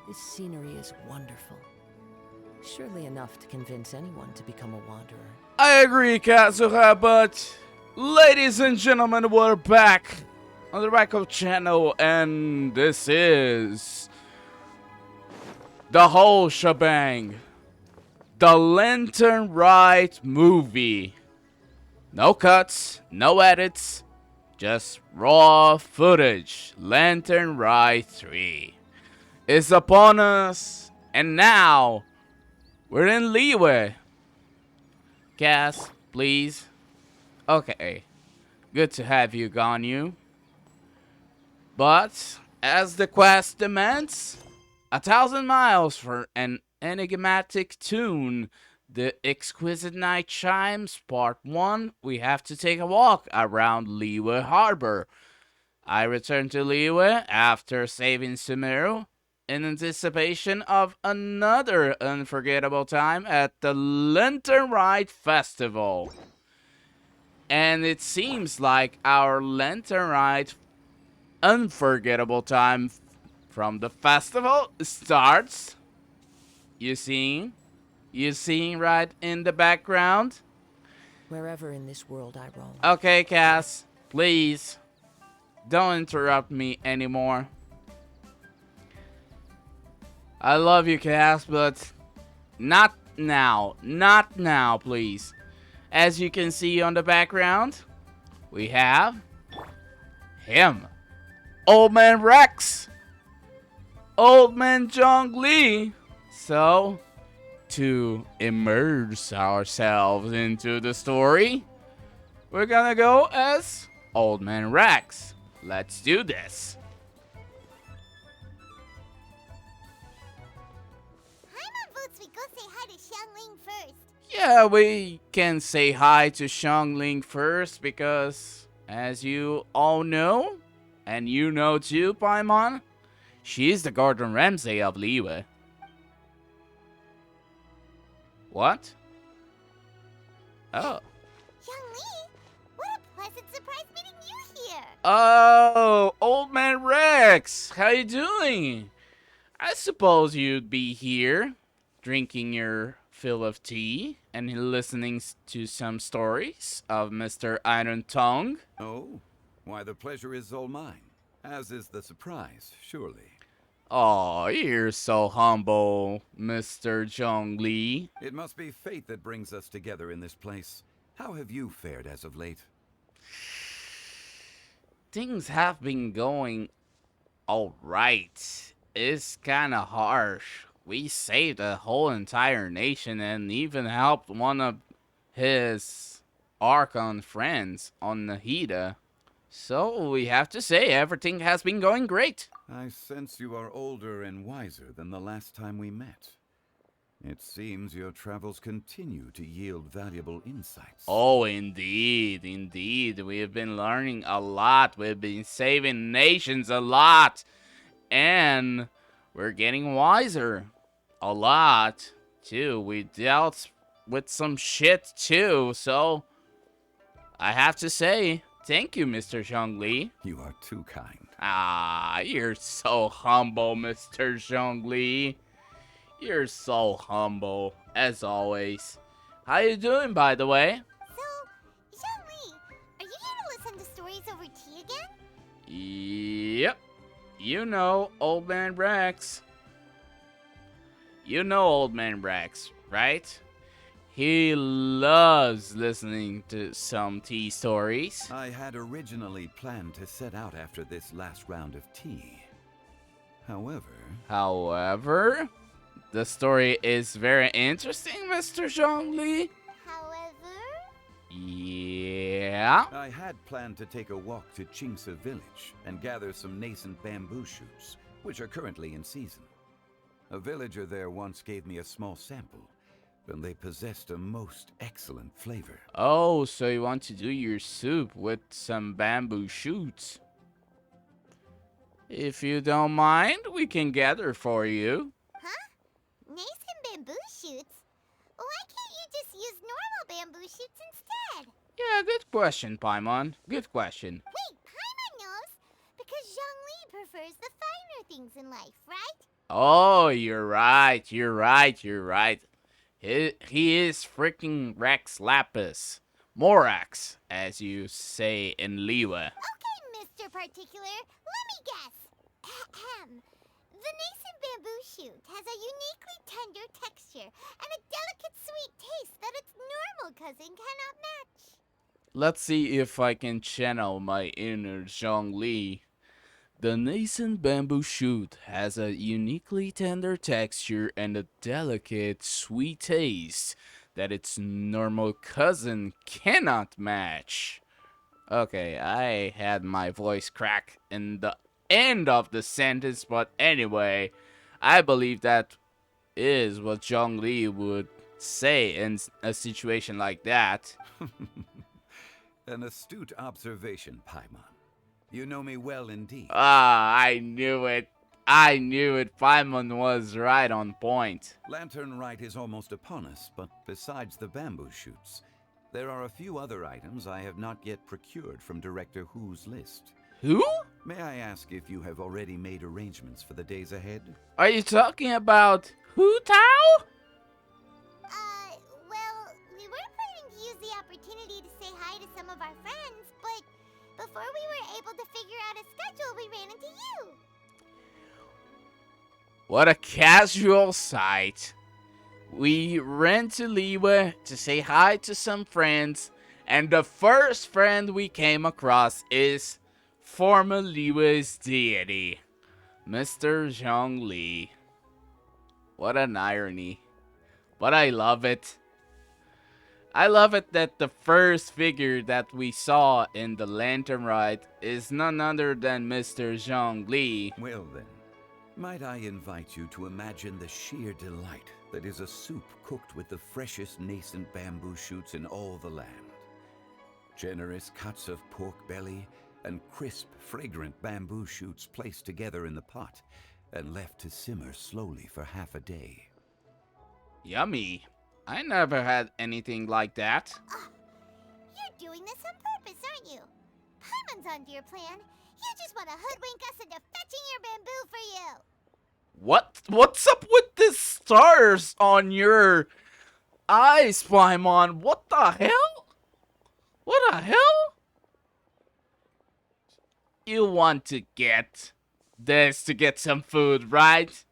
This scenery is wonderful. Surely enough to convince anyone to become a wanderer. I agree, Kazuha, but ladies and gentlemen, we're back on the Record channel, and this is the whole shebang. The Lantern Rite movie. No cuts, no edits, just raw footage. Lantern Rite 3 is upon us, and now we're in Liyue. Cass, please. Okay, good to have you, Ganyu. But, as the quest demands, 1,000 miles for an enigmatic tune. The Exquisite Night Chimes, Part 1, we have to take a walk around Liyue Harbor. I return to Liyue after saving Sumeru in anticipation of another unforgettable time at the Lantern Rite Festival. And it seems like our Lantern Rite unforgettable time from the festival starts. You seeing right in the background? Wherever in this world I roam. Okay, Cass, please don't interrupt me anymore. I love you, Cass, but not now. Not now, please. As you can see on the background, we have him. Old Man Rex. Old Man Zhongli. So, to immerse ourselves into the story, we're gonna go as Old Man Rex. Let's do this. Paimon votes we go say hi to Xiangling first. Yeah, we can say hi to Xiangling first because, as you all know, and you know too, Paimon, she's the Gordon Ramsay of Liyue. What? Oh. Xiangling, what a pleasant surprise meeting you here. Oh, Old Man Rex, how you doing? I suppose you'd be here, drinking your fill of tea and listening to some stories of Mr. Iron Tongue. Oh, why the pleasure is all mine, as is the surprise, surely. Oh, you're so humble, Mr. Zhongli. It must be fate that brings us together in this place. How have you fared as of late? Things have been going alright. It's kinda harsh. We saved a whole entire nation and even helped one of his Archon friends on Nahida. So we have to say everything has been going great. I sense you are older and wiser than the last time we met. It seems your travels continue to yield valuable insights. Oh, indeed, indeed. We have been learning a lot. We've been saving nations a lot. And we're getting wiser a lot, too. We dealt with some shit, too. So, I have to say, thank you, Mr. Zhongli. You are too kind. Ah, you're so humble, Mr. Zhongli. You're so humble, as always. How you doing, by the way? So, Xiangling, are you here to listen to stories over tea again? Yep. You know Old Man Rex. You know Old Man Rex, right? He loves listening to some tea stories. I had originally planned to set out after this last round of tea. However, the story is very interesting, Mr. Zhongli. However, Yeah. I had planned to take a walk to Qingce village and gather some nascent bamboo shoots, which are currently in season. A villager there once gave me a small sample, and they possessed a most excellent flavor. Oh, so you want to do your soup with some bamboo shoots? If you don't mind, we can gather for you. huh? Nascent bamboo shoots? Why can't you just use normal bamboo shoots instead? Yeah, good question, Paimon. Good question. Wait, Paimon knows! Because Zhongli prefers the finer things in life, right? Oh, you're right. You're right. You're right. He is freaking Rex Lapis. Morax, as you say in Liwa. Okay, Mr. Particular, let me guess. Ahem. The nascent bamboo shoot has a uniquely tender texture and a delicate sweet taste that its normal cousin cannot match. Let's see if I can channel my inner Zhongli. The nascent bamboo shoot has a uniquely tender texture and a delicate, sweet taste that its normal cousin cannot match. Okay, I had my voice crack in the end of the sentence, but anyway, I believe that is what Zhongli would say in a situation like that. An astute observation, Paimon. You know me well indeed. Ah, I knew it. I knew it. Paimon was right on point. Lantern Rite is almost upon us, but besides the bamboo shoots, there are a few other items I have not yet procured from Director Hu's list. Who? May I ask if you have already made arrangements for the days ahead? Are you talking about Hu Tao? Well, we were planning to use the opportunity to say hi to some of our friends, but before we were able to figure out a schedule, we ran into you. What a casual sight. We ran to Liwa to say hi to some friends, and the first friend we came across is former Liwa's deity, Mr. Zhongli. What an irony. But I love it. I love it that the first figure that we saw in the Lantern Rite is none other than Mr. Zhongli. Well then, might I invite you to imagine the sheer delight that is a soup cooked with the freshest nascent bamboo shoots in all the land. Generous cuts of pork belly and crisp, fragrant bamboo shoots placed together in the pot and left to simmer slowly for half a day. Yummy. I never had anything like that. You're doing this on purpose, aren't you? Paimon's onto your plan. You just want to hoodwink us into fetching your bamboo for you. What's up with the stars on your eyes, Paimon? What the hell? What the hell? You want to get this to get some food, right?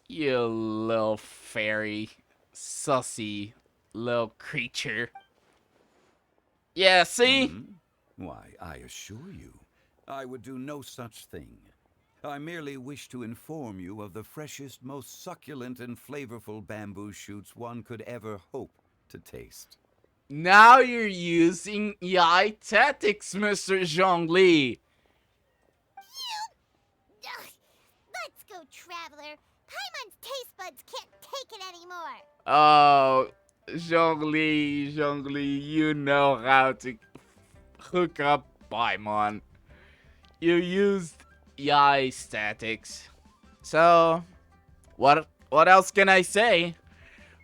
You little fairy, sussy little creature. Yeah, see? Why, I assure you, I would do no such thing. I merely wish to inform you of the freshest, most succulent and flavorful bamboo shoots one could ever hope to taste. Now you're using Yai tactics, Mr. Zhongli. Ugh. Let's go, Traveler. Paimon's taste buds can't take it anymore. Oh, Zhongli, you know how to hook up Paimon. You used Yai statics. So, what else can I say?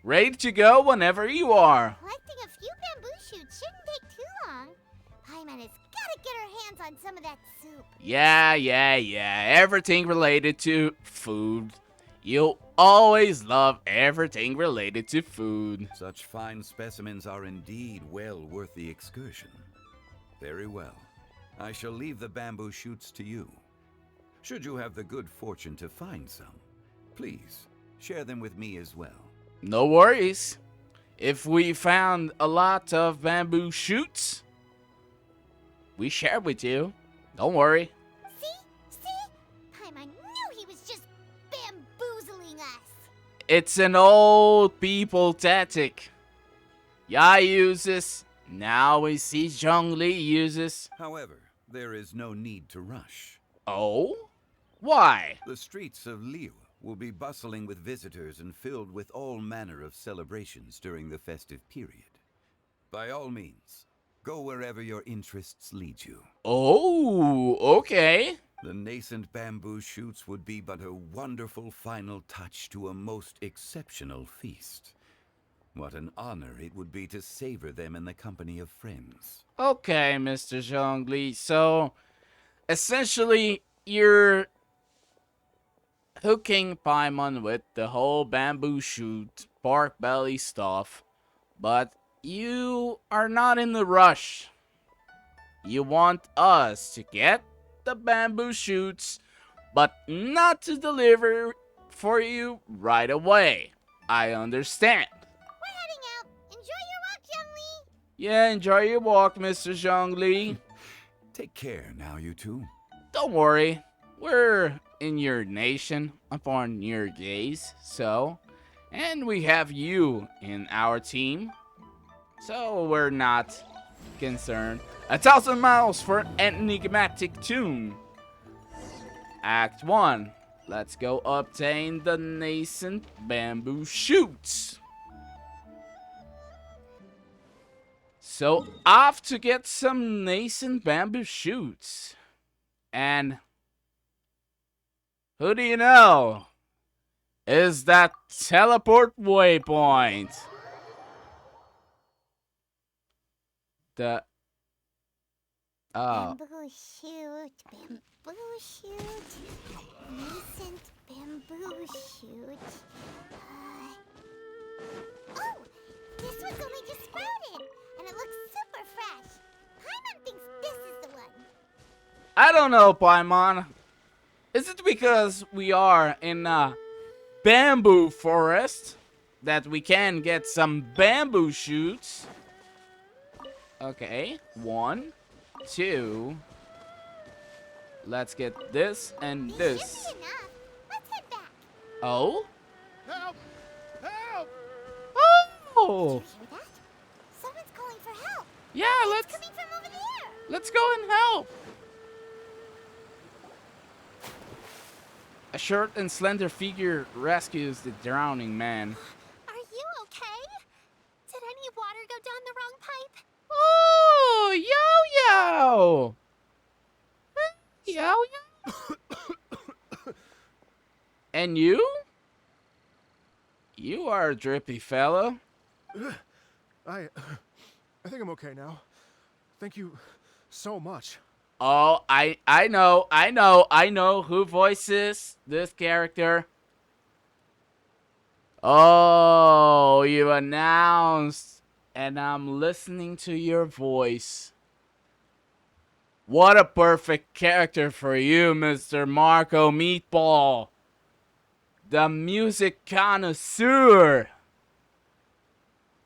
Ready to go whenever you are. Collecting a few bamboo shoots shouldn't take too long. Paimon has got to get her hands on some of that soup. Yeah. Everything related to food. You'll always love everything related to food. Such fine specimens are indeed well worth the excursion. Very well. I shall leave the bamboo shoots to you. Should you have the good fortune to find some, please share them with me as well. No worries. If we found a lot of bamboo shoots, we share with you. Don't worry. See? Paimon knew he was just bamboozling us. It's an old people tactic. Yai uses, now we see Zhongli uses. However, there is no need to rush. Oh? Why? The streets of Liu will be bustling with visitors and filled with all manner of celebrations during the festive period. By all means, go wherever your interests lead you. Oh, okay. The nascent bamboo shoots would be but a wonderful final touch to a most exceptional feast. What an honor it would be to savor them in the company of friends. Okay, Mr. Zhongli. So, essentially, you're hooking Paimon with the whole bamboo shoot, bark belly stuff, but you are not in the rush. You want us to get the bamboo shoots, but not to deliver for you right away. I understand. We're heading out. Enjoy your walk, Young Lee. Yeah, enjoy your walk, Mr. Zhongli. Take care now, you two. Don't worry, we're in your nation upon your gaze, and we have you in our team, so we're not concerned. 1,000 miles for an enigmatic tune. Act 1. Let's go obtain the nascent bamboo shoots. So off to get some nascent bamboo shoots. And who do you know is that teleport waypoint? The Bamboo shoot, nascent bamboo shoot. Oh, this one's only just sprouted, and it looks super fresh. Paimon thinks this is the one. I don't know, Paimon. Is it because we are in a bamboo forest that we can get some bamboo shoots? Okay, 1, 2. Let's get this and These this. should be enough. Let's head back. Oh? Help! Help! Oh! Did you hear that? Someone's calling for help. Yeah, It's coming from over there. let's go and help. A short and slender figure rescues the drowning man. Are you okay? Did any water go down the wrong pipe? Oh, Yo Yo! Yo Yo? And you? You are a drippy fellow. I think I'm okay now. Thank you so much. Oh, I know who voices this character. Oh, you announced, and I'm listening to your voice. What a perfect character for you, Mr. Marco Meatball. The music connoisseur.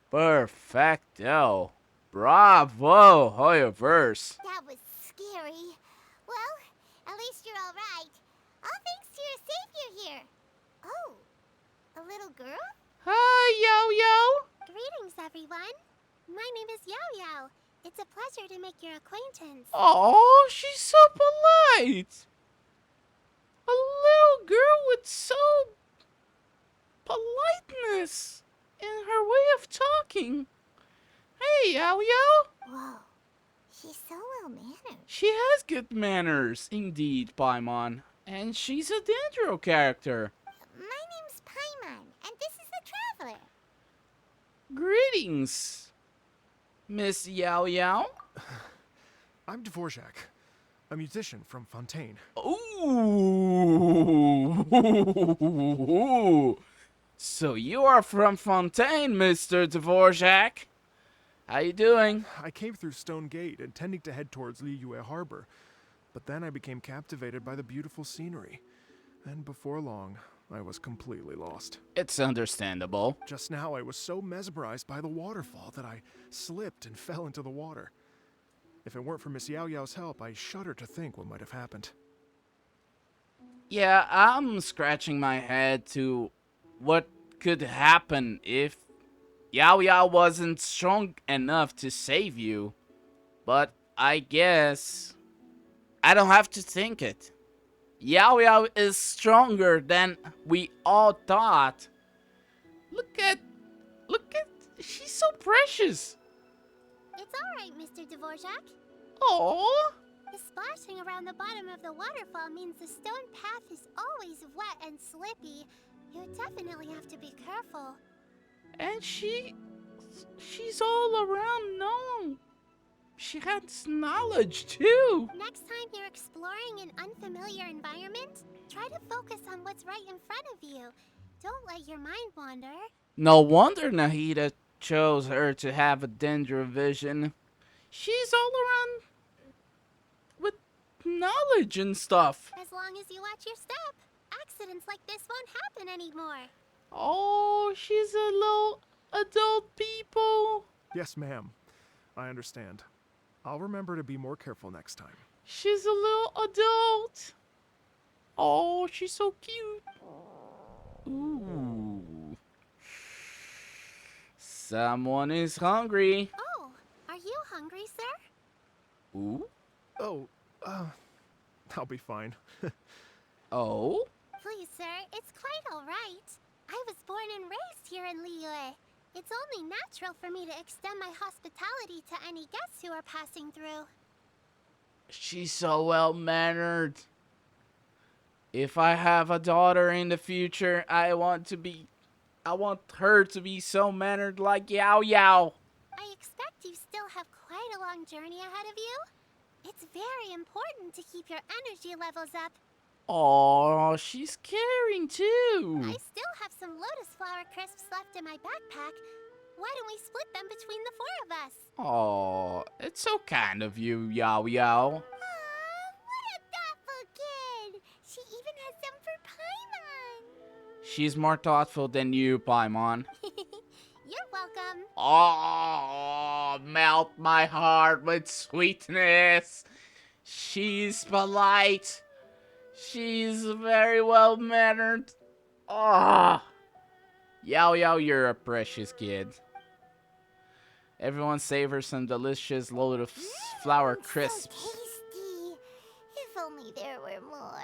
Perfecto. Bravo, Hoyoverse. That was scary. Well, at least you're all right. All thanks to your savior here. Oh, a little girl? Hi, Yo-Yo. Greetings, everyone. My name is Yao Yao. It's a pleasure to make your acquaintance. Oh, she's so polite. A little girl with so politeness in her way of talking. Hey, Yo-Yo. Whoa, she's so well-mannered. She has good manners, indeed, Paimon. And she's a Dendro character. My name's Paimon, and this is the Traveler. Greetings, Miss Yao Yao. I'm Dvorak, a musician from Fontaine. Ooh. So you are from Fontaine, Mr. Dvorak. How you doing? I came through Stone Gate, intending to head towards Liyue Harbor, but then I became captivated by the beautiful scenery. And before long, I was completely lost. It's understandable. Just now, I was so mesmerized by the waterfall that I slipped and fell into the water. If it weren't for Miss Yao Yao's help, I shudder to think what might have happened. Yeah, I'm scratching my head to what could happen if Yao Yao wasn't strong enough to save you. But I guess I don't have to think it. Yao Yao is stronger than we all thought. Look at, she's so precious. It's all right, Mr. Dvorak. Oh, The splashing around the bottom of the waterfall means the stone path is always wet and slippy. You definitely have to be careful. and she's all around known. She has knowledge too. Next time you're exploring an unfamiliar environment, Try to focus on what's right in front of you. Don't let your mind wander. No wonder Nahida chose her to have a Dendra vision. She's all around with knowledge and stuff. As long as you watch your step, accidents like this won't happen anymore. Oh, she's a little adult people. Yes, ma'am. I understand. I'll remember to be more careful next time. She's a little adult. Oh, she's so cute. Ooh. Someone is hungry. Oh, are you hungry, sir? Ooh. Oh, I'll be fine. Oh. Please, sir, it's quite all right. I was born and raised here in Liyue. It's only natural for me to extend my hospitality to any guests who are passing through. She's so well-mannered. If I have a daughter in the future, I want her to be so mannered like Yao Yao. I expect you still have quite a long journey ahead of you. It's very important to keep your energy levels up. Oh, she's caring too. I still have some lotus flower crisps left in my backpack. Why don't we split them between the four of us? Oh, it's so kind of you, Yao Yao. Aw, what a thoughtful kid! She even has some for Paimon. She's more thoughtful than you, Paimon. You're welcome. Oh, melt my heart with sweetness. She's polite. She's very well mannered. Oh, Yao Yao, you're a precious kid. Everyone savors some delicious lotus flower crisps. So tasty. If only there were more.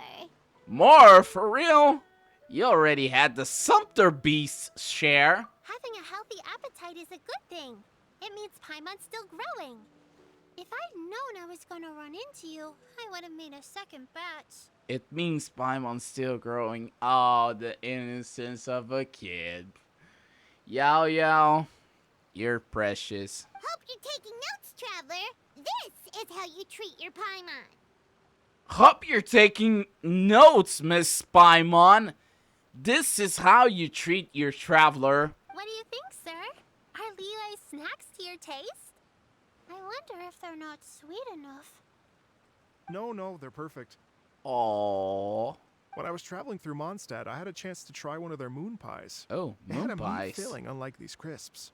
More? For real? You already had the Sumpter Beast's share. Having a healthy appetite is a good thing. It means Paimon's still growing. If I'd known I was gonna run into you, I would have made a second batch. It means Paimon's still growing. Oh, the innocence of a kid. Yao Yao, you're precious. Hope you're taking notes, Traveler. This is how you treat your Paimon. Hope you're taking notes, Miss Paimon. This is how you treat your traveler. What do you think, sir? Are Liyue's snacks to your taste? I wonder if they're not sweet enough. No, they're perfect. Aww. When I was traveling through Mondstadt, I had a chance to try one of their moon pies. Oh, It had moon a meat pies. filling, unlike these crisps.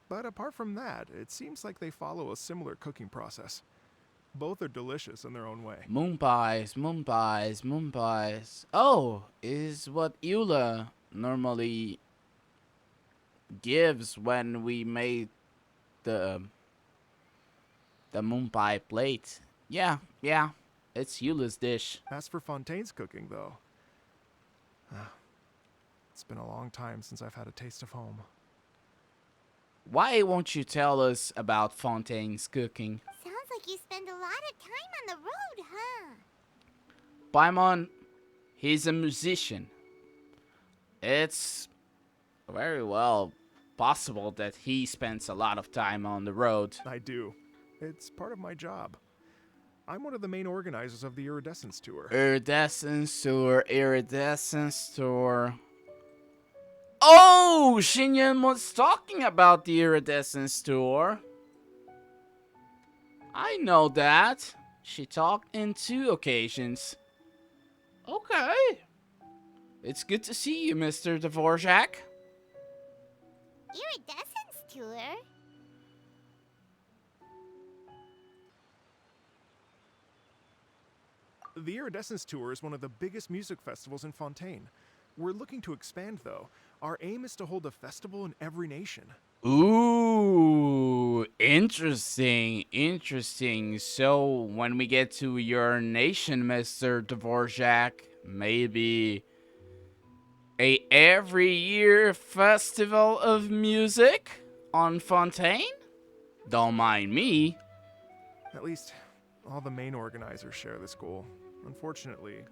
But apart from that, it seems like they follow a similar cooking process. Both are delicious in their own way. Moon pies, moon pies, moon pies. Oh, is what Eula normally gives when we made the moon pie plate. Yeah, it's Eula's dish. As for Fontaine's cooking, though, it's been a long time since I've had a taste of home. Why won't you tell us about Fontaine's cooking? Sounds like you spend a lot of time on the road, huh? Paimon, he's a musician. It's very well possible that he spends a lot of time on the road. I do. It's part of my job. I'm one of the main organizers of the Iridescence Tour. Iridescence tour. Oh, Shinyan was talking about the Iridescence tour. I know that. She talked in 2 occasions. Okay. It's good to see you, Mr. Dvorak. Iridescence tour? The Iridescence Tour is one of the biggest music festivals in Fontaine. We're looking to expand, though. Our aim is to hold a festival in every nation. Ooh, interesting. So, when we get to your nation, Mr. Dvorak, maybe a every year festival of music on Fontaine? Don't mind me. At least, all the main organizers share this goal. Unfortunately,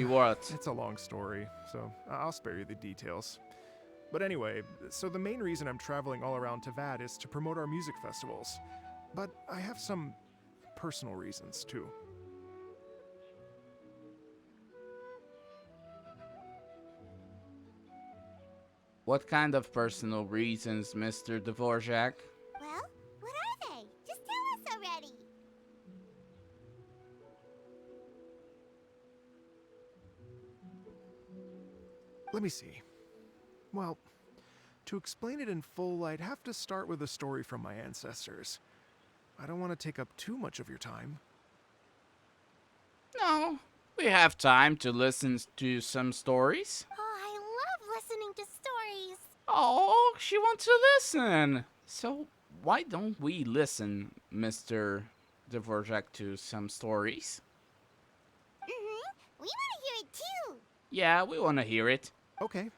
What? it's a long story, so I'll spare you the details. But anyway, so the main reason I'm traveling all around Tavad is to promote our music festivals. But I have some personal reasons, too. What kind of personal reasons, Mr. Dvorak? Well, what are they? Just tell us already. Let me see. Well, to explain it in full, I'd have to start with a story from my ancestors. I don't want to take up too much of your time. No, we have time to listen to some stories. Oh, I love listening to stories. Oh, she wants to listen. So why don't we listen, Mr. Dvorak, to some stories? We want to hear it too. Yeah, we want to hear it. Okay,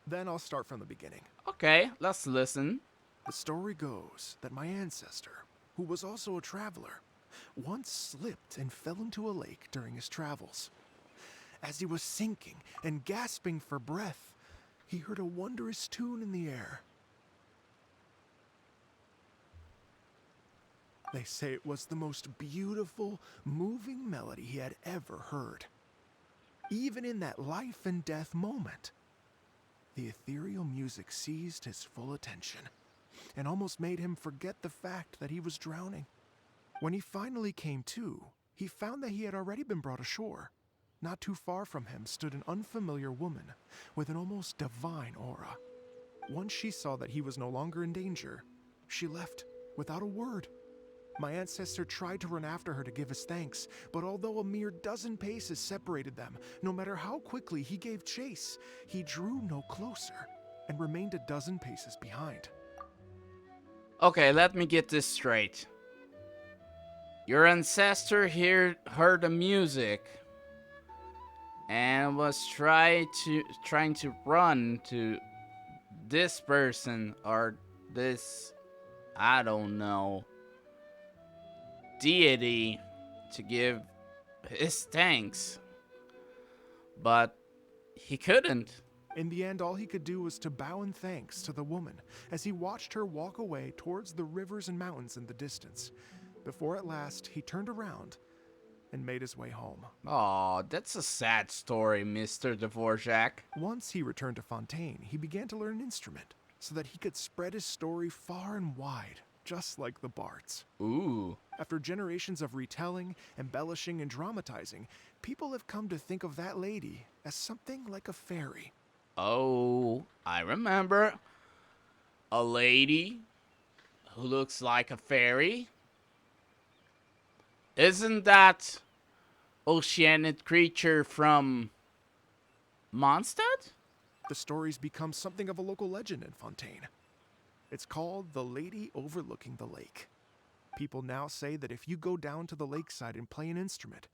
then I'll start from the beginning. Okay, let's listen. The story goes that my ancestor, who was also a traveler, once slipped and fell into a lake during his travels. As he was sinking and gasping for breath, he heard a wondrous tune in the air. They say it was the most beautiful, moving melody he had ever heard. Even in that life and death moment, the ethereal music seized his full attention and almost made him forget the fact that he was drowning. When he finally came to, he found that he had already been brought ashore. Not too far from him stood an unfamiliar woman with an almost divine aura. Once she saw that he was no longer in danger, she left without a word. My ancestor tried to run after her to give his thanks, but although a mere dozen paces separated them, no matter how quickly he gave chase, he drew no closer and remained a dozen paces behind. Okay, let me get this straight. Your ancestor heard the music and was trying to run to this person or this, I don't know, deity to give his thanks, but he couldn't. In the end, all he could do was to bow in thanks to the woman as he watched her walk away towards the rivers and mountains in the distance, before at last he turned around and made his way home. Oh, that's a sad story, Mr. Dvorak. Once he returned to Fontaine, he began to learn an instrument so that he could spread his story far and wide, just like the bards. Ooh. After generations of retelling, embellishing, and dramatizing, people have come to think of that lady as something like a fairy. Oh, I remember. A lady who looks like a fairy. Isn't that oceanic creature from Mondstadt? The story's become something of a local legend in Fontaine. It's called the Lady Overlooking the Lake. People now say that if you go down to the lakeside and play an instrument,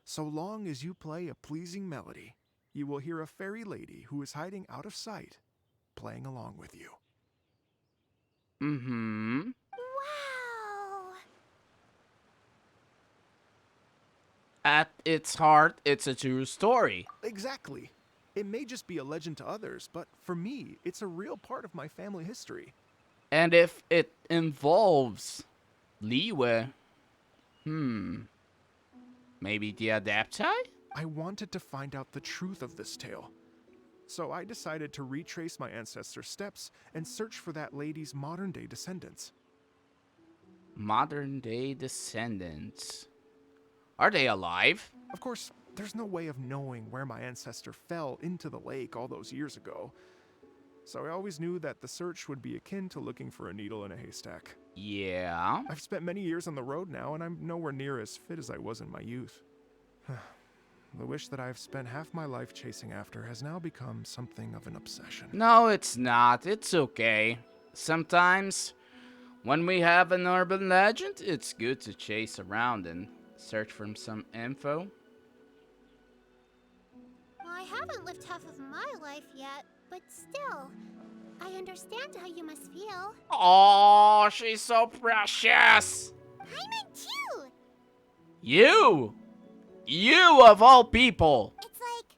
so long as you play a pleasing melody, you will hear a fairy lady who is hiding out of sight, playing along with you. Mm-hmm. Wow. At its heart, it's a true story. Exactly. It may just be a legend to others, but for me, it's a real part of my family history. And if it involves Liyue, maybe the Adepti? I wanted to find out the truth of this tale. So I decided to retrace my ancestors' steps and search for that lady's modern-day descendants. Modern-day descendants. Are they alive? Of course, there's no way of knowing where my ancestor fell into the lake all those years ago. So I always knew that the search would be akin to looking for a needle in a haystack. Yeah. I've spent many years on the road now, and I'm nowhere near as fit as I was in my youth. The wish that I've spent half my life chasing after has now become something of an obsession. No, it's not. It's okay. Sometimes, when we have an urban legend, it's good to chase around and search for some info. Well, I haven't lived half of my life yet, but still, I understand how you must feel. Oh, she's so precious. I meant too. You of all people. It's like,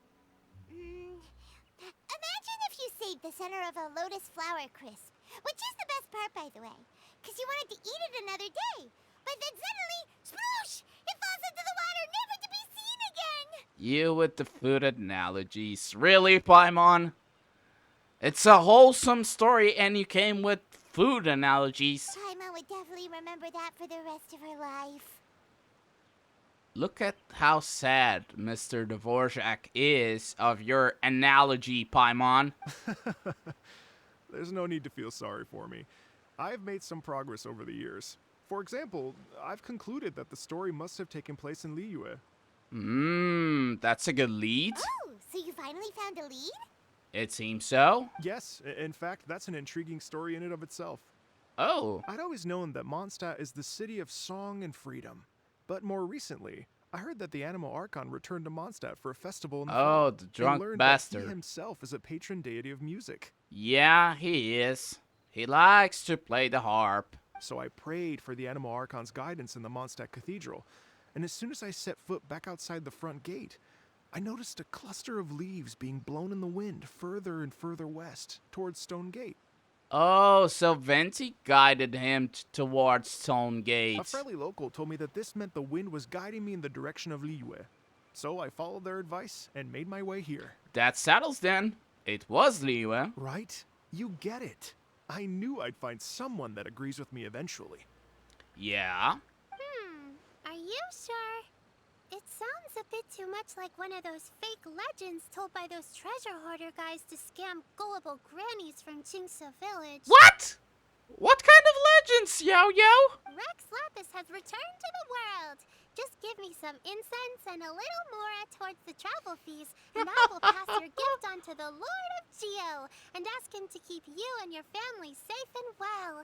imagine if you saved the center of a lotus flower crisp, which is the best part, by the way, because you wanted to eat it another day. But then suddenly, sploosh! It falls into the water, never to be seen again! You with the food analogies. Really, Paimon? It's a wholesome story, and you came with food analogies. Paimon would definitely remember that for the rest of her life. Look at how sad Mr. Dvorak is of your analogy, Paimon. There's no need to feel sorry for me. I've made some progress over the years. For example, I've concluded that the story must have taken place in Liyue. That's a good lead. Oh, so you finally found a lead? It seems so. Yes, in fact, that's an intriguing story in and of itself. Oh. I'd always known that Mondstadt is the city of song and freedom. But more recently, I heard that the Animal Archon returned to Mondstadt for a festival in the fall. Oh, the drunk and learned bastard. That he himself is a patron deity of music. Yeah, he is. He likes to play the harp. So I prayed for the Animal Archon's guidance in the Mondstadt Cathedral, and as soon as I set foot back outside the front gate, I noticed a cluster of leaves being blown in the wind further and further west, towards Stone Gate. Oh, so Venti guided him towards Stone Gate. A friendly local told me that this meant the wind was guiding me in the direction of Liyue. So I followed their advice and made my way here. That settles then. It was Liyue. Right? You get it. I knew I'd find someone that agrees with me eventually. Yeah. Are you sure? It sounds a bit too much like one of those fake legends told by those treasure hoarder guys to scam gullible grannies from Chingsa Village. What? What kind of legends, Yao Yao? Rex Lapis has returned to the world. Just give me some incense and a little more towards the travel fees, and I will pass your gift on to the Lord of Geo and ask him to keep you and your family safe and well.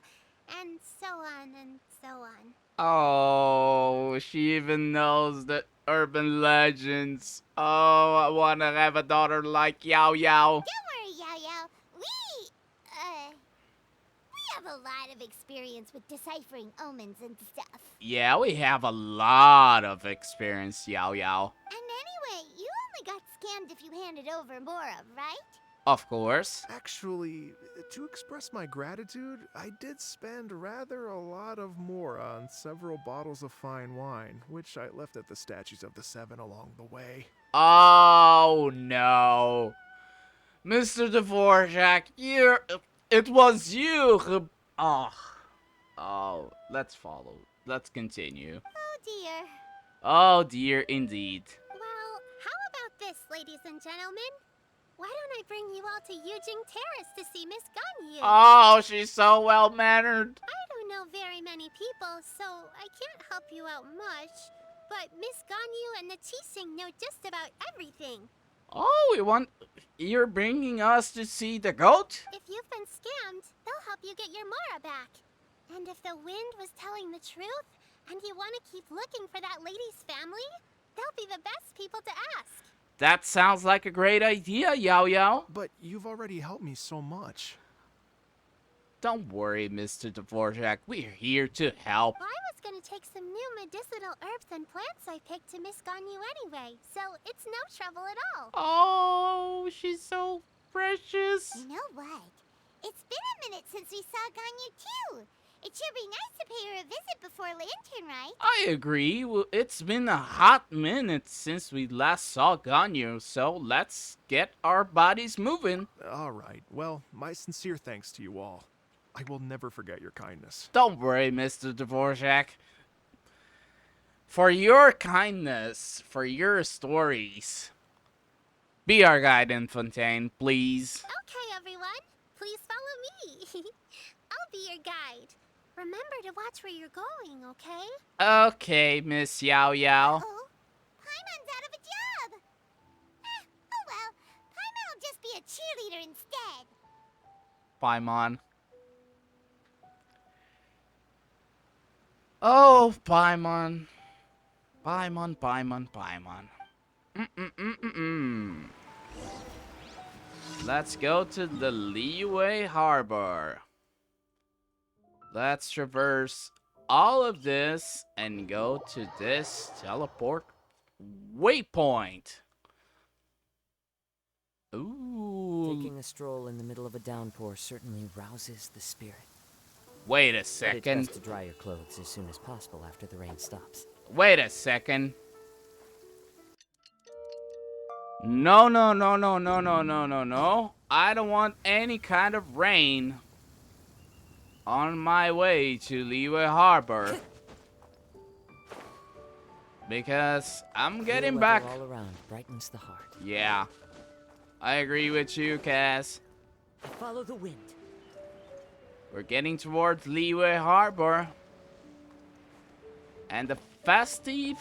And so on and so on. Oh, she even knows the urban legends. Oh, I want to have a daughter like Yao Yao. Don't worry, Yao Yao. We have a lot of experience with deciphering omens and stuff. Yeah, we have a lot of experience, Yao Yao. And anyway, you only got scammed if you handed over Mora, right? Of course. Actually, to express my gratitude, I did spend rather a lot of more on several bottles of fine wine, which I left at the statues of the Seven along the way. Oh, no. Mr. Dvorak, it was you who... Oh, let's follow. Let's continue. Oh dear. Oh, dear, indeed. Well, how about this, ladies and gentlemen? Why don't I bring you all to Yujing Terrace to see Miss Ganyu? Oh, she's so well-mannered. I don't know very many people, so I can't help you out much. But Miss Ganyu and the Qixing know just about everything. Oh, you're bringing us to see the goat? If you've been scammed, they'll help you get your Mora back. And if the wind was telling the truth, and you want to keep looking for that lady's family, they'll be the best people to ask. That sounds like a great idea, Yao Yao. But you've already helped me so much. Don't worry, Mr. Dvorak. We're here to help. I was gonna take some new medicinal herbs and plants I picked to Miss Ganyu anyway, so it's no trouble at all. Oh, she's so precious. You know what? It's been a minute since we saw Ganyu too. It should be nice to pay her a visit before Lantern Rite. I agree. Well, it's been a hot minute since we last saw Ganyu, so let's get our bodies moving. All right. Well, my sincere thanks to you all. I will never forget your kindness. Don't worry, Mr. Dvorak. For your kindness, for your stories, be our guide in Fontaine, please. Okay, everyone. Please follow me. I'll be your guide. Remember to watch where you're going, okay? Okay, Miss Yao Yao. Oh, Paimon's out of a job. Oh well, Paimon will just be a cheerleader instead. Paimon. Oh, Paimon. Paimon, Paimon, Paimon. Let's go to the Liyue Harbor. Let's traverse all of this and go to this teleport waypoint. Ooh. Taking a stroll in the middle of a downpour certainly rouses the spirit. Wait a But it's second. best to dry your clothes as soon as possible after the rain stops. Wait a second. No. I don't want any kind of rain on my way to Liyue Harbor. Because I'm Clear getting weather back. all around brightens the heart. Yeah, I agree with you, Cass. Follow the wind. We're getting towards Liyue Harbor. And the festive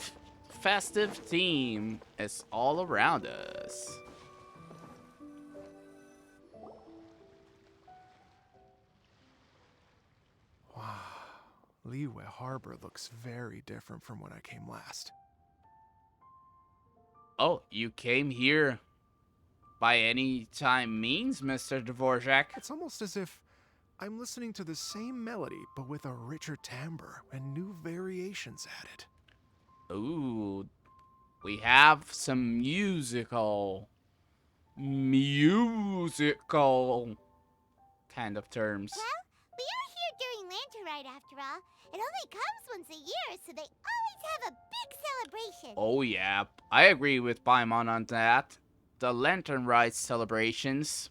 theme is all around us. Wow. Liyue Harbor looks very different from when I came last. Oh, you came here by any time means, Mr. Dvorak? It's almost as if I'm listening to the same melody, but with a richer timbre and new variations added. Ooh, we have some musical kind of terms. Well, we are here during Lantern Rite after all. It only comes once a year, so they always have a big celebration. Oh yeah, I agree with Paimon on that. The Lantern Rite celebrations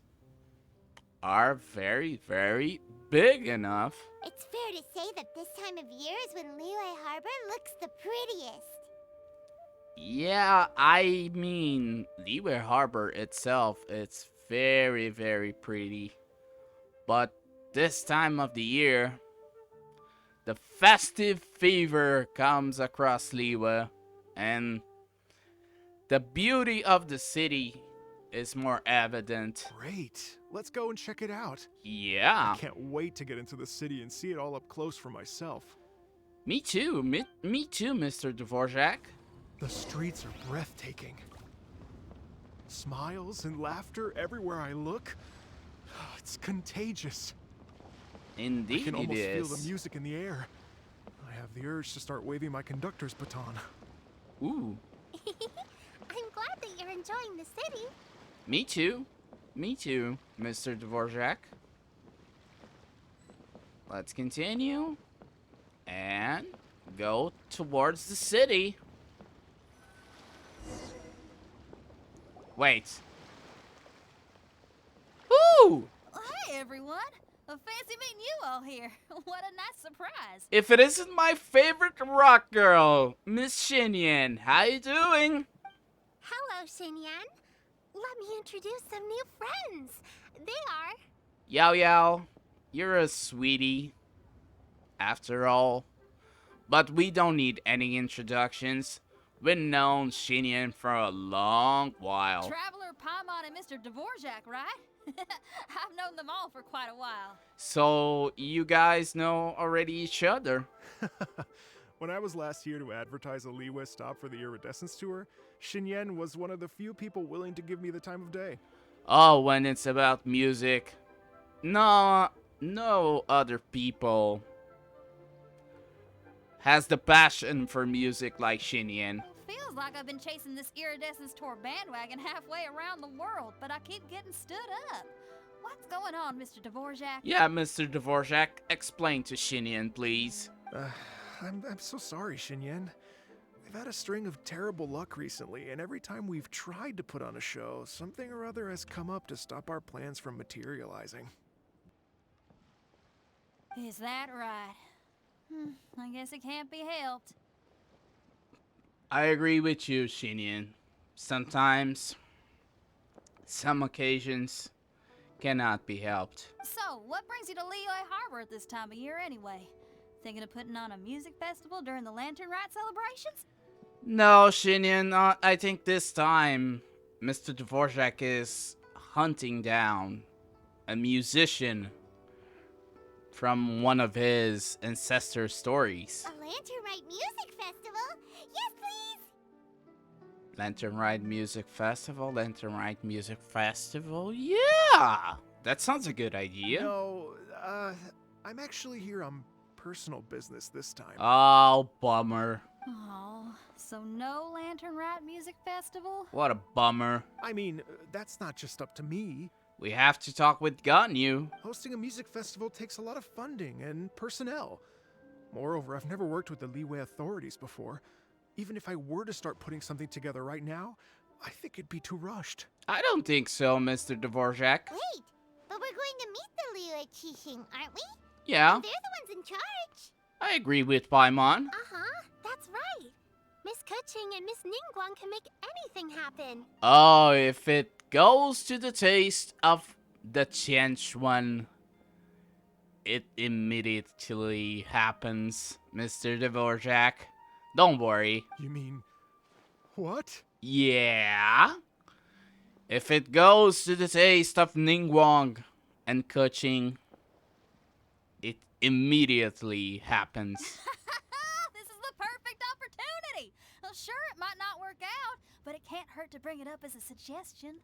are very, very big enough. It's fair to say that this time of year is when Liyue Harbor looks the prettiest. Yeah, I mean, Liyue Harbor itself, it's very, very pretty. But this time of the year, the festive fever comes across Liyue, and the beauty of the city is more evident. Great. Let's go and check it out. Yeah, I can't wait to get into the city and see it all up close for myself. me too, me too, Mr. Dvorak. The streets are breathtaking. Smiles and laughter everywhere I look. It's contagious. I Indeed can it almost feel is. the music in the air. I have the urge to start waving my conductor's baton. Ooh, I'm glad that you're enjoying the city. me too. Me too, Mr. Dvorak. Let's continue and go towards the city. Wait. Ooh! Hey everyone! Fancy meeting you all here. What a nice surprise. If it isn't my favorite rock girl, Miss Xinyan, how you doing? Hello, Xinyan. Let me introduce some new friends. They are... Yao Yao, you're a sweetie, after all. But we don't need any introductions. We've known Xinyan for a long while. Traveler, Paimon, and Mr. Dvorak, right? I've known them all for quite a while. So, you guys know already each other? When I was last here to advertise a Liyue stop for the Iridescence tour, Xinyan was one of the few people willing to give me the time of day. Oh, when it's about music. No other people has the passion for music like Xinyan. Feels like I've been chasing this Iridescence tour bandwagon halfway around the world, but I keep getting stood up. What's going on, Mr. Dvorak? Yeah, Mr. Dvorak, explain to Xinyan, please. I'm so sorry, Xinyan. We've had a string of terrible luck recently, and every time we've tried to put on a show, something or other has come up to stop our plans from materializing. Is that right? I guess it can't be helped. I agree with you, Xinyan. Sometimes, some occasions cannot be helped. So, what brings you to Liyue Harbor at this time of year anyway? Thinking of putting on a music festival during the Lantern Rite celebrations? No, Xinyan, I think this time Mr. Dvorak is hunting down a musician from one of his ancestor stories. A Lantern Rite Music Festival? Yes, please! Lantern Rite Music Festival, Lantern Rite Music Festival, yeah! That sounds a good idea. No, I'm actually here on personal business this time. Oh, bummer. Oh, so no Lantern Rite Music Festival? What a bummer. I mean, that's not just up to me. We have to talk with Ganyu. Hosting a music festival takes a lot of funding and personnel. Moreover, I've never worked with the Liyue authorities before. Even if I were to start putting something together right now, I think it'd be too rushed. I don't think so, Mr. Dvorak. Wait, but we're going to meet the Liyue Qixing, aren't we? Yeah, And they're the ones in charge. I agree with Paimon. Uh-huh, that's right. Miss Keqing and Miss Ningguang can make anything happen. Oh, if it goes to the taste of the Tianch one, it immediately happens, Mr. Dvorak. Don't worry. You mean, what? Yeah. If it goes to the taste of Ningguang and Keqing, it immediately happens. This is the perfect opportunity. Well, sure, it might not work out, but it can't hurt to bring it up as a suggestion.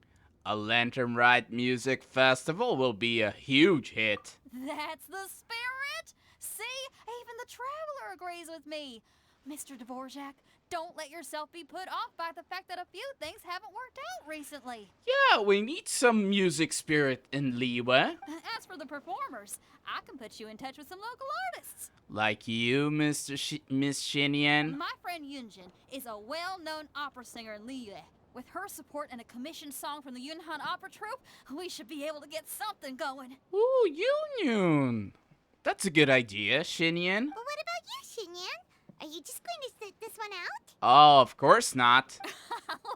A Lantern Rite music festival will be a huge hit. That's the spirit! See, even the traveler agrees with me. Mr. Dvorak, don't let yourself be put off by the fact that a few things haven't worked out recently. Yeah, we need some music spirit in Liyue. As for the performers, I can put you in touch with some local artists. Like you, Miss Xinyan. My friend Yunjin is a well-known opera singer in Liyue. With her support and a commissioned song from the Yunhan Opera Troupe, we should be able to get something going. Ooh, Yun. That's a good idea, Xinyan. Well, what about you, Xinyan? Are you just going to sit this one out? Oh, of course not.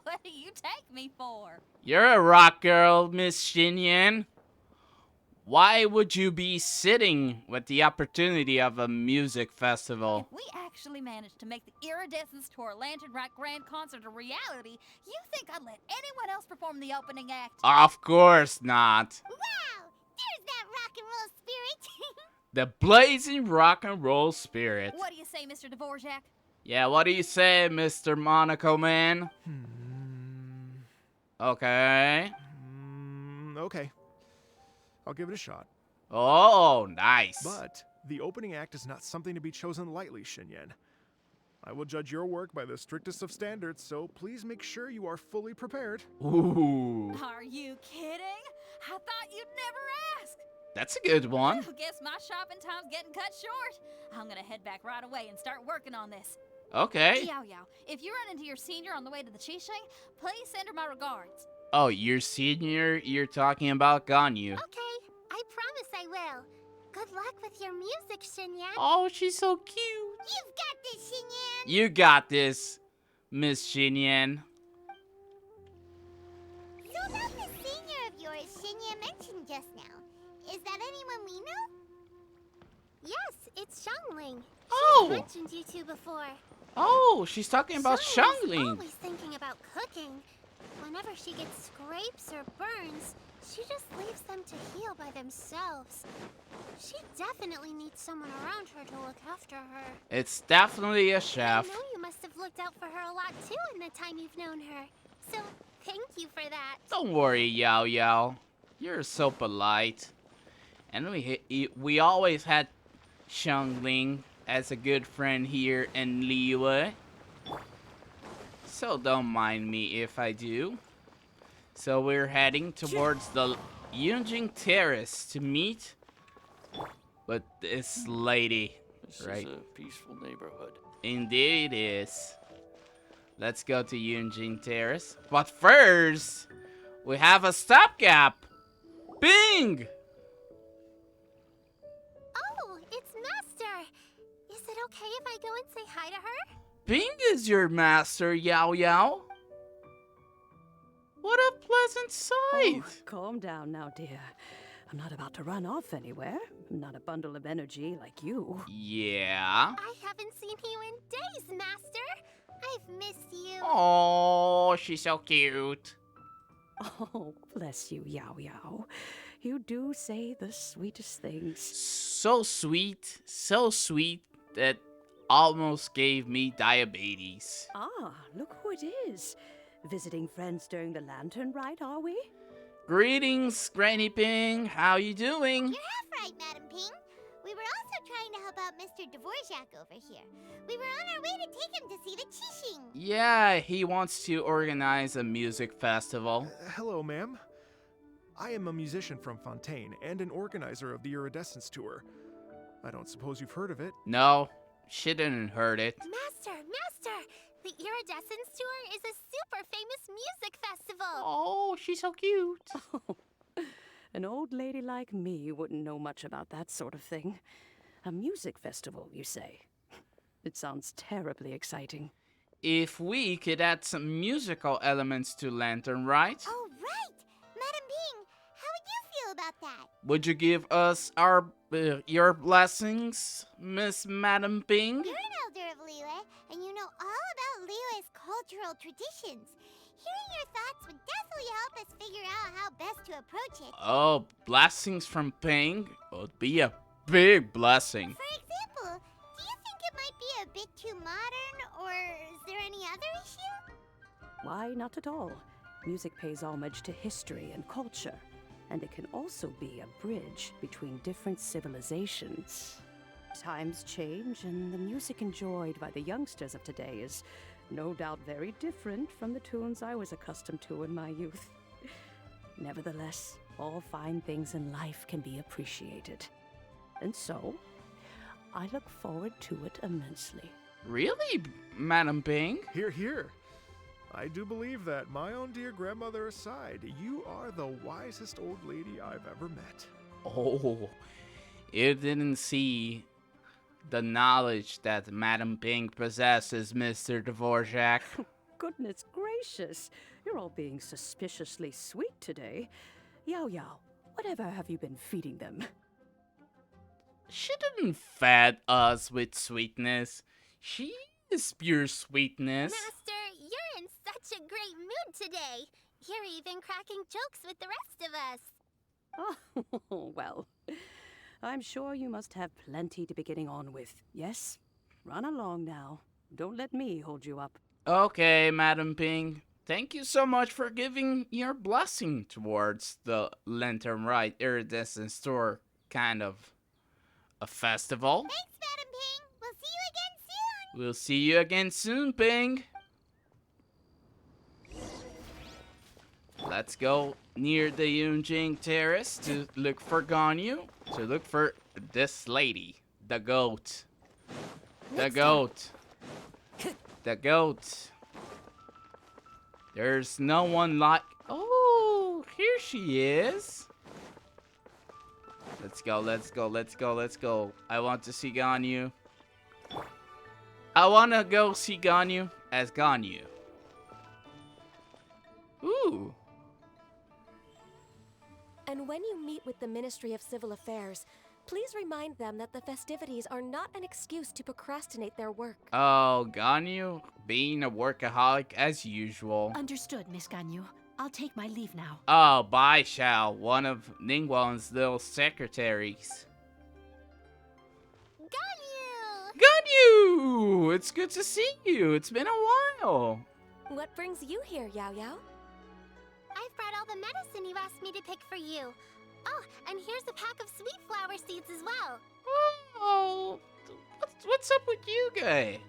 What do you take me for? You're a rock girl, Miss Xinyan. Why would you be sitting with the opportunity of a music festival? If we actually managed to make the Iridescence Tour Lantern Rite Grand Concert a reality, you think I'd let anyone else perform the opening act? Of course not. Wow! There's that rock and roll spirit! The blazing rock and roll spirit. What do you say, Mr. Dvorak? Yeah, what do you say, Mr. Monaco Man? Okay. Okay. I'll give it a shot. Oh, nice. But the opening act is not something to be chosen lightly, Xinyan. I will judge your work by the strictest of standards, so please make sure you are fully prepared. Ooh, Are you kidding? I thought you'd never ask. that's a good one. Guess my shopping time's getting cut short. I'm gonna head back right away and start working on this. Okay. Yao Yao, if you run into your senior on the way to the Qixing, please send her my regards. Oh, your senior, you're talking about Ganyu. Okay, I promise I will. Good luck with your music, Xinyan. Oh, she's so cute. You've got this, Xinyan. You got this, Miss Xinyan. So about this senior of yours Xinyan mentioned just now, is that anyone we know? Yes, it's Xiangling. Oh. She's mentioned you two before. Oh, she's talking about Xiangling's Xiangling. always thinking about cooking. Whenever she gets scrapes or burns, she just leaves them to heal by themselves. She definitely needs someone around her to look after her. It's definitely a I chef. know you must have looked out for her a lot too in the time you've known her. So, thank you for that. Don't worry, Yao Yao. You're so polite. And we always had Xiangling as a good friend here in Liyue. So don't mind me if I do. So we're heading towards the Yunjing Terrace to meet with this lady. This Right. is a peaceful neighborhood. Indeed it is. Let's go to Yunjing Terrace. But first, we have a stopgap. Bing! Oh, it's Master. Is it okay if I go and say hi to her? Bing is your master, Yao Yao. What a pleasant sight. Oh, calm down now, dear. I'm not about to run off anywhere. I'm not a bundle of energy like you. Yeah. I haven't seen you in days, Master. I've missed you. Oh, she's so cute. Oh, bless you, Yao Yao. You do say the sweetest things. So sweet that almost gave me diabetes. Ah, look who it is. Visiting friends during the Lantern Rite, are we? Greetings, Granny Ping. How you doing? You're half right, Madam Ping. We were also trying to help out Mr. Dvorak over here. We were on our way to take him to see the Qixing. Yeah, he wants to organize a music festival. Hello, ma'am. I am a musician from Fontaine and an organizer of the Iridescence Tour. I don't suppose you've heard of it. No, she didn't heard it. Master, The Iridescence Tour is a super famous music festival. Oh, she's so cute. An old lady like me wouldn't know much about that sort of thing. A music festival, you say? It sounds terribly exciting. If we could add some musical elements to Lantern Rite, Oh, right! Madam Bing, how would you feel about that? would you give us your blessings, Miss Madam Bing? You're an elder of Liyue, and you know all about Liyue's cultural traditions. Hearing your thoughts would definitely help us figure out how best to approach it. Oh, blessings from Bing would be a big blessing. For example, do you think it might be a bit too modern, or is there any other issue? Why, not at all. Music pays homage to history and culture, and it can also be a bridge between different civilizations. Times change, and the music enjoyed by the youngsters of today is no doubt very different from the tunes I was accustomed to in my youth. Nevertheless, all fine things in life can be appreciated. And so, I look forward to it immensely. Really, Madam Bing? Hear, hear. I do believe that, my own dear grandmother aside, you are the wisest old lady I've ever met. Oh, you didn't see the knowledge that Madam Bing possesses, Mr. Dvorak. Goodness gracious, you're all being suspiciously sweet today. Yao Yao, whatever have you been feeding them? She didn't fed us with sweetness. She is pure sweetness. Master, you're in such a great mood today. You're even cracking jokes with the rest of us. Oh, well, I'm sure you must have plenty to be getting on with, yes? Run along now. Don't let me hold you up. Okay, Madam Bing. Thank you so much for giving your blessing towards the Lantern Rite Iridescent Store kind of a festival. Thanks, Madam Ping. We'll see you again soon. We'll see you again soon, Bing. Let's go near the Yunjing Terrace to look for Ganyu, to look for this lady, the goat. The goat. The goat. There's no one like... Oh, here she is. Let's go, let's go, let's go, let's go. I want to see Ganyu. I want to go see Ganyu as Ganyu. Ooh. And when you meet with the Ministry of Civil Affairs, please remind them that the festivities are not an excuse to procrastinate their work. Oh, Ganyu, being a workaholic as usual. Understood, Miss Ganyu. I'll take my leave now. Oh, bye, Xiao, one of Ningguang's little secretaries. Ganyu! Ganyu! It's good to see you. It's been a while. What brings you here, Yao Yao? I've brought all the medicine you asked me to pick for you. Oh, and here's a pack of sweet flower seeds as well. Oh, what's up with you guys?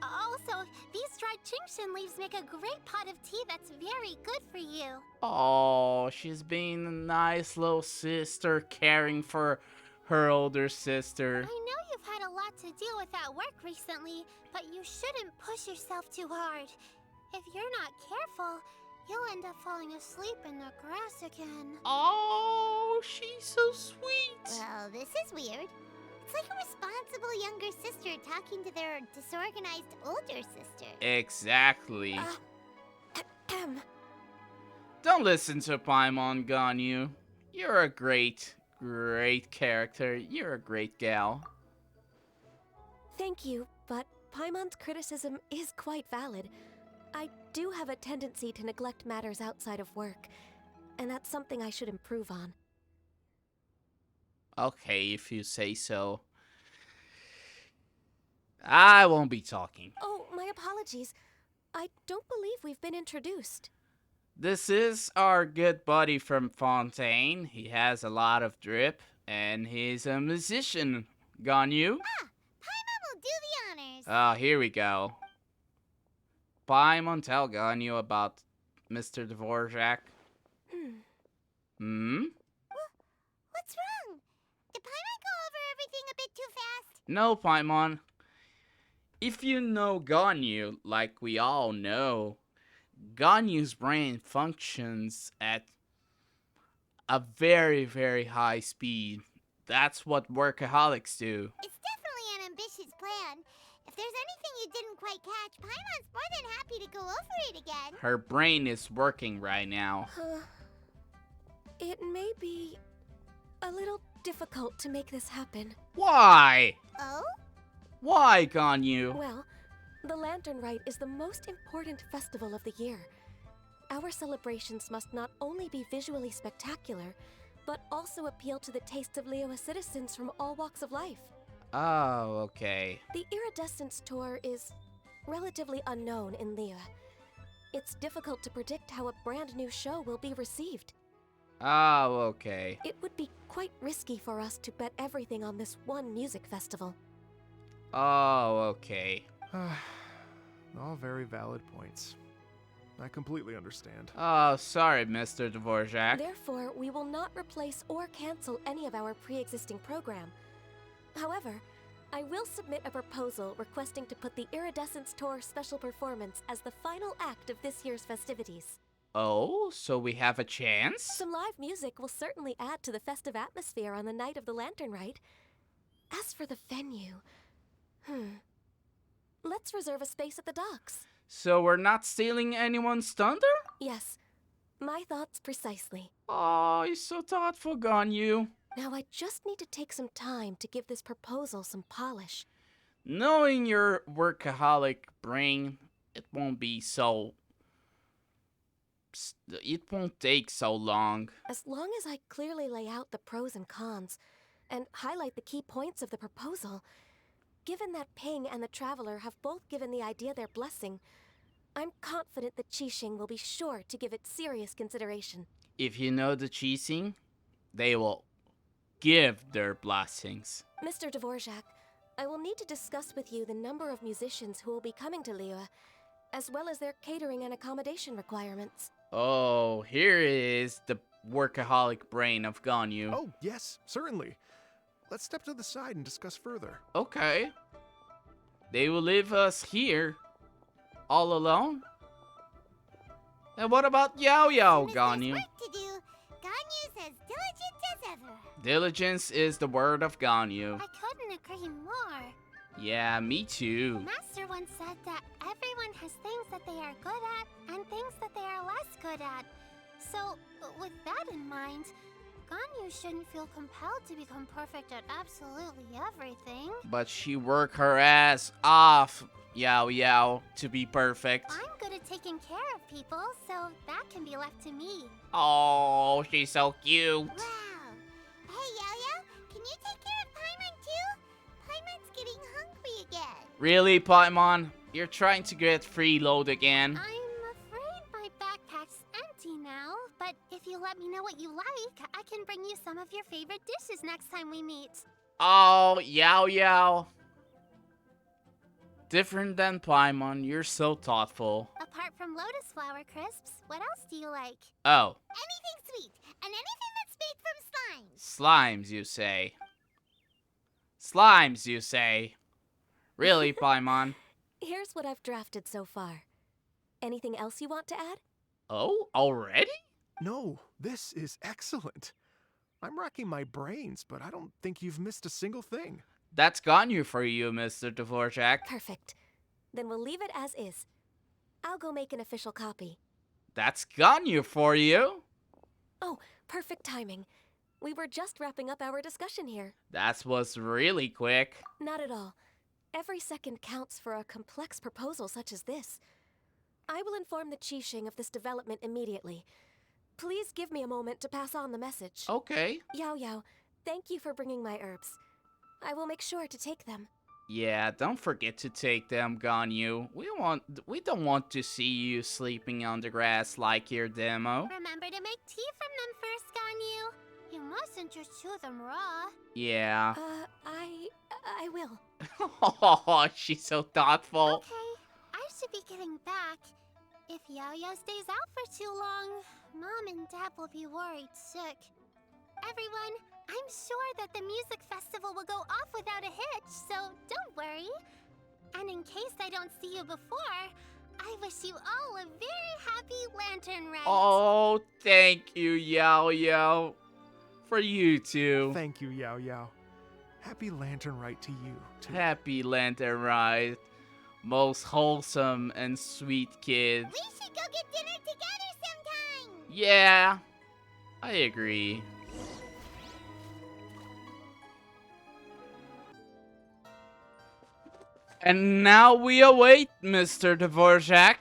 Also, these dried Chingshin leaves make a great pot of tea that's very good for you. Oh, she's being a nice little sister, caring for her older sister. I know you've had a lot to deal with at work recently, but you shouldn't push yourself too hard. If you're not careful, you'll end up falling asleep in the grass again. Oh, she's so sweet. Well, this is weird. It's like a responsible younger sister talking to their disorganized older sister. Exactly. Ahem. Don't listen to Paimon, Ganyu. You're a great character. You're a great gal. Thank you, but Paimon's criticism is quite valid. I do have a tendency to neglect matters outside of work, and that's something I should improve on. Okay, if you say so. I won't be talking. Oh, my apologies. I don't believe we've been introduced. This is our good buddy from Fontaine. He has a lot of drip, and he's a musician. Ganyu? Paimon will do the honors. Oh, here we go. Paimon, tell Ganyu about Mr. Dvorak. Hmm? What's wrong? Did Paimon go over everything a bit too fast? No, Paimon. if you know Ganyu, like we all know, Ganyu's brain functions at a very, very high speed. That's what workaholics do. It's definitely an ambitious plan. If there's anything you didn't quite catch, Paimon's more than happy to go over it again. Her brain is working right now. It may be a little difficult to make this happen. Why? Oh? Why, Ganyu? Well, the Lantern Rite is the most important festival of the year. Our celebrations must not only be visually spectacular, but also appeal to the tastes of Liyue citizens from all walks of life. Oh, okay. The Iridescence Tour is relatively unknown in Liyue. It's difficult to predict how a brand new show will be received. Oh, okay. It would be quite risky for us to bet everything on this one music festival. Oh, okay. All very valid points. I completely understand. Oh, sorry, Mr. Dvorak. Therefore, we will not replace or cancel any of our pre-existing program. However, I will submit a proposal requesting to put the Iridescence Tour special performance as the final act of this year's festivities. Oh, so we have a chance? Some live music will certainly add to the festive atmosphere on the night of the Lantern Rite. As for the venue, let's reserve a space at the docks. So we're not stealing anyone's thunder? Yes, my thoughts precisely. Oh, you're so thoughtful, Ganyu. Now I just need to take some time to give this proposal some polish. Knowing your workaholic brain, it won't be so... It won't take so long. As long as I clearly lay out the pros and cons, and highlight the key points of the proposal, given that Ping and the Traveler have both given the idea their blessing, I'm confident that Qixing will be sure to give it serious consideration. If you know the Qixing, they will give their blessings. Mr. Dvorak, I will need to discuss with you the number of musicians who will be coming to Liyue, as well as their catering and accommodation requirements. Oh, here is the workaholic brain of Ganyu. Oh, yes, certainly. Let's step to the side and discuss further. Okay. They will leave us here, all alone? And what about Yao Yao, There's Ganyu? work to do. Ganyu's as diligent as ever. Diligence is the word of Ganyu. I couldn't agree more. Yeah, me too. Master once said that everyone has things that they are good at and things that they are less good at. So, with that in mind, Ganyu shouldn't feel compelled to become perfect at absolutely everything. But she worked her ass off, Yao Yao, to be perfect. I'm good at taking care of people, so that can be left to me. Oh, she's so cute. Wow. Hey, Yo-Yo, can you take care of Paimon too? Paimon's getting hungry again. Really, Paimon? You're trying to get freeload again? I'm afraid my backpack's empty now, but if you let me know what you like, I can bring you some of your favorite dishes next time we meet. Oh, Yao Yao. Different than Paimon, you're so thoughtful. Apart from lotus flower crisps, what else do you like? Oh, Anything sweet, and anything that's made from slime. slimes, you say. Slimes, you say. Really, Paimon? Here's what I've drafted so far. Anything else you want to add? Oh, already? No, this is excellent. I'm racking my brains, but I don't think you've missed a single thing. That's Ganyu for you, Mr. Dvorak. Perfect. Then we'll leave it as is. I'll go make an official copy. That's Ganyu for you. Oh, perfect timing. We were just wrapping up our discussion here. That was really quick. Not at all. Every second counts for a complex proposal such as this. I will inform the Qixing of this development immediately. Please give me a moment to pass on the message. Okay. Yao Yao, thank you for bringing my herbs. I will make sure to take them. Yeah, don't forget to take them, Ganyu. We don't want to see you sleeping on the grass like your demo. Remember to make tea from them first, Ganyu. You mustn't just chew them raw. Yeah. I will. Oh, she's so thoughtful. Okay, I should be getting back. If Yo-Yo stays out for too long, Mom and Dad will be worried sick. Everyone, I'm sure that the music festival will go off without a hitch, so don't worry. And in case I don't see you before, I wish you all a very happy Lantern Rite. Oh, thank you, Yao Yao. For you too. Thank you, Yao Yao. Happy Lantern Rite to you, too. Happy Lantern Rite. Most wholesome and sweet kid. We should go get dinner together sometime. Yeah, I agree. And now we await Mr. Dvorak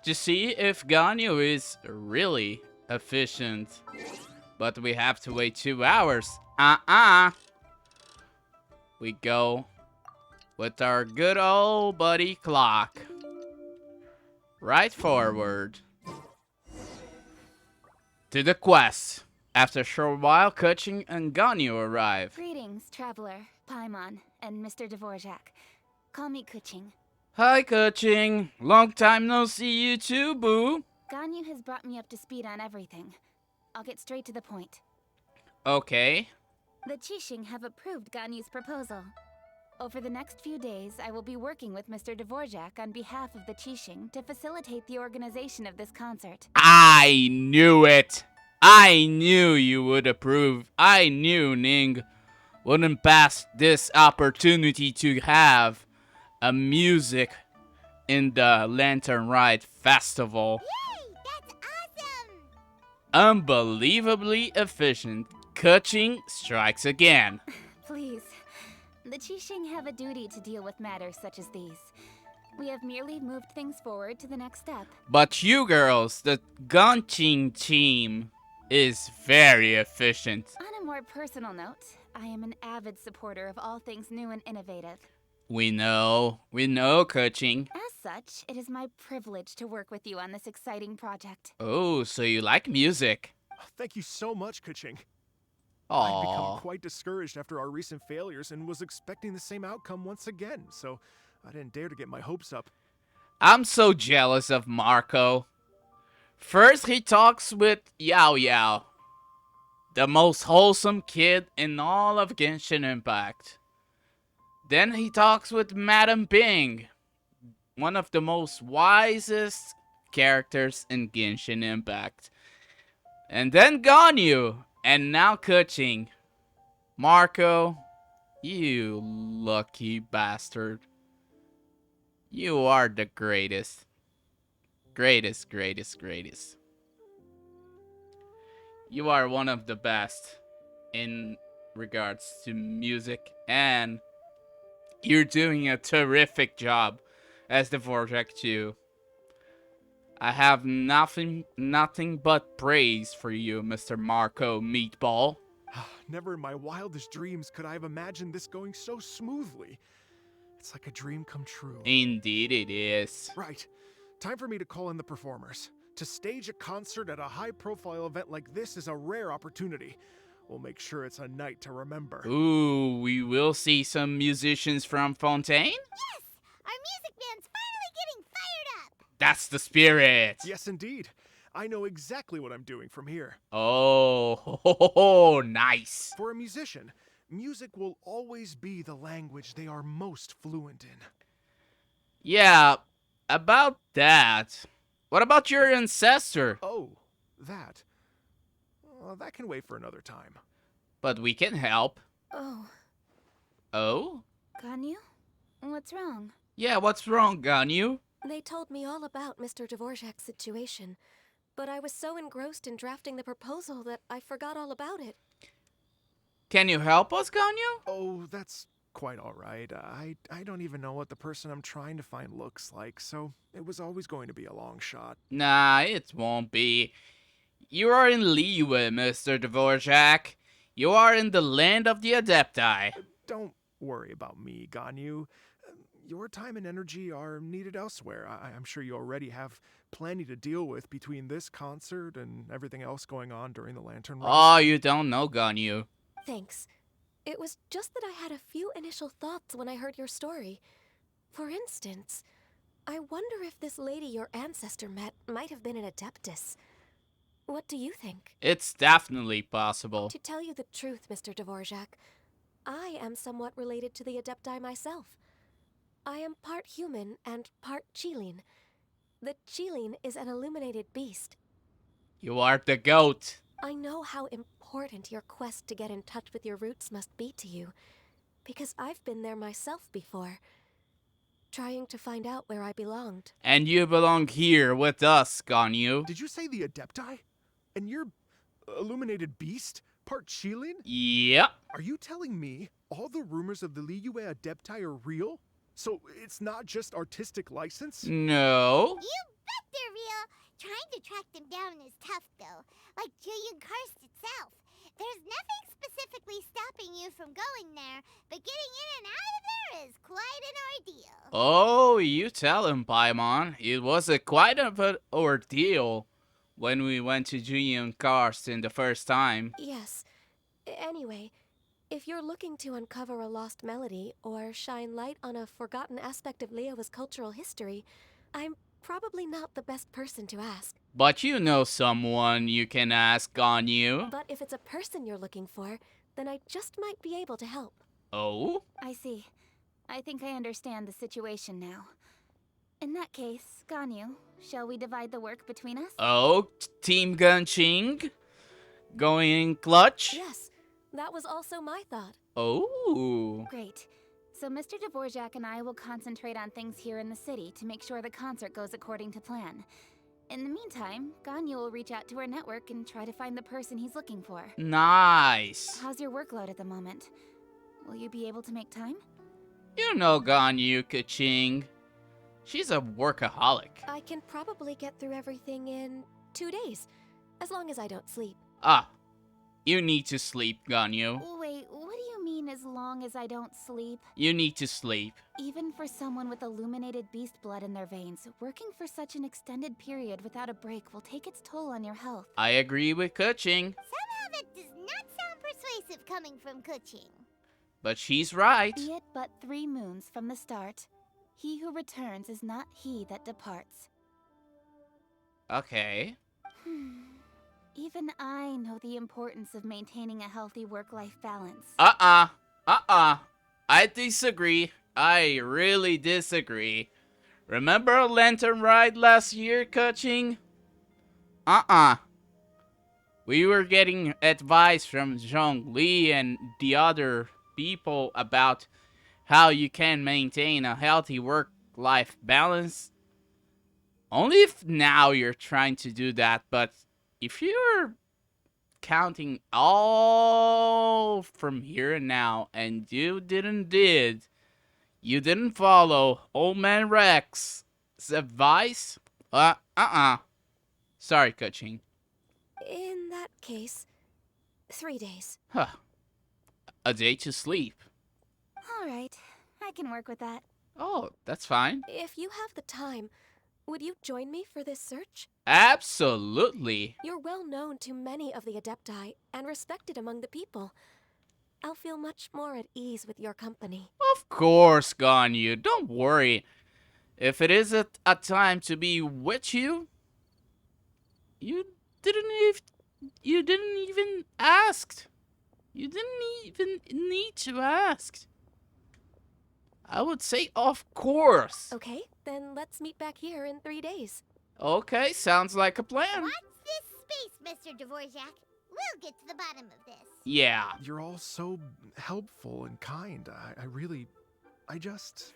to see if Ganyu is really efficient. But we have to wait 2 hours. We go with our good old buddy clock. Right forward to the quest. After a short while, Kuching and Ganyu arrive. Greetings, Traveler, Paimon, and Mr. Dvorak. Call me Kuching. Hi, Kuching. Long time no see you too, boo. Ganyu has brought me up to speed on everything. I'll get straight to the point. Okay. The Qixing have approved Ganyu's proposal. Over the next few days, I will be working with Mr. Dvorak on behalf of the Qixing to facilitate the organization of this concert. I knew it. I knew you would approve. I knew Ning wouldn't pass this opportunity to have a music in the Lantern Rite festival. Yay! That's awesome! Unbelievably efficient. Kuching strikes again. Please. The Qixing have a duty to deal with matters such as these. We have merely moved things forward to the next step. But you girls, the Ganqing team, is very efficient. On a more personal note, I am an avid supporter of all things new and innovative. We know, Kuching. As such, it is my privilege to work with you on this exciting project. Oh, so you like music? Thank you so much, Kuching. I've become Aww. quite discouraged after our recent failures and was expecting the same outcome once again, so I didn't dare to get my hopes up. I'm so jealous of Marco. First, he talks with Yao Yao, the most wholesome kid in all of Genshin Impact. Then he talks with Madam Bing, one of the most wisest characters in Genshin Impact. And then Ganyu, and now Kuching. Marco, you lucky bastard. You are the greatest. Greatest. You are one of the best in regards to music, and you're doing a terrific job as the Vortex 2. I have nothing but praise for you, Mr. Marco Meatball. Never in my wildest dreams could I have imagined this going so smoothly. It's like a dream come true. Indeed it is. Right. Time for me to call in the performers. To stage a concert at a high-profile event like this is a rare opportunity. We'll make sure it's a night to remember. Ooh, we will see some musicians from Fontaine? Yes! Our music band's finally getting fired up! That's the spirit. Yes, indeed. I know exactly what I'm doing from here. Oh, nice. For a musician, music will always be the language they are most fluent in. Yeah, about that. What about your ancestor? Oh, that. Well, that can wait for another time. But we can help. Oh, Oh? Ganyu? What's wrong? Yeah, what's wrong, Ganyu? They told me all about Mr. Dvorak's situation, but I was so engrossed in drafting the proposal that I forgot all about it. Can you help us, Ganyu? Oh, that's quite all right. I don't even know what the person I'm trying to find looks like, so it was always going to be a long shot. Nah, it won't be. You are in Liyue, Mr. Dvorak. You are in the land of the Adepti. Don't worry about me, Ganyu. Your time and energy are needed elsewhere. I'm sure you already have plenty to deal with between this concert and everything else going on during the Lantern Rite. Oh, you don't know, Ganyu. Thanks. It was just that I had a few initial thoughts when I heard your story. For instance, I wonder if this lady your ancestor met might have been an Adeptus. What do you think? It's definitely possible. To tell you the truth, Mr. Dvorak, I am somewhat related to the Adepti myself. I am part human and part Qilin. The Qilin is an illuminated beast. You are the goat. I know how important your quest to get in touch with your roots must be to you, because I've been there myself before, trying to find out where I belonged. And you belong here with us, Ganyu. Did you say the Adepti? And you're illuminated beast? Part Qilin? Yep. Are you telling me all the rumors of the Liyue Adepti are real? So it's not just artistic license? No. You bet they're real. Trying to track them down is tough, though. Like Julian Karst itself. There's nothing specifically stopping you from going there, but getting in and out of there is quite an ordeal. Oh, you tell him, Paimon. It was quite an ordeal when we went to Julian Karsten the first time. Yes. Anyway, if you're looking to uncover a lost melody or shine light on a forgotten aspect of Liyue's cultural history, I'm probably not the best person to ask. But you know someone you can ask, Ganyu. But if it's a person you're looking for, then I just might be able to help. Oh? I see. I think I understand the situation now. In that case, Ganyu, shall we divide the work between us? Oh, Team Gunching? Going in clutch? Yes, that was also my thought. Oh. Great. So Mr. Dvorak and I will concentrate on things here in the city to make sure the concert goes according to plan. In the meantime, Ganyu will reach out to our network and try to find the person he's looking for. Nice. How's your workload at the moment? Will you be able to make time? You know Ganyu Kaching. She's a workaholic. I can probably get through everything in 2 days, as long as I don't sleep. Ah, you need to sleep, Ganyu. Wait, what do you mean as long as I don't sleep? You need to sleep. Even for someone with illuminated beast blood in their veins, working for such an extended period without a break will take its toll on your health. I agree with Kaching, Somehow that does not sound persuasive coming from Kuching. but she's right. Be it but 3 moons from the start, he who returns is not he that departs. Okay. Even I know the importance of maintaining a healthy work-life balance. I disagree. I really disagree. Remember Lantern Rite last year, Kaching? We were getting advice from Zhongli and the other people about how you can maintain a healthy work-life balance. Only if now you're trying to do that, but if you're counting all from here and now and you didn't follow Old Man Rex's advice, sorry, Kaching. In that case, 3 days. Huh. A day to sleep. Alright, I can work with that. Oh, that's fine. If you have the time, would you join me for this search? Absolutely. You're well known to many of the Adepti and respected among the people. I'll feel much more at ease with your company. Of course, Ganyu. Don't worry. If it is a time to be with you, you didn't even ask. You didn't even need to ask. I would say, of course. Okay, then let's meet back here in 3 days. Okay, sounds like a plan. Watch this space, Mr. Dvorak. We'll get to the bottom of this. Yeah. You're all so helpful and kind. I just...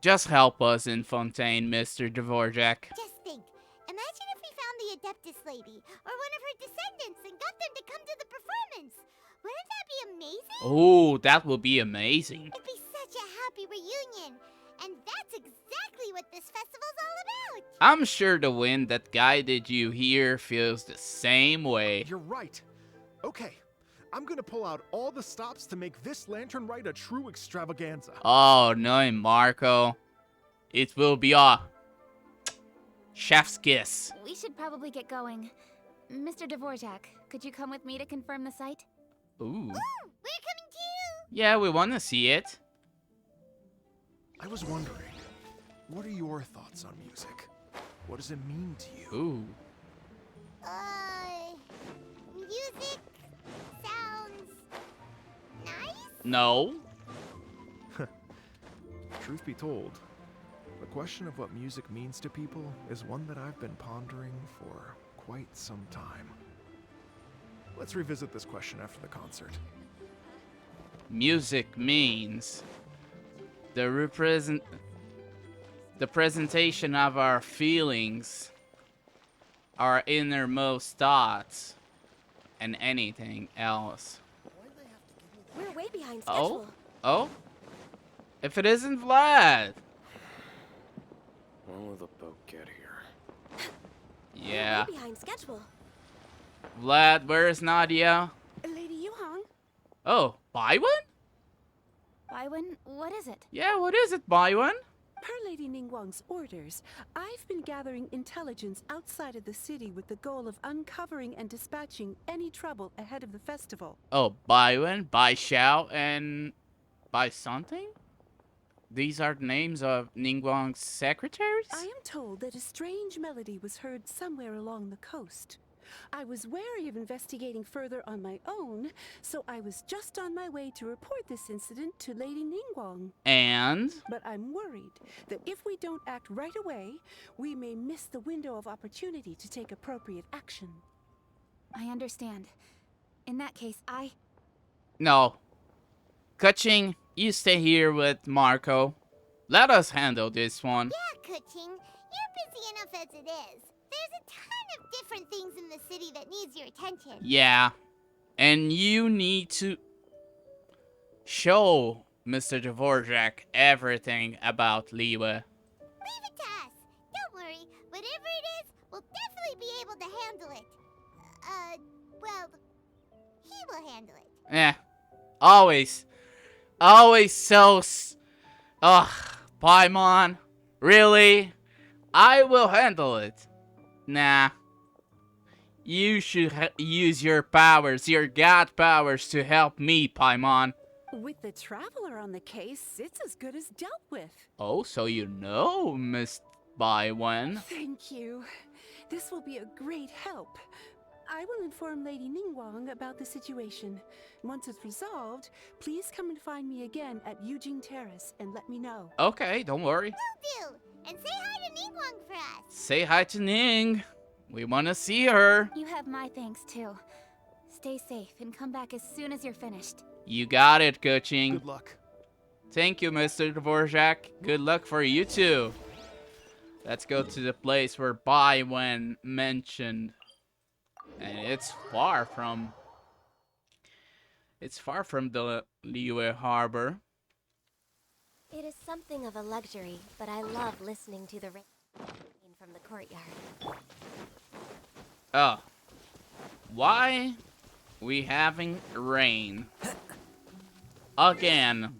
Just help us in Fontaine, Mr. Dvorak. Just think. Imagine if we found the Adeptus lady, or one of her descendants, and got them to come to the performance. Wouldn't that be amazing? Oh, that will be amazing. It'd be such a happy reunion. And that's exactly what this festival's all about. I'm sure the wind that guided you here feels the same way. You're right. Okay, I'm gonna pull out all the stops to make this Lantern Rite a true extravaganza. Oh, no, Marco. It will be a chef's kiss. We should probably get going. Mr. Dvorak, could you come with me to confirm the site? Ooh. Ooh, we're coming too. Yeah, we want to see it. I was wondering, what are your thoughts on music? What does it mean to you? Ooh. Music sounds nice? No. truth be told, the question of what music means to people is one that I've been pondering for quite some time. Let's revisit this question after the concert. Music means the presentation of our feelings, our innermost thoughts, and anything else. We're way behind schedule. Oh? If it isn't Vlad. When will the boat get here? Yeah. We're way behind schedule. Vlad, where is Nadia? Lady Yuhang? Oh, Baiwen? Baiwen, what is it? Yeah, what is it, Baiwen? Per Lady Ningguang's orders, I've been gathering intelligence outside of the city with the goal of uncovering and dispatching any trouble ahead of the festival. Oh, Baiwen, Bai Xiao, and Bai something? These are the names of Ningguang's secretaries? I am told that a strange melody was heard somewhere along the coast. I was wary of investigating further on my own, so I was just on my way to report this incident to Lady Ningguang. And? But I'm worried that if we don't act right away, we may miss the window of opportunity to take appropriate action. I understand. In that case, No. Kaching, you stay here with Marco. Let us handle this one. Yeah, Kuching, you're busy enough as it is. There's a ton of different things in the city that needs your attention. Yeah. And you need to show Mr. Dvorak everything about Liwe. Leave it to us. Don't worry. Whatever it is, we'll definitely be able to handle it. Well, he will handle it. Eh. Always so ugh, Paimon. Really? I will handle it. Nah. You should use your powers, your god powers, to help me, Paimon. With the Traveler on the case, it's as good as dealt with. Oh, so you know, Miss Baiwen. Thank you. This will be a great help. I will inform Lady Ningguang about the situation. Once it's resolved, please come and find me again at Eugene Terrace and let me know. Okay, don't worry. Will do. And say hi to Ningguang for us. Say hi to Ning. We want to see her. you have my thanks too. Stay safe and come back as soon as you're finished. You got it, Kuching. Good luck. Thank you, Mr. Dvorak. Good luck for you too. Let's go to the place where Baiwen mentioned. And it's far from the Liwe harbor. It is something of a luxury, but I love listening to the rain from the courtyard. Oh. Why we having rain? Again.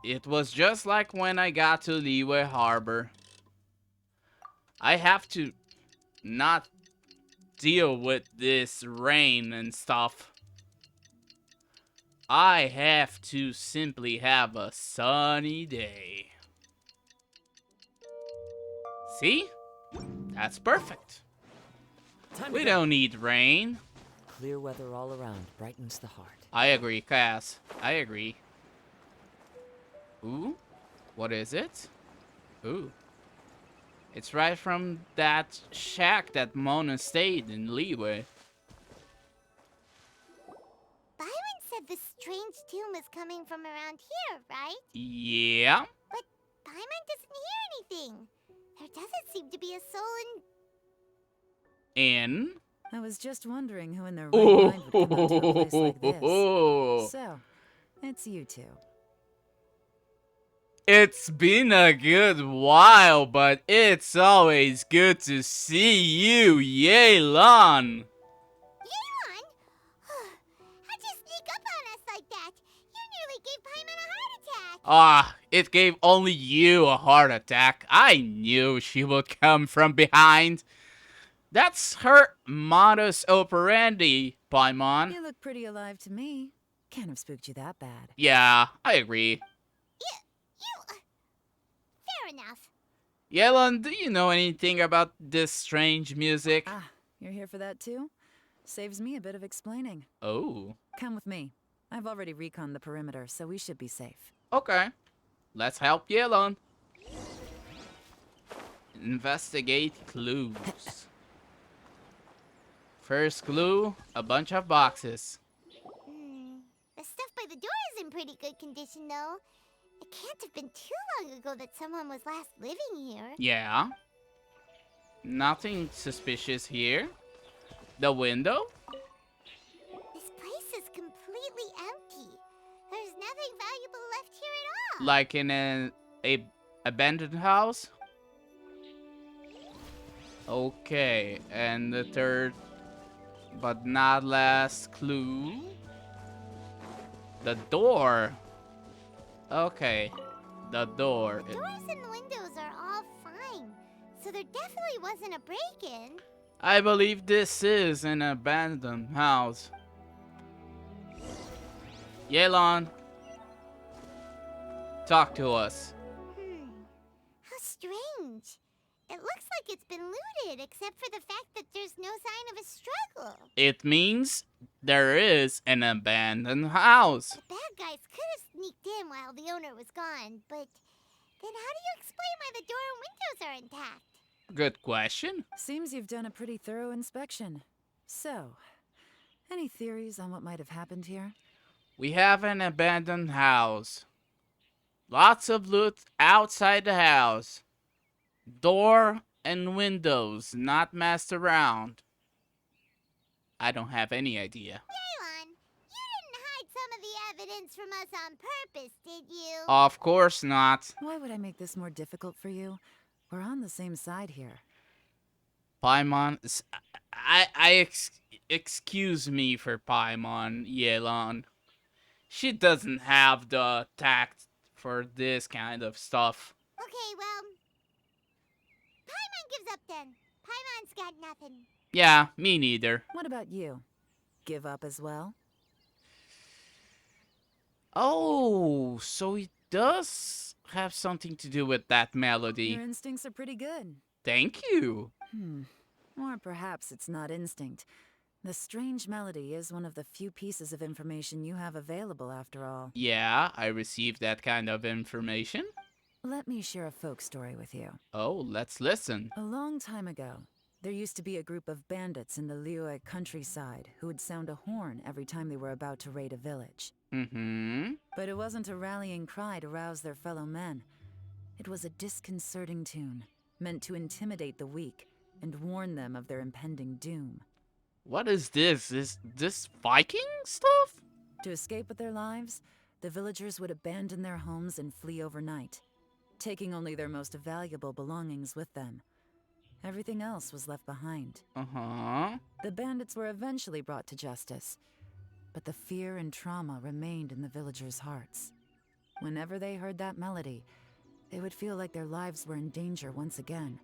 It was just like when I got to Liwe harbor. I have to not deal with this rain and stuff. I have to simply have a sunny day. See? That's perfect. We don't need rain. Clear weather all around brightens the heart. I agree, Cass. I agree. Ooh, what is it? Ooh. It's right from that shack that Mona stayed in Liwe. Byron said the strange tomb is coming from around here, right? Yeah. But Byron doesn't hear anything. There doesn't seem to be a soul In? I was just wondering who in their right mind would come out to a place like this. Oh. So, it's you two. It's been a good while, but it's always good to see you, Yelan. Yelan? How'd you sneak up on us like that? You nearly gave Paimon a heart attack. Ah, it gave only you a heart attack. I knew she would come from behind. That's her modus operandi, Paimon. You look pretty alive to me. Can't have spooked you that bad. Yeah, I agree. Fair enough. Yelan, do you know anything about this strange music? Ah, you're here for that too? Saves me a bit of explaining. Oh. Come with me. I've already reconned the perimeter, so we should be safe. Okay. Let's help Yelon. Investigate clues. First clue, a bunch of boxes. The stuff by the door is in pretty good condition, though. It can't have been too long ago that someone was last living here. Yeah. Nothing suspicious here. The window? This place is completely empty. There's nothing valuable left here at all. Like in a abandoned house? Okay, and the third, but not last clue. The door. Okay, the door. The doors and the windows are all fine, so there definitely wasn't a break-in. I believe this is an abandoned house. Yelon, talk to us. How strange. It looks like it's been looted, except for the fact that there's no sign of a struggle. It means there is an abandoned house. The bad guys could have sneaked in while the owner was gone, but then how do you explain why the door and windows are intact? Good question. Seems you've done a pretty thorough inspection. So, any theories on what might have happened here? We have an abandoned house. Lots of loot outside the house. Door and windows not messed around. I don't have any idea. Yaylon, you didn't hide some of the evidence from us on purpose, did you? Of course not. Why would I make this more difficult for you? We're on the same side here. Paimon, excuse me for Paimon, Yelon. She doesn't have the tact for this kind of stuff. Okay, well, Paimon gives up then. Paimon's got nothing. Yeah, me neither. What about you? Give up as well? Oh, so it does have something to do with that melody. Your instincts are pretty good. Thank you. Or perhaps it's not instinct. The strange melody is one of the few pieces of information you have available, after all. Yeah, I received that kind of information. Let me share a folk story with you. Oh, let's listen. A long time ago, there used to be a group of bandits in the Liyue countryside who would sound a horn every time they were about to raid a village. But it wasn't a rallying cry to rouse their fellow men. It was a disconcerting tune, meant to intimidate the weak and warn them of their impending doom. What is this? Is this Viking stuff? To escape with their lives, the villagers would abandon their homes and flee overnight, taking only their most valuable belongings with them. Everything else was left behind. The bandits were eventually brought to justice, but the fear and trauma remained in the villagers' hearts. Whenever they heard that melody, they would feel like their lives were in danger once again,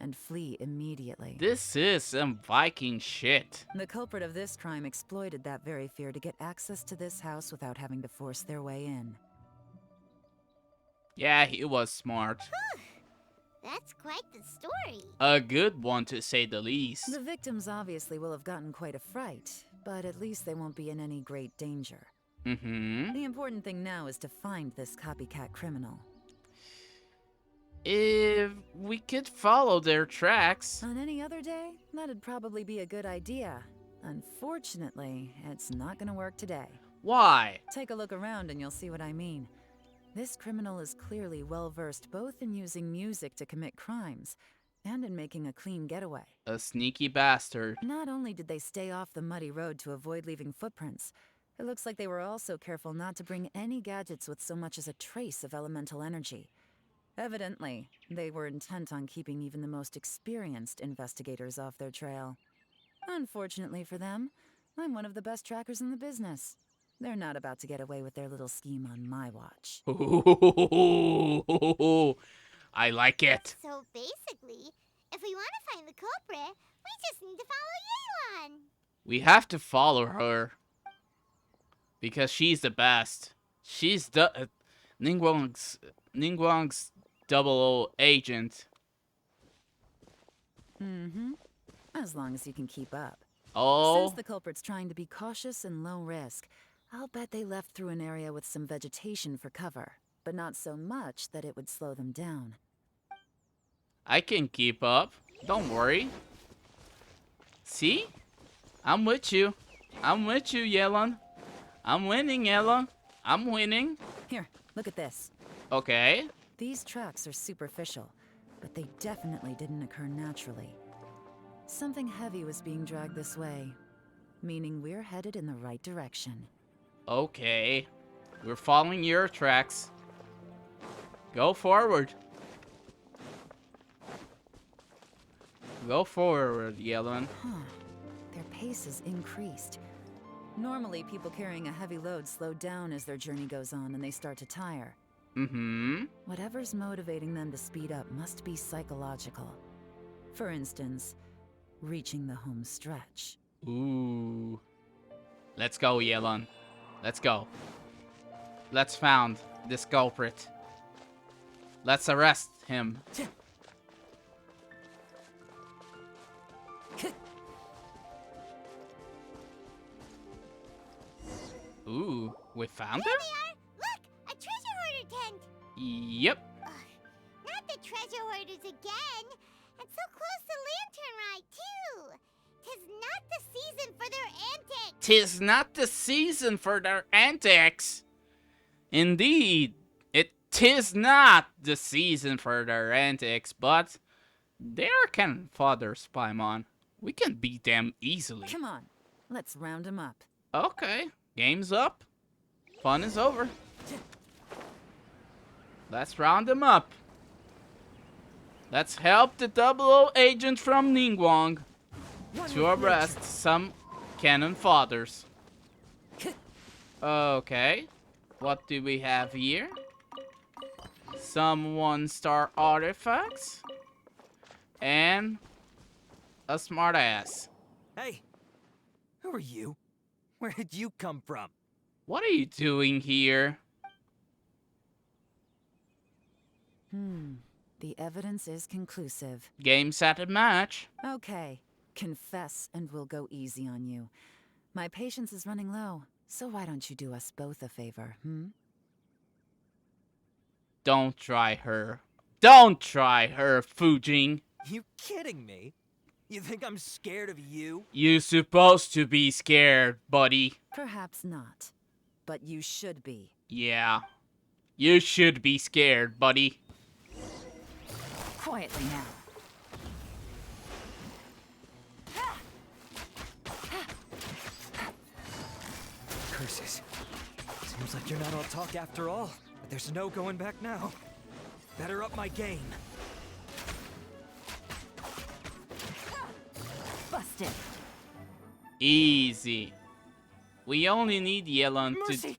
and flee immediately. This is some Viking shit. The culprit of this crime exploited that very fear to get access to this house without having to force their way in. Yeah, he was smart. That's quite the story. A good one, to say the least. The victims obviously will have gotten quite a fright, but at least they won't be in any great danger. The important thing now is to find this copycat criminal. If we could follow their tracks. On any other day, that'd probably be a good idea. Unfortunately, it's not gonna work today. Why? Take a look around and you'll see what I mean. This criminal is clearly well-versed both in using music to commit crimes and in making a clean getaway. A sneaky bastard. Not only did they stay off the muddy road to avoid leaving footprints, it looks like they were also careful not to bring any gadgets with so much as a trace of elemental energy. Evidently, they were intent on keeping even the most experienced investigators off their trail. Unfortunately for them, I'm one of the best trackers in the business. They're not about to get away with their little scheme on my watch. I like it. So basically, if we want to find the culprit, we just need to follow Yelan. We have to follow her. Because she's the best. She's the Ningguang's 00 agent. As long as you can keep up. Oh. Since the culprit's trying to be cautious and low risk, I'll bet they left through an area with some vegetation for cover. but not so much that it would slow them down. I can keep up. Don't worry. See? I'm with you. I'm with you, Yelon. I'm winning, Yelon. I'm winning. Here, look at this. Okay. These tracks are superficial, but they definitely didn't occur naturally. Something heavy was being dragged this way, meaning we're headed in the right direction. Okay. We're following your tracks. Go forward. Go forward, Yelon. Huh. Their pace has increased. Normally, people carrying a heavy load slow down as their journey goes on and they start to tire. Mm-hmm. Whatever's motivating them to speed up must be psychological. For instance, reaching the home stretch. Ooh. Let's go, Yelon. Let's go. Let's found this culprit. Let's arrest him. Ooh, we found There him? they are! Look! A treasure hoarder tent! Yep. Ugh, not the treasure hoarders again! And so close to Lantern Rite, too! 'Tis not the season for their antics! 'Tis not the season for their antics. Indeed, it is not the season for their antics, but they're cannon fathers, Paimon. We can beat them easily. Come on, let's round them up. Okay, game's up. Fun is over. Let's round them up. Let's help the 00 agent from Ningguang to arrest some cannon fathers. Okay, what do we have here? Some 1-star artifacts and a smartass. Hey, who are you? Where did you come from? What are you doing here? The evidence is conclusive. Game, set, and match. Okay, confess and we'll go easy on you. My patience is running low, so why don't you do us both a favor, Don't try her. Don't try her, Fujing. You kidding me? You think I'm scared of you? You supposed to be scared, buddy. Perhaps not, but you should be. Yeah. You should be scared, buddy. Quietly now. Curses. Seems like you're not all talk after all, but there's no going back now. Better up my game. Busted. Easy. We only need Yelon Mercy! to...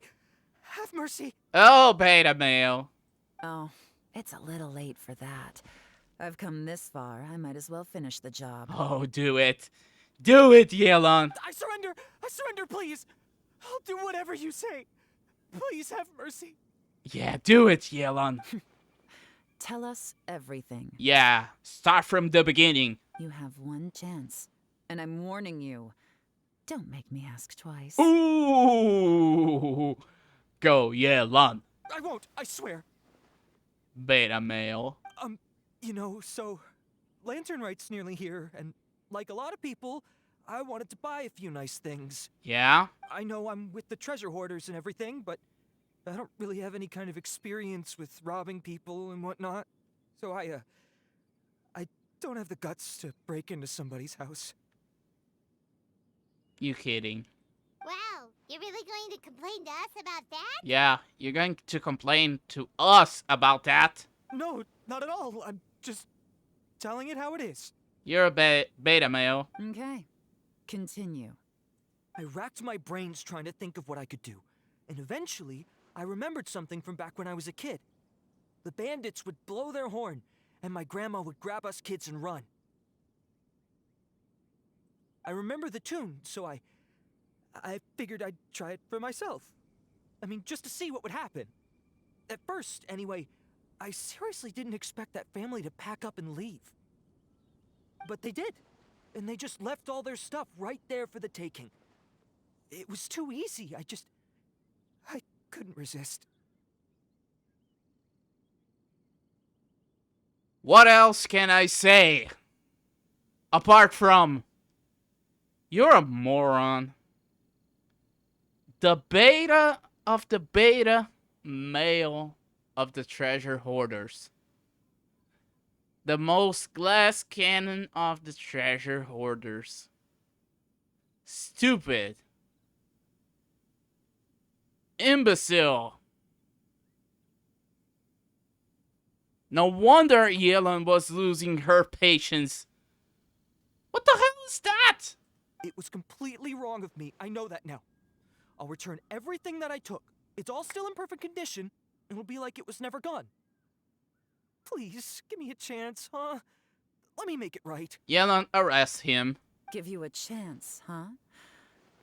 Have mercy! Oh, beta male. Oh, it's a little late for that. I've come this far, I might as well finish the job. Oh, do it. Do it, Yelon. I surrender! I surrender, please! I'll do whatever you say. Please have mercy. Yeah, do it, Yelon. Tell us everything. Yeah, start from the beginning. You have one chance, and I'm warning you. Don't make me ask twice. Ooh. Go, Yelon. I won't, I swear. Beta male. You know, so Lantern Rite's nearly here, and like a lot of people, I wanted to buy a few nice things. Yeah? I know I'm with the treasure hoarders and everything, but I don't really have any kind of experience with robbing people and whatnot. So I don't have the guts to break into somebody's house. You kidding? Wow, you're really going to complain to us about that? Yeah, you're going to complain to us about that? No, not at all. I'm just telling it how it is. You're a beta male. Okay, continue. I racked my brains trying to think of what I could do, and eventually, I remembered something from back when I was a kid. The bandits would blow their horn, and my grandma would grab us kids and run. I remember the tune, so I figured I'd try it for myself. I mean, just to see what would happen. At first, anyway, I seriously didn't expect that family to pack up and leave. But they did, and they just left all their stuff right there for the taking. It was too easy, I couldn't resist. What else can I say? Apart from, you're a moron. The beta of the beta male of the treasure hoarders. The most glass cannon of the treasure hoarders. Stupid. Imbecile. No wonder Yellen was losing her patience. What the hell is that? It was completely wrong of me. I know that now. I'll return everything that I took. It's all still in perfect condition. It'll be like it was never gone. Please, give me a chance, huh? Let me make it right. Yellen arrests him. Give you a chance, huh?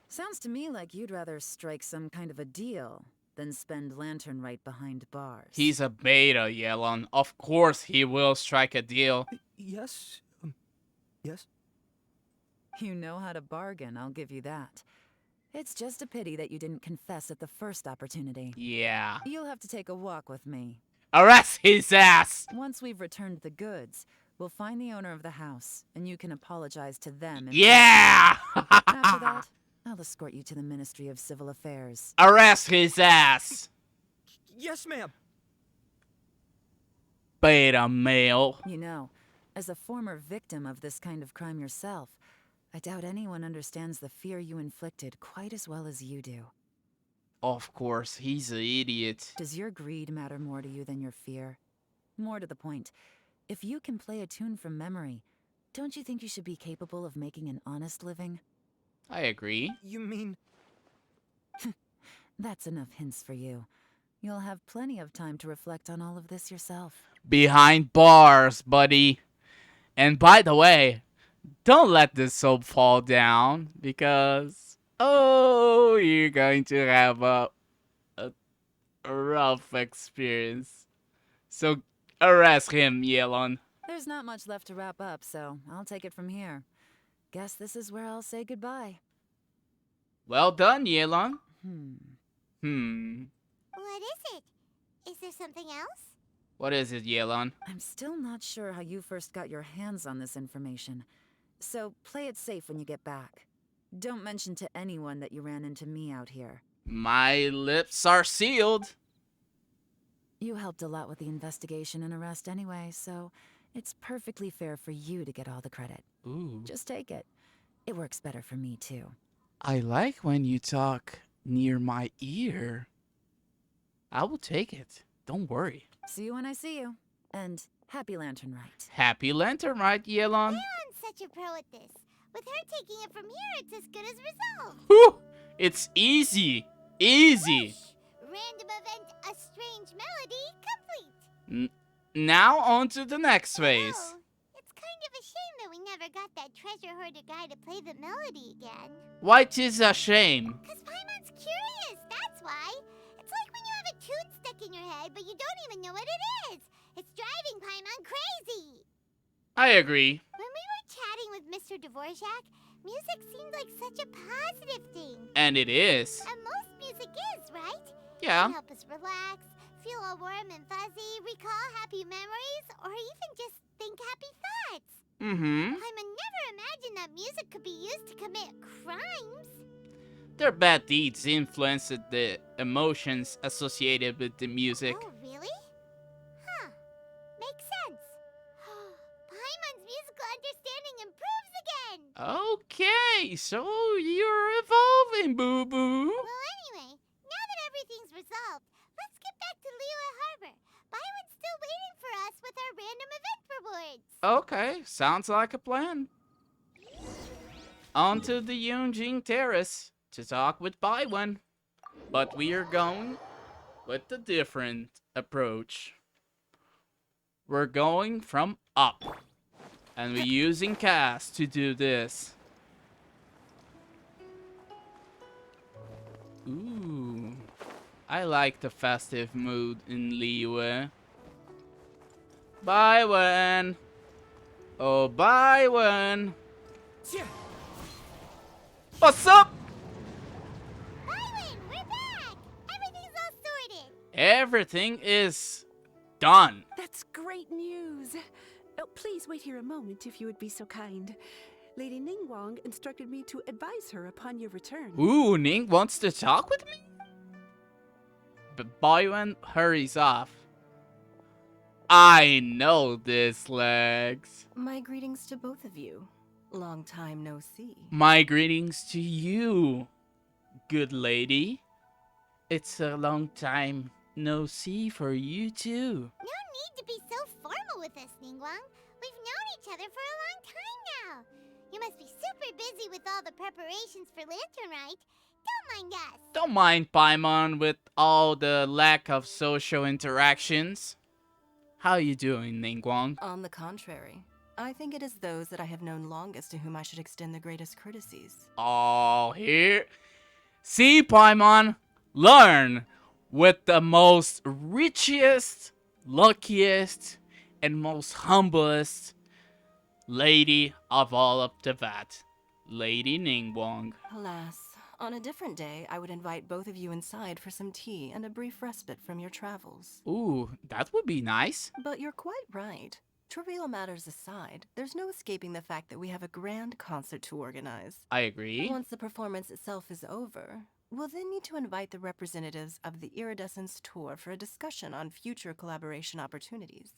Sounds to me like you'd rather strike some kind of a deal than spend Lantern Rite behind bars. He's a beta, Yellen. Of course he will strike a deal. Yes? Yes? You know how to bargain, I'll give you that. It's just a pity that you didn't confess at the first opportunity. Yeah. You'll have to take a walk with me. Arrest his ass! Once we've returned the goods, we'll find the owner of the house, and you can apologize to them. Yeah! After that, I'll escort you to the Ministry of Civil Affairs. Arrest his ass! Yes, ma'am. Beta male. You know, as a former victim of this kind of crime yourself, I doubt anyone understands the fear you inflicted quite as well as you do. Of course, he's an idiot. Does your greed matter more to you than your fear? More to the point, if you can play a tune from memory, don't you think you should be capable of making an honest living? I agree. You mean... That's enough hints for you. You'll have plenty of time to reflect on all of this yourself. Behind bars, buddy. And by the way, don't let this soap fall down, because, oh, you're going to have a rough experience. So, arrest him, Yellen. There's not much left to wrap up, so I'll take it from here. Guess this is where I'll say goodbye. Well done, Yellen. What is it? Is there something else? What is it, Yellen? I'm still not sure how you first got your hands on this information, so play it safe when you get back. Don't mention to anyone that you ran into me out here. My lips are sealed. You helped a lot with the investigation and arrest anyway, so it's perfectly fair for you to get all the credit. Ooh. Just take it. It works better for me, too. I like when you talk near my ear. I will take it. Don't worry. See you when I see you. And happy Lantern Rite. Happy Lantern Rite, Yellen. Leon's such a pro at this. With her taking it from here, it's as good as resolved. Whew! It's easy. Easy. Whoosh! Random event, a strange melody, complete. Now on to the next phase. Oh, it's kind of a shame that we never got that treasure hoarder guy to play the melody again. Why 'tis a shame? Because Paimon's curious, that's why. It's like when you have a tune stuck in your head, but you don't even know what it is. It's driving Paimon crazy. I agree. When we were chatting with Mr. Dvorak, music seemed like such a positive thing. And it is. And most music is, right? Yeah. To help us relax, feel all warm and fuzzy, recall happy memories, or even just think happy thoughts. Mm-hmm. Paimon never imagined that music could be used to commit crimes. Their bad deeds influenced the emotions associated with the music. Oh, really? Huh. Makes sense. Paimon's musical understanding improves again. Okay, so you're evolving, boo-boo. Well, anyway, now that everything's resolved, let's get back to Liyue Harbor. Byron's still waiting for us with our random event rewards. Okay, sounds like a plan. On to the Yunjing Terrace to talk with Baiwen. But we are going with a different approach. We're going from up. And we're using cast to do this. Ooh. I like the festive mood in Liyue. Baiwen. Oh, Baiwen. What's up? Byron, we're back! Everything's all sorted. Everything is done. That's great news. Oh, please wait here a moment if you would be so kind. Lady Ningguang instructed me to advise her upon your return. Ooh, Ning wants to talk with me? But Boyuan hurries off. I know this, Legs. My greetings to both of you. Long time no see. My greetings to you, good lady. It's a long time no see for you too. No need to be so formal with us, Ningguang. We've known each other for a long time now. You must be super busy with all the preparations for Lantern Rite. Don't mind us. Don't mind Paimon with all the lack of social interactions. How you doing, Ningguang? On the contrary, I think it is those that I have known longest to whom I should extend the greatest courtesies. Oh, here. See, Paimon, learn with the most richest, luckiest, and most humblest lady of all of the Vat, Lady Ningguang. Alas, on a different day, I would invite both of you inside for some tea and a brief respite from your travels. Ooh, that would be nice. But you're quite right. Trivial matters aside, there's no escaping the fact that we have a grand concert to organize. I agree. Once the performance itself is over, we'll then need to invite the representatives of the Iridescence Tour for a discussion on future collaboration opportunities.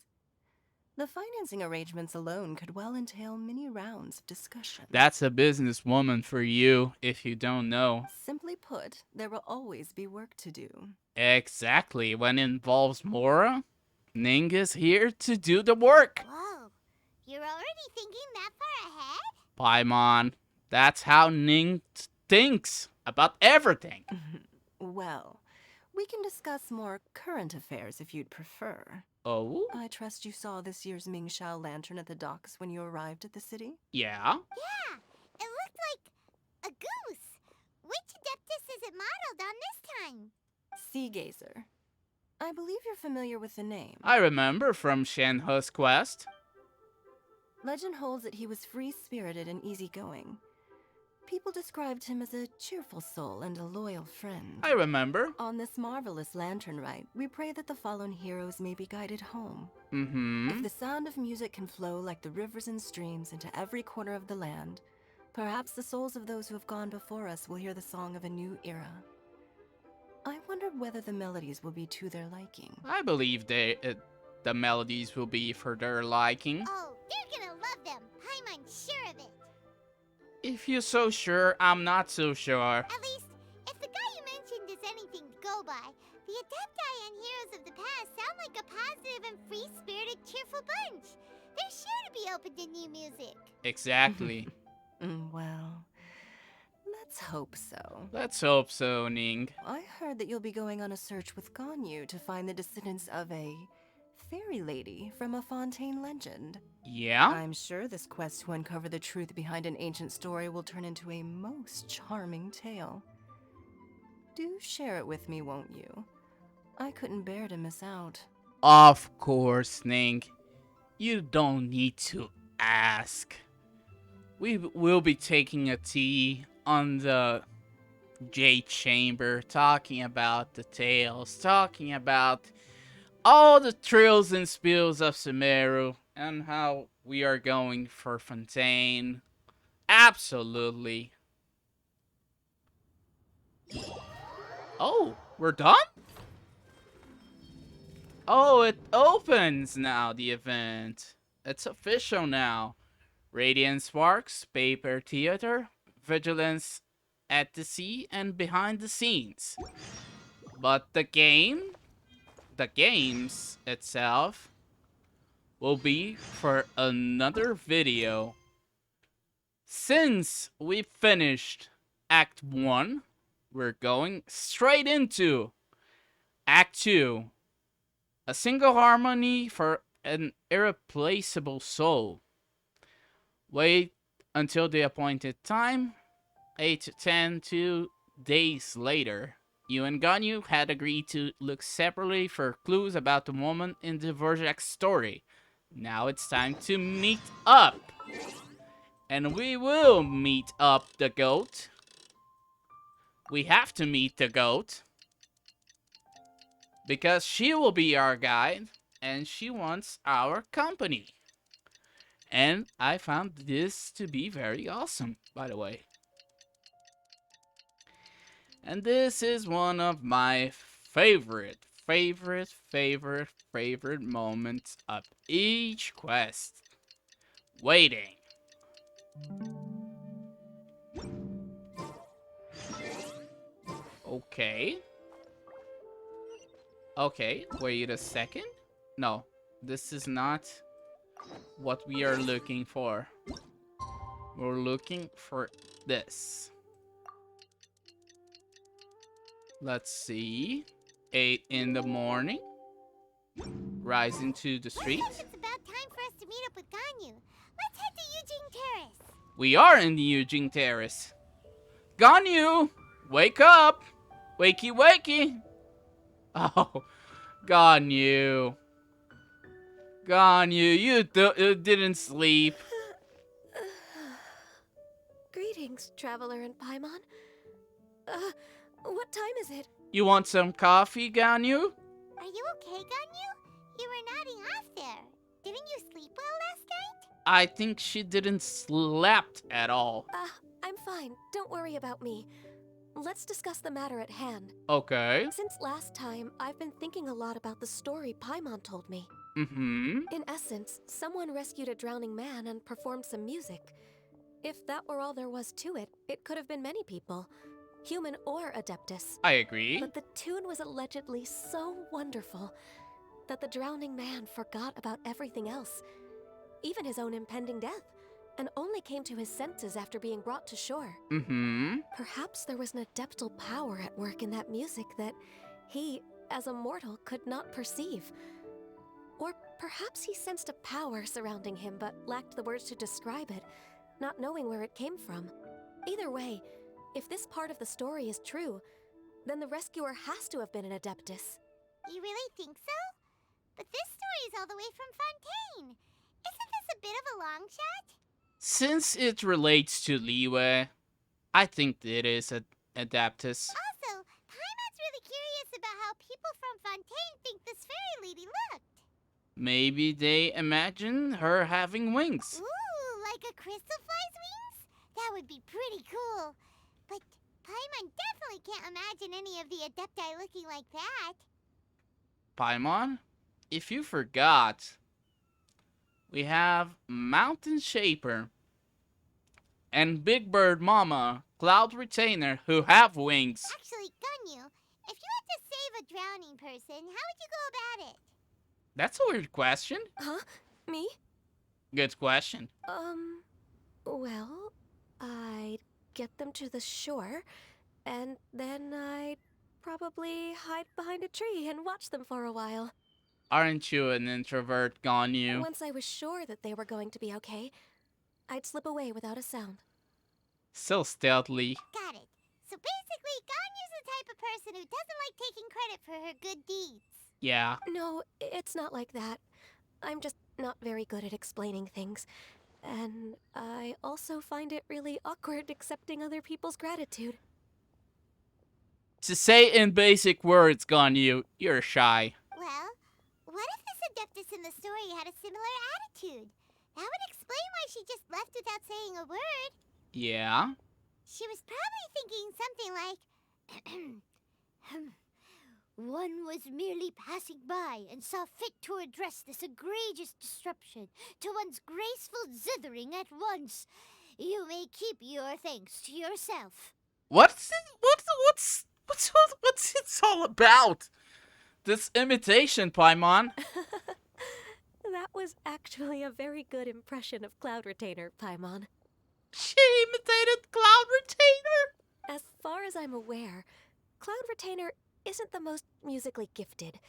The financing arrangements alone could well entail many rounds of discussion. That's a businesswoman for you, if you don't know. Simply put, there will always be work to do. Exactly. When it involves Mora, Ning is here to do the work. Whoa, you're already thinking that far ahead? Paimon, that's how Ning thinks about everything. Well, we can discuss more current affairs if you'd prefer. Oh? I trust you saw this year's Mingxiao lantern at the docks when you arrived at the city? Yeah? Yeah, it looked like a goose. Which Adeptus is it modeled on this time? Sea Gazer. I believe you're familiar with the name. I remember from Shenhe's quest. Legend holds that he was free-spirited and easygoing. People described him as a cheerful soul and a loyal friend. I remember. On this marvelous Lantern Rite, we pray that the fallen heroes may be guided home. Mm-hmm. If the sound of music can flow like the rivers and streams into every corner of the land, perhaps the souls of those who have gone before us will hear the song of a new era. I wondered whether the melodies will be to their liking. I believe the melodies will be for their liking. Oh, they're gonna love them. Paimon's sure of it. If you're so sure, I'm not so sure. At least, if the guy you mentioned is anything to go by, the Adepti and Heroes of the Past sound like a positive and free-spirited, cheerful bunch. They're sure to be open to new music. Exactly. Well, let's hope so. Let's hope so, Ning. I heard that you'll be going on a search with Ganyu to find the descendants of a fairy lady from a Fontaine legend. Yeah? I'm sure this quest to uncover the truth behind an ancient story will turn into a most charming tale. Do share it with me, won't you? I couldn't bear to miss out. Of course, Ning. You don't need to ask. We will be taking a tea on the Jade Chamber, talking about the tales, talking about all the thrills and spills of Sumeru, and how we are going for Fontaine. Absolutely. Oh, we're done? Oh, it opens now, the event. It's official now. Radiant Sparks, Paper Theater, Vigilance at the Sea, and Behind the Scenes. But the games itself will be for another video. Since we finished Act 1, we're going straight into Act 2. A single harmony for an irreplaceable soul. Wait until the appointed time. 8 to 10 days later, you and Ganyu had agreed to look separately for clues about the woman in Dvorak's story. Now it's time to meet up. And we will meet up the goat. We have to meet the goat. Because she will be our guide, and she wants our company. And I found this to be very awesome, by the way. And this is one of my favorite moments of each quest. Waiting. Okay. Okay, wait a second. No, this is not what we are looking for. We're looking for this. Let's see. 8 in the morning. Rising to the street. It's about time for us to meet up with Ganyu. Let's head to Eugene Terrace. We are in the Eugene Terrace. Ganyu! Wake up! Wakey wakey! Oh, Ganyu. Ganyu, you didn't sleep. Greetings, traveler in Paimon. What time is it? You want some coffee, Ganyu? Are you okay, Ganyu? You were nodding off there. Didn't you sleep well last night? I think she didn't slept at all. I'm fine. Don't worry about me. Let's discuss the matter at hand. Okay. Since last time, I've been thinking a lot about the story Paimon told me. Mm-hmm. In essence, someone rescued a drowning man and performed some music. If that were all there was to it, it could have been many people, human or Adeptus. I agree. But the tune was allegedly so wonderful that the drowning man forgot about everything else, even his own impending death, and only came to his senses after being brought to shore. Mm-hmm. Perhaps there was an adeptal power at work in that music that he, as a mortal, could not perceive. Or perhaps he sensed a power surrounding him but lacked the words to describe it, not knowing where it came from. Either way, if this part of the story is true, then the rescuer has to have been an Adeptus. You really think so? But this story is all the way from Fontaine. Isn't this a bit of a long shot? Since it relates to Liyue, I think it is an Adeptus. Also, Paimon's really curious about how people from Fontaine think this fairy lady looked. Maybe they imagine her having wings. Ooh, like a crystal fly's wings? That would be pretty cool. But Paimon definitely can't imagine any of the Adepti looking like that. Paimon, if you forgot, we have Mountain Shaper and Big Bird Mama, Cloud Retainer, who have wings. Actually, Ganyu, if you had to save a drowning person, how would you go about it? That's a weird question. Huh? Me? Good question. Well, I'd get them to the shore, and then I'd probably hide behind a tree and watch them for a while. Aren't you an introvert, Ganyu? Once I was sure that they were going to be okay, I'd slip away without a sound. So stealthily. Got it. So basically, Ganyu's the type of person who doesn't like taking credit for her good deeds. Yeah. No, it's not like that. I'm just not very good at explaining things. And I also find it really awkward accepting other people's gratitude. To say in basic words, Ganyu, you're shy. Well, what if this Adeptus in the story had a similar attitude? That would explain why she just left without saying a word. Yeah? She was probably thinking something like, one was merely passing by and saw fit to address this egregious disruption to one's graceful zithering at once. You may keep your thanks to yourself. What's it all about? This imitation, Paimon. That was actually a very good impression of Cloud Retainer, Paimon. She imitated Cloud Retainer? As far as I'm aware, Cloud Retainer isn't the most musically gifted.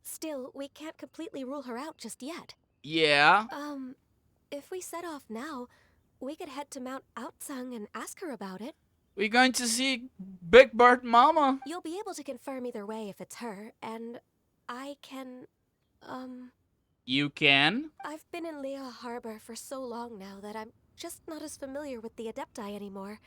Still, we can't completely rule her out just yet. Yeah? If we set off now, we could head to Mount Outsung and ask her about it. We're going to see Big Bird Mama. You'll be able to confirm either way if it's her, and I can, You can? I've been in Lea Harbor for so long now that I'm just not as familiar with the Adepti anymore.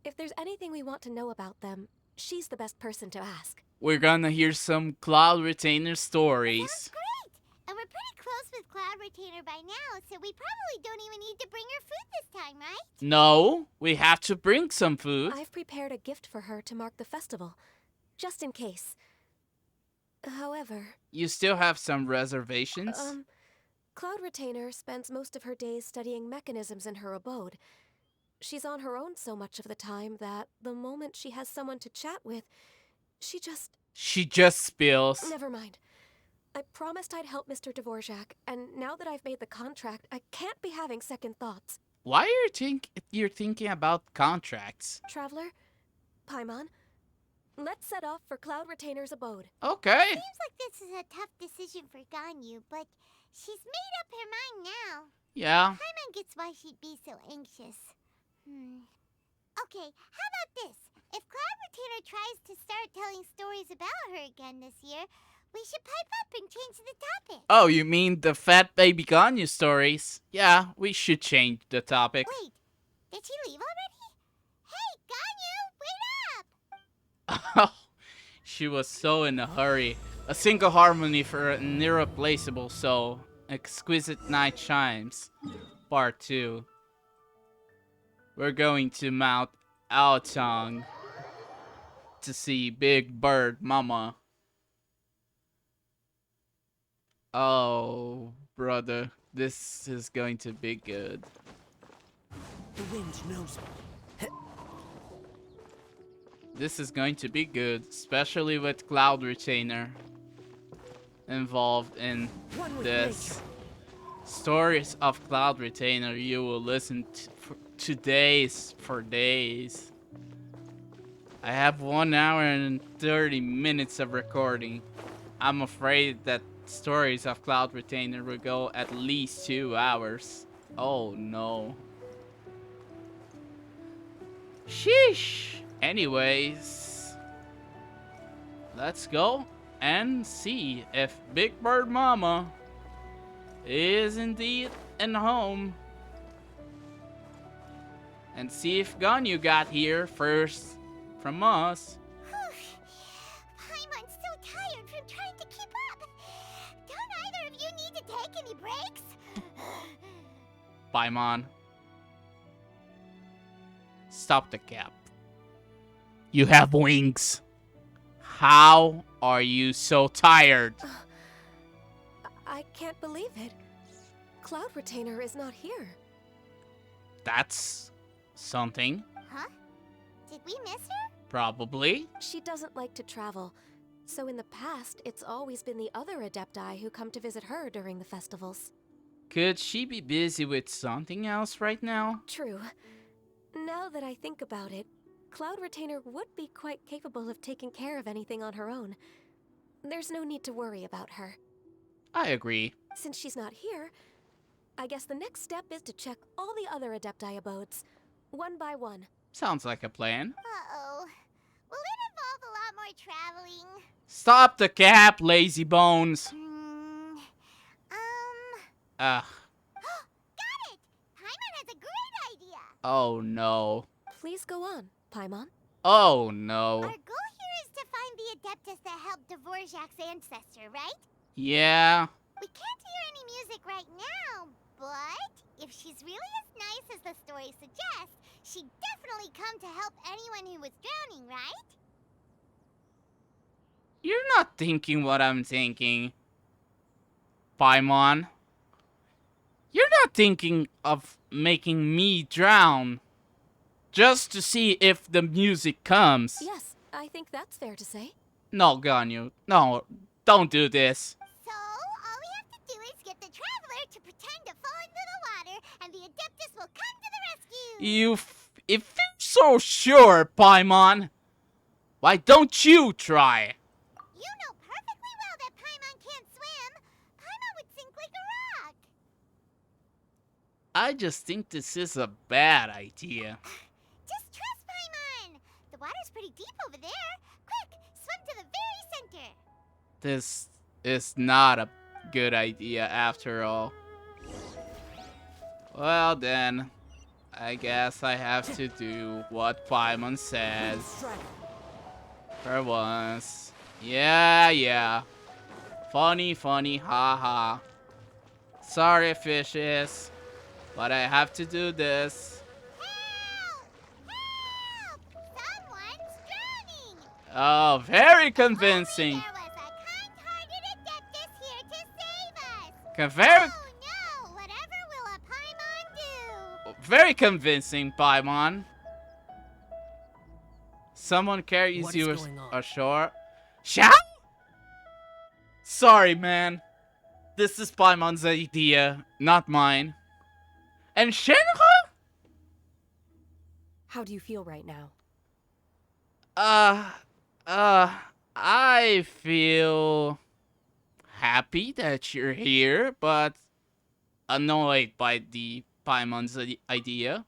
If there's anything we want to know about them, she's the best person to ask. We're gonna hear some Cloud Retainer stories. Sounds great! And we're pretty close with Cloud Retainer by now, so we probably don't even need to bring her food this time, right? No, we have to bring some food. I've prepared a gift for her to mark the festival, just in case. However... You still have some reservations? Cloud Retainer spends most of her days studying mechanisms in her abode. She's on her own so much of the time that the moment she has someone to chat with, she just spills. Never mind. I promised I'd help Mr. Dvorak, and now that I've made the contract, I can't be having second thoughts. Why are you're thinking about contracts? Traveler, Paimon, let's set off for Cloud Retainer's abode. Okay. Seems like this is a tough decision for Ganyu, but she's made up her mind now. Yeah. Paimon gets why she'd be so anxious. Okay, how about this? If Cloud Retainer tries to start telling stories about her again this year, we should pipe up and change the topic. Oh, you mean the fat baby Ganyu stories? Yeah, we should change the topic. Wait, did she leave already? Hey, Ganyu, wait up! She was so in a hurry. A single harmony for an irreplaceable soul. Exquisite Night Chimes. Part 2. We're going to Mount Aotang to see Big Bird Mama. Oh, brother, this is going to be good. The wind knows me. This is going to be good, especially with Cloud Retainer involved in this. Stories of Cloud Retainer you will listen to days for days. I have 1 hour and 30 minutes of recording. I'm afraid that stories of Cloud Retainer will go at least 2 hours. Oh no. Sheesh. Anyways, let's go and see if Big Bird Mama is indeed in home. And see if Ganyu got here first from us. Paimon's so tired from trying to keep up. Don't either of you need to take any breaks? Paimon, stop the cap. You have wings. How are you so tired? I can't believe it. Cloud Retainer is not here. That's something. Huh? Did we miss her? Probably. She doesn't like to travel, so in the past, it's always been the other Adepti who come to visit her during the festivals. Could she be busy with something else right now? True. Now that I think about it, Cloud Retainer would be quite capable of taking care of anything on her own. There's no need to worry about her. I agree. Since she's not here, I guess the next step is to check all the other Adepti abodes, one by one. Sounds like a plan. Uh-oh. Will it involve a lot more traveling? Stop the cap, lazy bones. Ugh. Got it! Paimon has a great idea! Oh no. Please go on, Paimon. Oh no. Our goal here is to find the Adeptus that helped Dvorak's ancestor, right? Yeah. We can't hear any music right now, but if she's really as nice as the story suggests, she'd definitely come to help anyone who was drowning, right? You're not thinking what I'm thinking, Paimon. You're not thinking of making me drown just to see if the music comes. Yes, I think that's fair to say. No, Ganyu. No, don't do this. So, all we have to do is get the traveler to pretend to fall into the water, and the Adeptus will come to the rescue! If you're so sure, Paimon, why don't you try? You know perfectly well that Paimon can't swim. Paimon would sink like a rock. I just think this is a bad idea. Just trust Paimon. The water's pretty deep over there. Quick, swim to the very center. This is not a good idea after all. Well then, I guess I have to do what Paimon says. For once. Yeah. Funny, haha. Sorry, fishes, but I have to do this. Someone's drowning! Oh, very convincing. There was a kind-hearted Adeptus here to save us! Very, Oh no! Whatever will a Paimon do? very convincing, Paimon. Someone carries What you is going on? ashore. Shao? Sorry, man. This is Paimon's idea, not mine. And Shenhe? How do you feel right now? I feel happy that you're here, but annoyed by the Paimon's idea.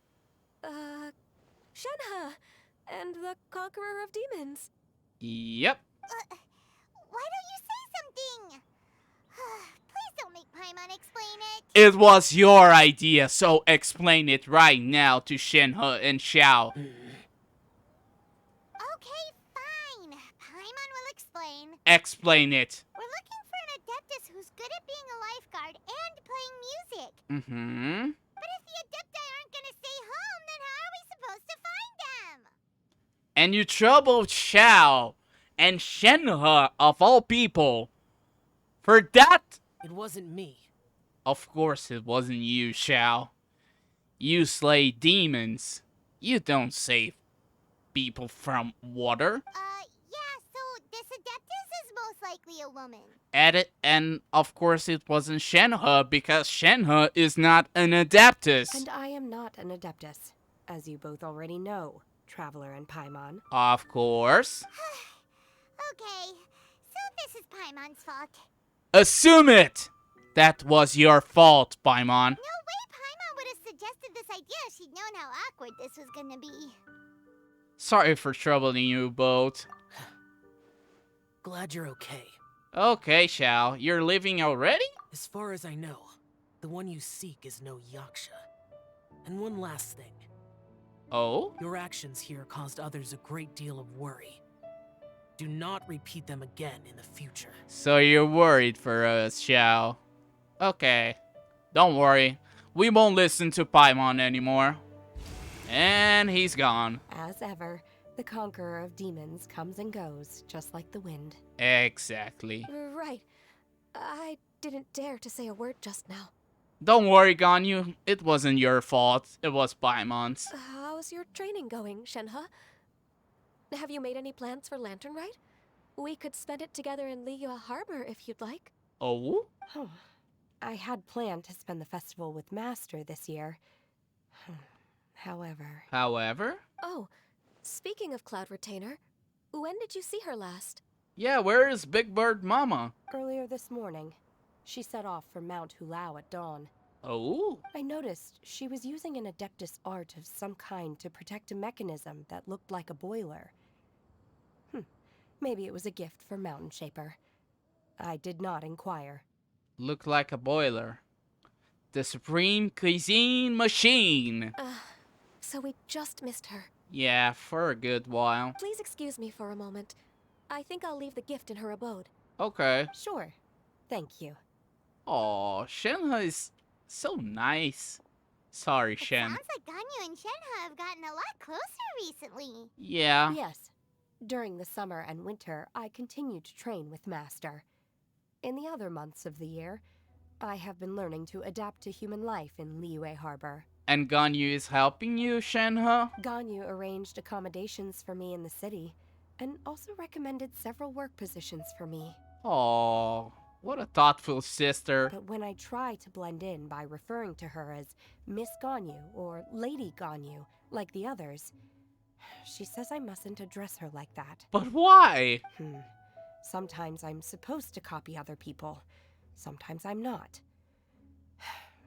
Shenhe, and the Conqueror of Demons. Yep. Why don't you say something? Please don't make Paimon explain it. It was your idea, so explain it right now to Shenhe and Xiao. Okay, fine. Paimon will explain. Explain it. We're looking for an Adeptus who's good at being a lifeguard and playing music. Mm-hmm. But if the Adepti aren't gonna stay home, then how are we supposed to find them? And you troubled Xiao and Shenhe of all people. For that, It wasn't me. of course it wasn't you, Xiao. You slay demons. You don't save people from water. Yeah, so this Adeptus is most likely a woman. And of course it wasn't Shenhe, because Shenhe is not an Adeptus. And I am not an Adeptus, as you both already know, Traveler and Paimon. Of course. Okay, so this is Paimon's fault. Assume it! That was your fault, Paimon. No way Paimon would have suggested this idea if she'd known how awkward this was gonna be. Sorry for troubling you both. Glad you're okay. Okay, Xiao, you're leaving already? As far as I know, the one you seek is no Yaksha. And one last thing. Oh? Your actions here caused others a great deal of worry. Do not repeat them again in the future. So you're worried for us, Xiao. Okay. Don't worry. We won't listen to Paimon anymore. And he's gone. As ever, the Conqueror of Demons comes and goes, just like the wind. Exactly. Right. I didn't dare to say a word just now. Don't worry, Ganyu. It wasn't your fault. It was Paimon's. How's your training going, Shenhe? Have you made any plans for Lantern Rite? We could spend it together in Liyue Harbor if you'd like. Oh? I had planned to spend the festival with Master this year. However... Oh, speaking of Cloud Retainer, when did you see her last? Yeah, where is Big Bird Mama? Earlier this morning. She set off for Mount Hulao at dawn. Oh? I noticed she was using an Adeptus art of some kind to protect a mechanism that looked like a boiler. Maybe it was a gift for Mountain Shaper. I did not inquire. Looked like a boiler. The Supreme Cuisine Machine. So we just missed her. Yeah, for a good while. Please excuse me for a moment. I think I'll leave the gift in her abode. Okay. Sure. Thank you. Aw, Shenhe is so nice. Sorry, Shen. Sounds like Ganyu and Shenhe have gotten a lot closer recently. Yeah. Yes. During the summer and winter, I continue to train with Master. In the other months of the year, I have been learning to adapt to human life in Liyue Harbor. And Ganyu is helping you, Shenhe? Ganyu arranged accommodations for me in the city, and also recommended several work positions for me. Aw, what a thoughtful sister. But when I try to blend in by referring to her as Miss Ganyu or Lady Ganyu, like the others, she says I mustn't address her like that. But why? Sometimes I'm supposed to copy other people. Sometimes I'm not.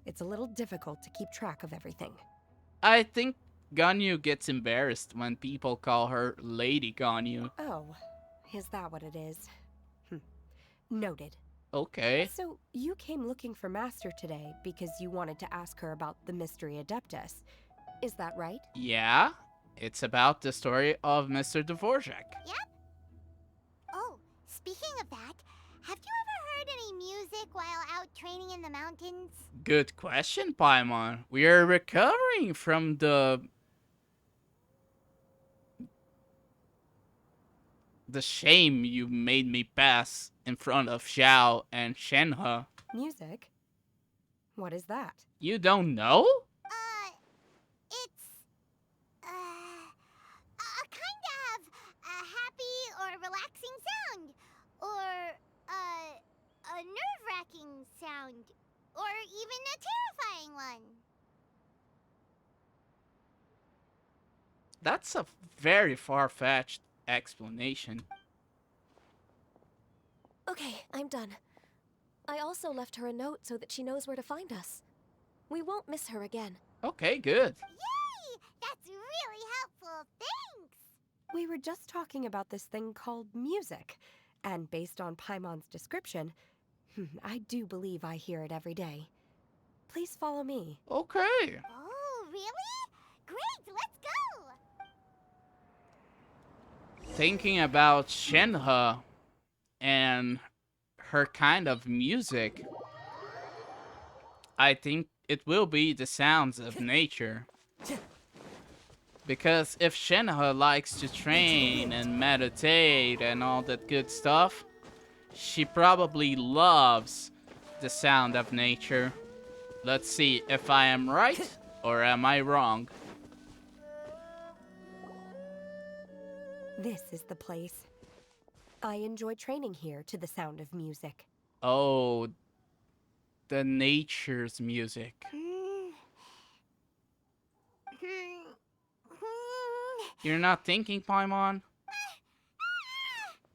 It's a little difficult to keep track of everything. I think Ganyu gets embarrassed when people call her Lady Ganyu. Oh, is that what it is? Noted. Okay. So, you came looking for Master today because you wanted to ask her about the Mystery Adeptus. Is that right? Yeah, it's about the story of Mr. Dvorak. Yep. Oh, speaking of that, have you ever heard any music music while out training in the mountains? Good question, Paimon. We are recovering from the shame you made me pass in front of Xiao and Shenhe. Music? What is that? You don't know? It's, a kind of a happy or relaxing sound. Or, a nerve-wracking sound. Or even a terrifying one. That's a very far-fetched explanation. Okay, I'm done. I also left her a note so that she knows where to find us. We won't miss her again. Okay, good. Yay! That's really helpful. Thanks! We were just talking about this thing called music, and based on Paimon's description, I do believe I hear it every day. Please follow me. Okay. Oh, really? Great, let's go! Thinking about Shenhe and her kind of music, I think it will be the sounds of nature. Because if Shenhe likes to train and meditate and all that good stuff, she probably loves the sound of nature. Let's see if I am right or am I wrong. This is the place. I enjoy training here to the sound of music. Oh, the nature's music. You're not thinking, Paimon?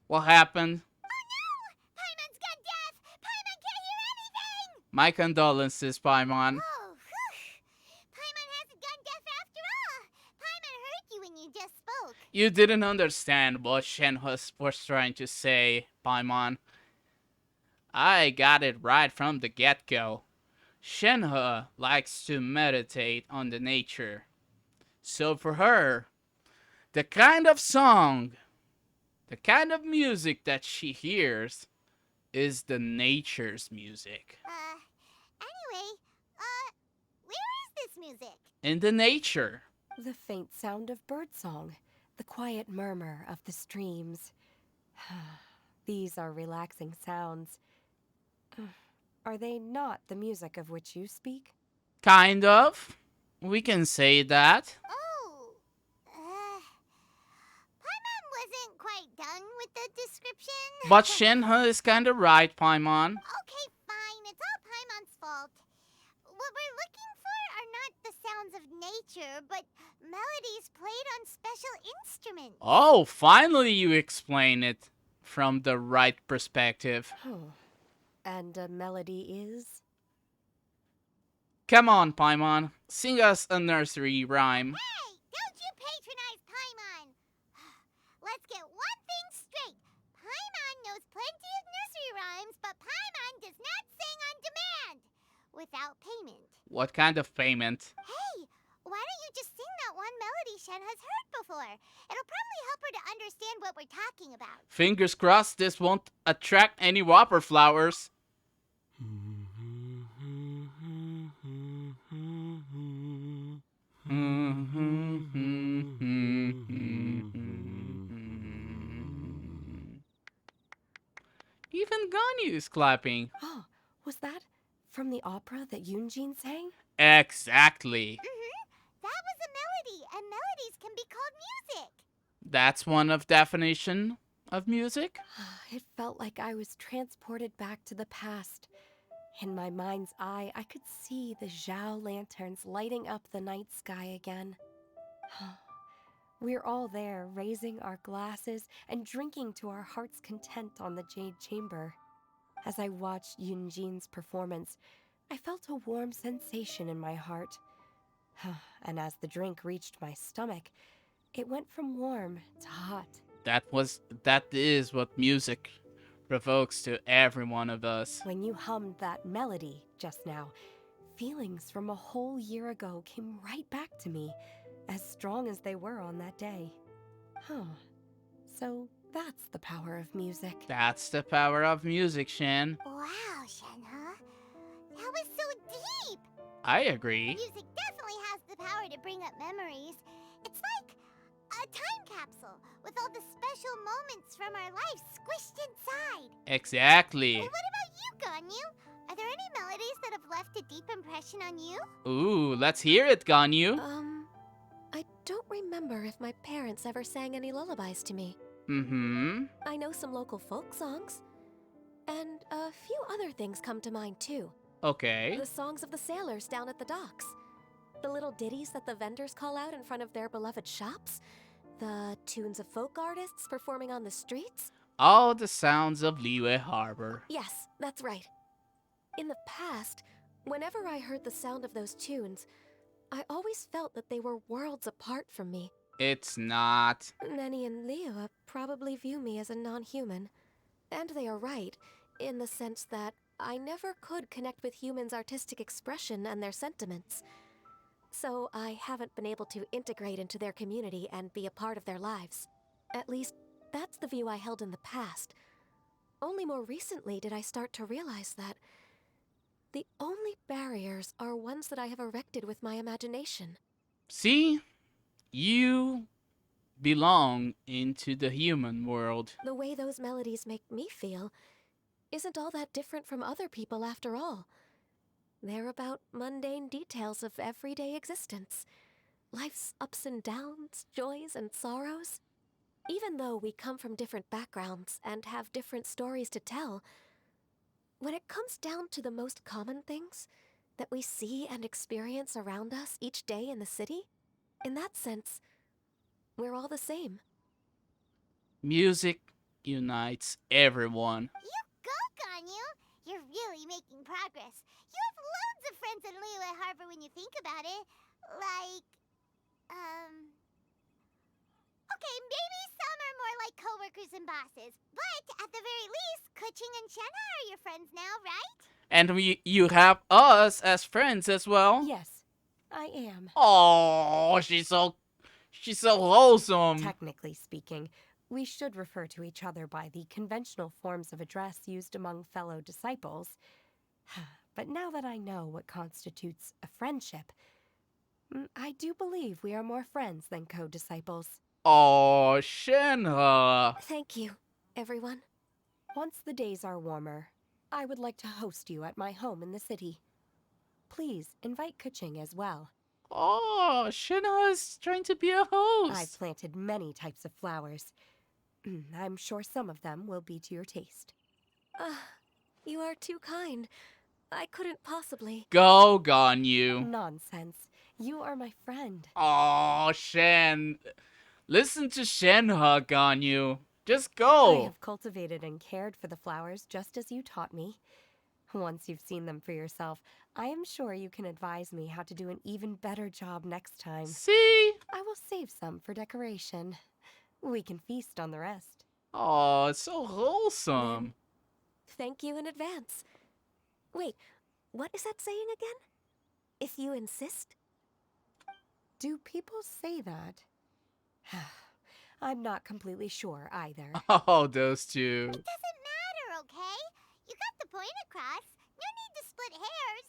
What happened? Paimon's gone deaf! Paimon can't hear anything! My condolences, Paimon. Oh, whew! Paimon hasn't gone deaf after all! Paimon heard you when you just spoke. You didn't understand what Shenhe was trying to say, Paimon. I got it right from the get-go. Shenhe likes to meditate on the nature. So for her, the kind of song, the kind of music that she hears is the nature's music. Anyway, where is this music? In the nature. The faint sound of birdsong, the quiet murmur of the streams. These are relaxing sounds. Are they not the music of which you speak? Kind of. We can say that. Oh, Paimon wasn't quite done with the description. But Shenhe is kinda right, Paimon. Okay, fine. It's all Paimon's fault. What we're looking for are not the sounds of nature, but melodies played on special instruments. Oh, finally you explain it from the right perspective. And a melody is? Come on, Paimon. Sing us a nursery rhyme. Hey, don't you patronize Paimon! Let's get one thing straight. Paimon knows plenty of nursery rhymes, but Paimon does not sing on demand. Without payment. What kind of payment? Hey, why don't you just sing that one melody Shen has heard before? It'll probably help her to understand what we're talking about. Fingers crossed this won't attract any whopper flowers. Even Ganyu is clapping. Oh, was that from the opera that Yunjin sang? Exactly. That was a melody, and melodies can be called music. That's one of definition of music. It felt like I was transported back to the past. In my mind's eye, I could see the Zhao lanterns lighting up the night sky again. We're all there, raising our glasses and drinking to our heart's content on the Jade Chamber. As I watched Yunjin's performance, I felt a warm sensation in my heart. And as the drink reached my stomach, it went from warm to hot. That is what music provokes to every one of us. When you hummed that melody just now, feelings from a whole year ago came right back to me, as strong as they were on that day. So That's the power of music. That's the power of music, Shen. Wow, Shenhe. That was so deep! I agree. Music definitely has the power to bring up memories. It's like a time capsule with all the special moments from our lives squished inside. Exactly. What about you, Ganyu? Are there any melodies that have left a deep impression on you? Ooh, let's hear it, Ganyu. I don't remember if my parents ever sang any lullabies to me. Mm-hmm. I know some local folk songs. And a few other things come to mind, too. Okay. The songs of the sailors down at the docks. The little ditties that the vendors call out in front of their beloved shops. The tunes of folk artists performing on the streets. All the sounds of Liyue Harbor. Yes, that's right. In the past, whenever I heard the sound of those tunes, I always felt that they were worlds apart from me. It's not. Nenny and Liyue probably view me as a non-human. And they are right, in the sense that I never could connect with humans' artistic expression and their sentiments. So I haven't been able to integrate into their community and be a part of their lives. At least, that's the view I held in the past. Only more recently did I start to realize that the only barriers are ones that I have erected with my imagination. See? You belong into the human world. The way those melodies make me feel isn't all that different from other people after all. They're about mundane details of everyday existence. Life's ups and downs, joys and sorrows. Even though we come from different backgrounds and have different stories to tell, when it comes down to the most common things that we see and experience around us each day in the city, in that sense, we're all the same. Music unites everyone. You go, Ganyu! You're really making progress. You have loads of friends in Liyue Harbor when you think about it. Like, okay, maybe some are more like coworkers and bosses. But at the very least, Keqing and Shenhe are your friends now, right? And you have us as friends as well. Yes, I am. Oh, she's so wholesome. Technically speaking, we should refer to each other by the conventional forms of address used among fellow disciples. But now that I know what constitutes a friendship, I do believe we are more friends than co-disciples. Oh, Shenhe. Thank you, everyone. Once the days are warmer, I would like to host you at my home in the city. Please invite Keqing as well. Oh, Shenhe is trying to be a host. I've planted many types of flowers. I'm sure some of them will be to your taste. You are too kind. I couldn't possibly. Go, Ganyu. Nonsense. You are my friend. Oh, Shen. Listen to Shenhe, Ganyu. Just I go. have cultivated and cared for the flowers just as you taught me. Once you've seen them for yourself, I am sure you can advise me how to do an even better job next time. See? I will save some for decoration. We can feast on the rest. Oh, it's so wholesome. Thank you in advance. Wait, what is that saying again? If you insist? Do people say that? I'm not completely sure either. Oh, those two. It doesn't matter, okay? You got the point across. No need to split hairs.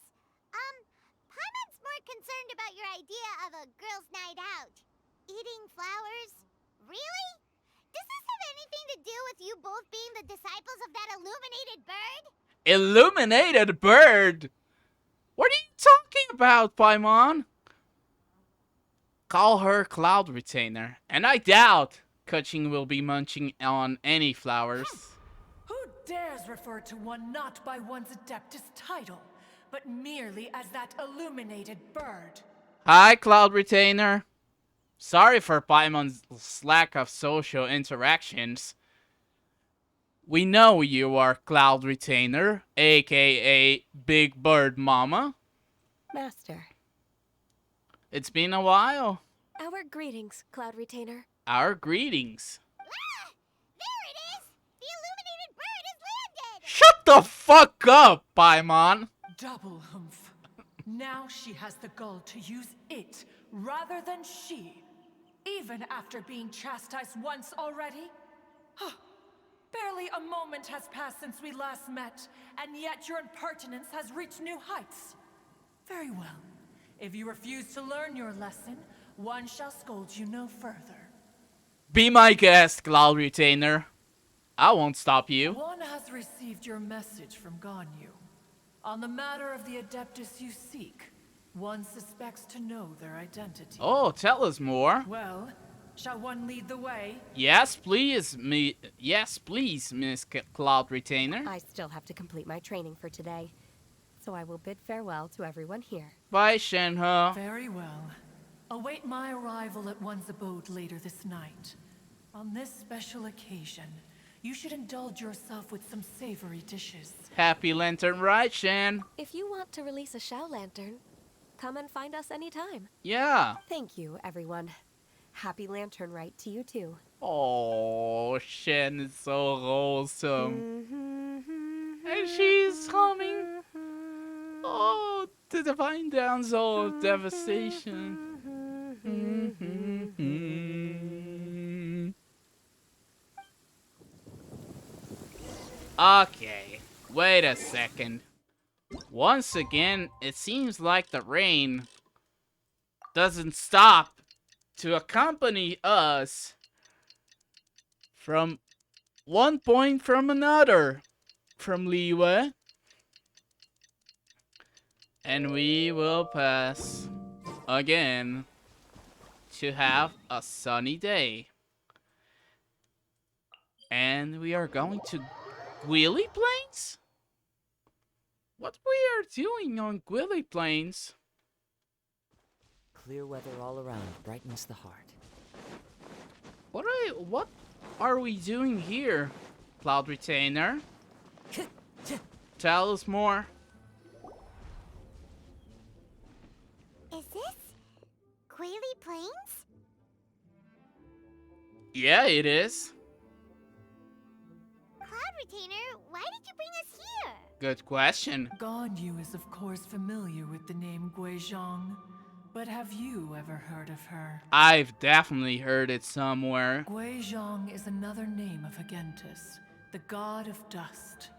Paimon's more concerned about your idea of a girls' night out. Eating flowers? Really? Does this have anything to do with you both being the disciples of that illuminated bird? Illuminated bird? What are you talking about, Paimon? Call her Cloud Retainer, and I doubt Keqing will be munching on any flowers. Who dares refer to one not by one's Adeptus title, but merely as that illuminated bird? Hi, Cloud Retainer. Sorry for Paimon's lack of social interactions. We know you are Cloud Retainer, aka Big Bird Mama. Master. It's been a while. Our greetings, Cloud Retainer. Our greetings. There it is! The illuminated bird has landed! Shut the fuck up, Paimon! Double humph. Now she has the gall to use it rather than she. Even after being chastised once already? Barely a moment has passed since we last met, and yet your impertinence has reached new heights. Very well. If you refuse to learn your lesson, one shall scold you no further. Be my guest, Cloud Retainer. I won't stop you. One has received your message from Ganyu. On the matter of the Adeptus you seek, one suspects to know their identity. Oh, tell us more. Well, shall one lead the way? Yes, please, Miss Cloud Retainer. I still have to complete my training for today, so I will bid farewell to everyone here. Bye, Shenhe. Very well. Await my arrival at one's abode later this night. On this special occasion, you should indulge yourself with some savory dishes. Happy Lantern Rite, Shen. If you want to release a Shao Lantern, come and find us anytime. Yeah. Thank you, everyone. Happy Lantern Rite to you too. Oh, Shen is so wholesome. And she's humming. Oh, the divine damsel of devastation. Okay, wait a second. Once again, it seems like the rain doesn't stop to accompany us from one point from another from Liyue. And we will pass again to have a sunny day. And we are going to Gwilly Plains? What we are doing on Gwilly Plains? Clear weather all around brightens the heart. What are we doing here, Cloud Retainer? Tell us more. Is this Gwilly Plains? Yeah, it is. Cloud Retainer, why did you bring us here? Good question. Ganyu is of course familiar with the name Guizhong, but have you ever heard of her? I've definitely heard it somewhere. Guizhong is another name of Agentis, the god of dust.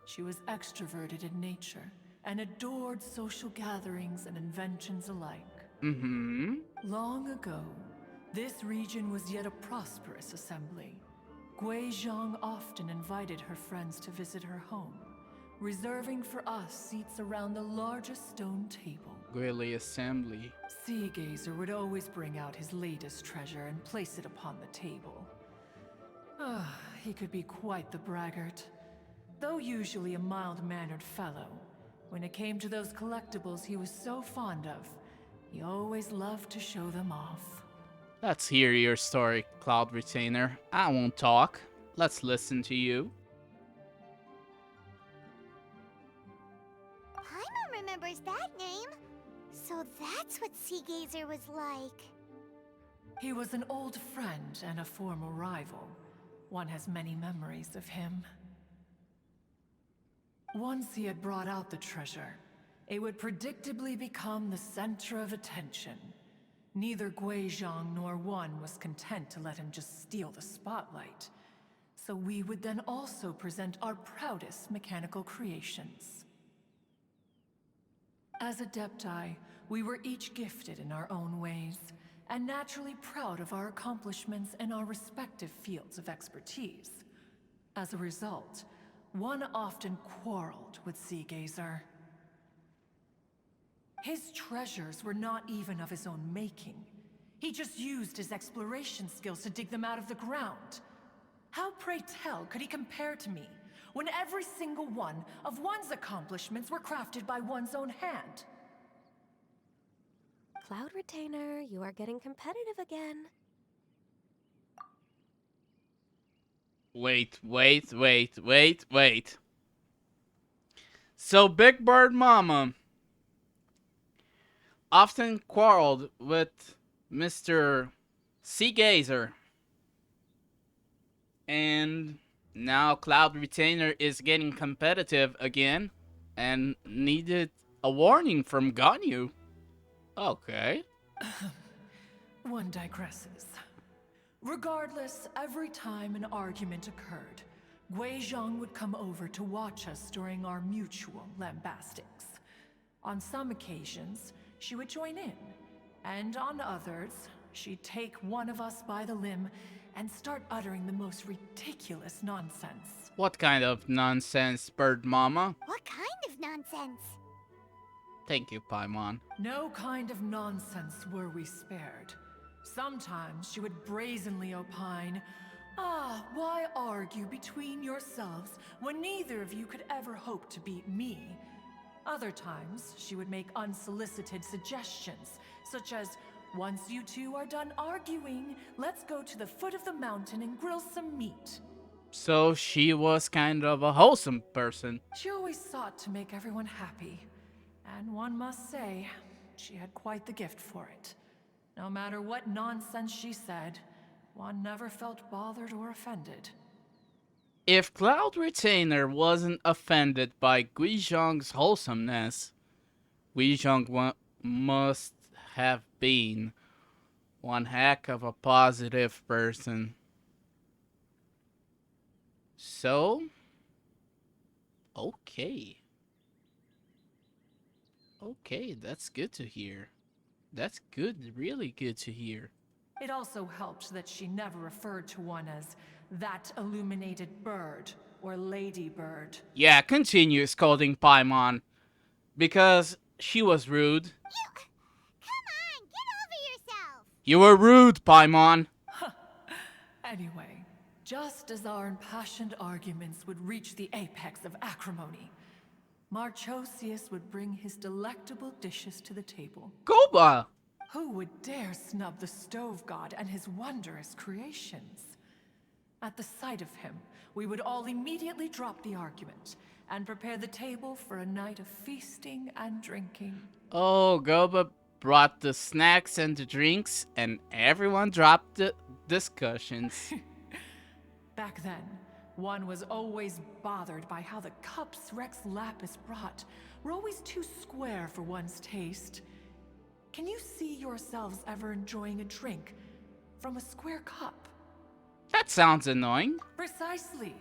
She was extroverted in nature and adored social gatherings and inventions alike. Long ago, this region was yet a prosperous assembly. Guizhong often invited her friends to visit her home, reserving for us seats around the largest stone table. Gwilly Assembly. Sea Gazer would always bring out his latest treasure and place it upon the table. He could be quite the braggart. Though usually a mild-mannered fellow, when it came to those collectibles he was so fond of, he always loved to show them off. Let's hear your story, Cloud Retainer. I won't talk. Let's listen to you. Paimon remembers that name. So that's what Sea Gazer was like. He was an old friend and a former rival. One has many memories of him. Once he had brought out the treasure, it would predictably become the center of attention. Neither Guizhong nor one was content to let him just steal the spotlight. So we would then also present our proudest mechanical creations. As Adepti, we were each gifted in our own ways, and naturally proud of our accomplishments in our respective fields of expertise. As a result, one often quarreled with Sea Gazer. His treasures were not even of his own making. He just used his exploration skills to dig them out of the ground. How, pray tell, could he compare to me, when every single one of one's accomplishments were crafted by one's own hand? Cloud Retainer, you are getting competitive again. Wait. So Big Bird Mama often quarreled with Mr. Sea Gazer. And now Cloud Retainer is getting competitive again and needed a warning from Ganyu. Okay. One digresses. Regardless, every time an argument occurred, Guizhong would come over to watch us during our mutual lambastics. On some occasions, she would join in, and on others, she'd take one of us by the limb and start uttering the most ridiculous nonsense. What kind of nonsense, Bird Mama? What kind of nonsense? Thank you, Paimon. No kind of nonsense were we spared. Sometimes she would brazenly opine, "Ah, why argue between yourselves when neither of you could ever hope to beat me?" Other times, she would make unsolicited suggestions, such as, "Once you two are done arguing, let's go to the foot of the mountain and grill some meat." So she was kind of a wholesome person. She always sought to make everyone happy, and one must say, she had quite the gift for it. No matter what nonsense she said, one never felt bothered or offended. If Cloud Retainer wasn't offended by Guizhong's wholesomeness, Guizhong must have been one heck of a positive person. So, okay. Okay, that's good to hear. That's good, really good to hear. It also helped that she never referred to one as that illuminated bird or ladybird. Yeah, continue scolding Paimon, because she was rude. Come on, get over yourself! You were rude, Paimon. Anyway, just as our impassioned arguments would reach the apex of acrimony, Marchosius would bring his delectable dishes to the table. Goba! Who would dare snub the stove god and his wondrous creations? At the sight of him, we would all immediately drop the argument and prepare the table for a night of feasting and drinking. Oh, Goba brought the snacks and the drinks, and everyone dropped the discussions. Back then, one was always bothered by how the cups Rex Lapis brought were always too square for one's taste. Can you see yourselves ever enjoying a drink from a square cup? That sounds annoying. Precisely.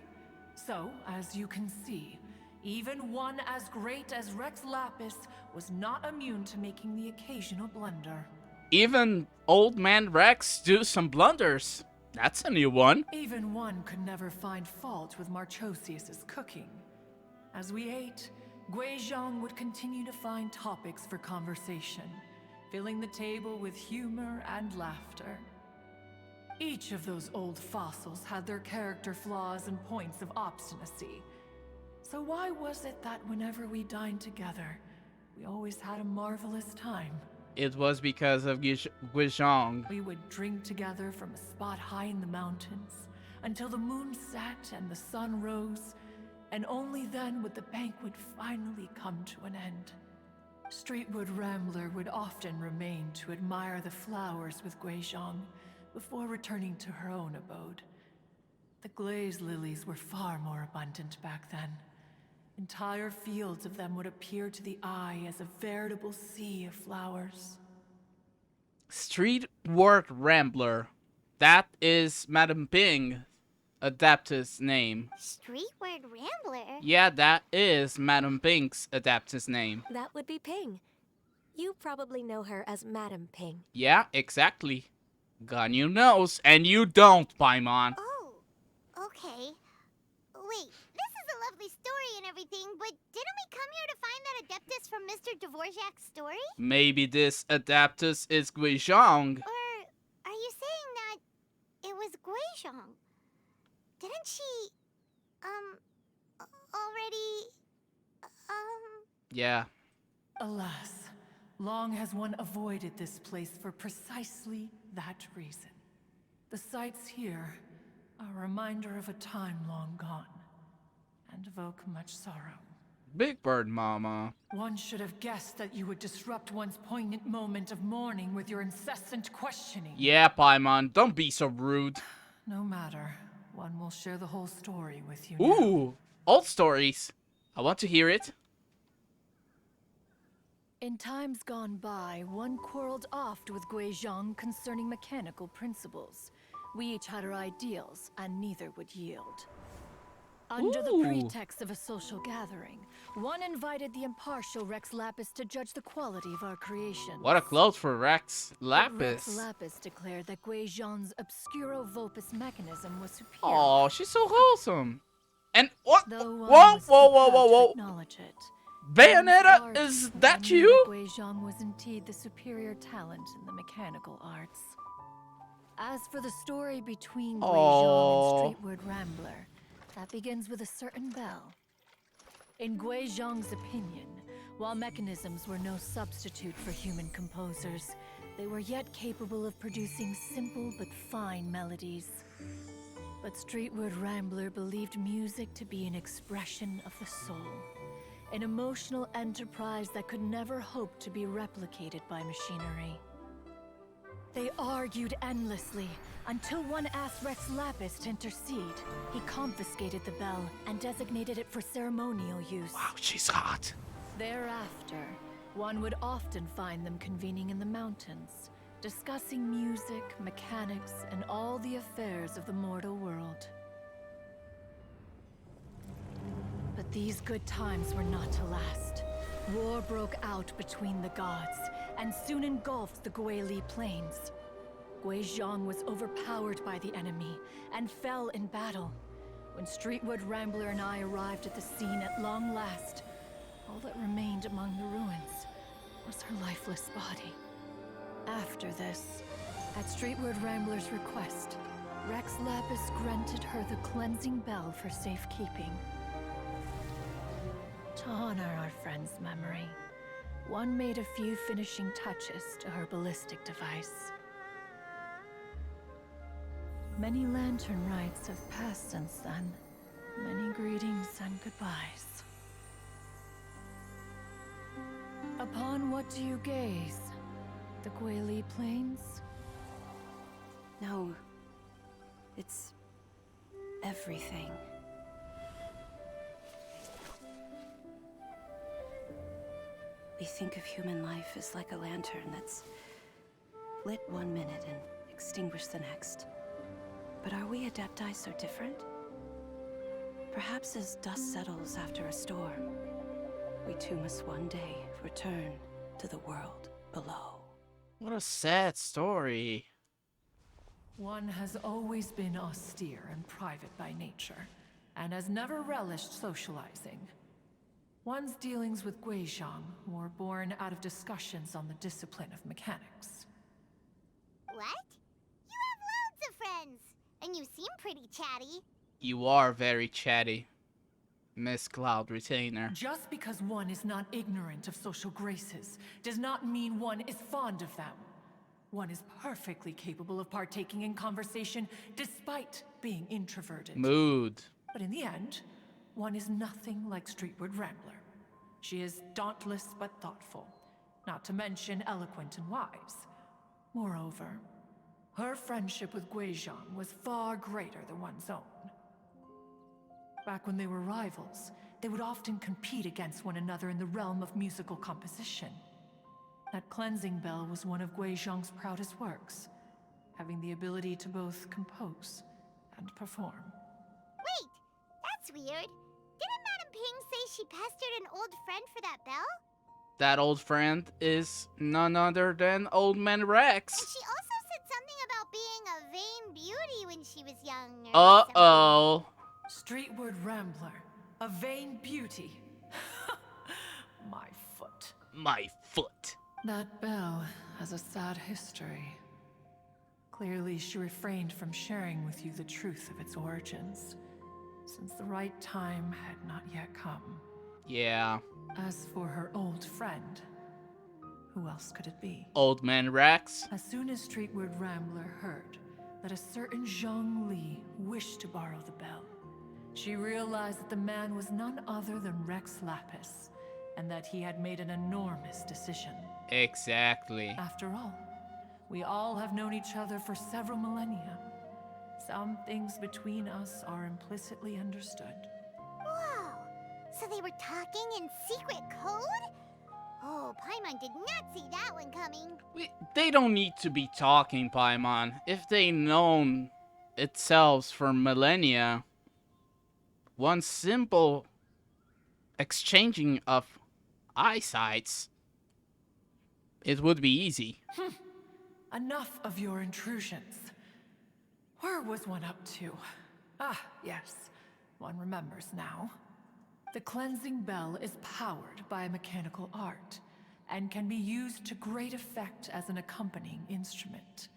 So, as you can see, even one as great as Rex Lapis was not immune to making the occasional blunder. Even Old Man Rex do some blunders. That's a new one. Even one could never find fault with Marchosius's cooking. As we ate, Guizhong would continue to find topics for conversation, filling the table with humor and laughter. Each of those old fossils had their character flaws and points of obstinacy. So why was it that whenever we dined together, we always had a marvelous time? It was because of Guizhong. We would drink together from a spot high in the mountains until the moon set and the sun rose, and only then would the banquet finally come to an end. Streetwood Rambler would often remain to admire the flowers with Guizhong before returning to her own abode. The glaze lilies were far more abundant back then. Entire fields of them would appear to the eye as a veritable sea of flowers. Streetward Rambler. That is Madame Ping, Adaptus name. Streetward Rambler? Yeah, that is Madame Ping's Adaptus name. That would be Ping. You probably know her as Madame Ping. Yeah, exactly. Ganyu knows, and you don't, Paimon. Oh, okay. Wait, this is a lovely story and everything, but didn't we come here to find that Adeptus from Mr. Dvorak's story? Maybe this Adaptus is Guizhong. Or are you saying that it was Guizhong? Didn't she, already, Yeah. Alas, long has one avoided this place for precisely that reason. The sights here are a reminder of a time long gone, and evoke much sorrow. Big Bird Mama. One should have guessed that you would disrupt one's poignant moment of mourning with your incessant questioning. Yeah, Paimon, don't be so rude. No matter. One will share the whole story with you Ooh, now. old stories. I want to hear it. In times gone by, one quarreled oft with Guizhong concerning mechanical principles. We each had our ideals, and neither would yield. Under the Ooh. pretext of a social gathering, one invited the impartial Rex Lapis to judge the quality of our creations. What a clothes for Rex But Rex Lapis. Lapis declared that Guizhong's obscuro Vulpus mechanism was superior. Oh, she's so wholesome. And what? Though one Whoa, was whoa, too whoa, proud whoa, to whoa. acknowledge it. Bayonetta, One's is art that knew you? that Guizhong was indeed the superior talent in the mechanical arts. As for the story between Guizhong Oh. and Streetward Rambler, that begins with a certain bell. In Guizhong's opinion, while mechanisms were no substitute for human composers, they were yet capable of producing simple but fine melodies. But Streetward Rambler believed music to be an expression of the soul, an emotional enterprise that could never hope to be replicated by machinery. They argued endlessly, until one asked Rex Lapis to intercede. He confiscated the bell and designated it for ceremonial use. Wow, she's hot. Thereafter, one would often find them convening in the mountains, discussing music, mechanics, and all the affairs of the mortal world. But these good times were not to last. War broke out between the gods, and soon engulfed the Guili plains. Guizhong was overpowered by the enemy, and fell in battle. When Streetwood Rambler and I arrived at the scene at long last, all that remained among the ruins was her lifeless body. After this, at Streetwood Rambler's request, Rex Lapis granted her the cleansing bell for safekeeping. To honor our friend's memory, one made a few finishing touches to her ballistic device. Many Lantern Rites have passed since then. Many greetings and goodbyes. Upon what do you gaze? The Guili Plains? No. It's everything. We think of human life as like a lantern that's lit one minute and extinguished the next. But are we Adepti so different? Perhaps as dust settles after a storm, we too must one day return to the world below. What a sad story. One has always been austere and private by nature, and has never relished socializing. One's dealings with Guizhong were born out of discussions on the discipline of mechanics. What? You have loads of friends, and you seem pretty chatty. You are very chatty, Miss Cloud Retainer. Just because one is not ignorant of social graces does not mean one is fond of them. One is perfectly capable of partaking in conversation despite being introverted. Mood. But in the end, one is nothing like Streetward Rambler. She is dauntless but thoughtful, not to mention eloquent and wise. Moreover, her friendship with Guizhong was far greater than one's own. Back when they were rivals, they would often compete against one another in the realm of musical composition. That cleansing bell was one of Guizhong's proudest works, having the ability to both compose and perform. Wait, that's weird. Didn't Madame Ping say she pestered an old friend for that bell? That old friend is none other than Old Man Rex. And she also said something about being a vain beauty when she was young. Uh-oh. Streetward Rambler, a vain beauty. My foot. My foot. That bell has a sad history. Clearly, she refrained from sharing with you the truth of its origins, since the right time had not yet come. Yeah. As for her old friend, who else could it be? Old Man Rex. As soon as Streetward Rambler heard that a certain Zhang Li wished to borrow the bell, she realized that the man was none other than Rex Lapis, and that he had made an enormous decision. Exactly. After all, we all have known each other for several millennia. Some things between us are implicitly understood. Whoa! So they were talking in secret code? Oh, Paimon did not see that one coming. They don't need to be talking, Paimon. If they known itself for millennia, one simple exchanging of eyesights, it would be easy. Enough of your intrusions. Where was one up to? Ah, yes. One remembers now. The cleansing bell is powered by a mechanical art and can be used to great effect as an accompanying instrument.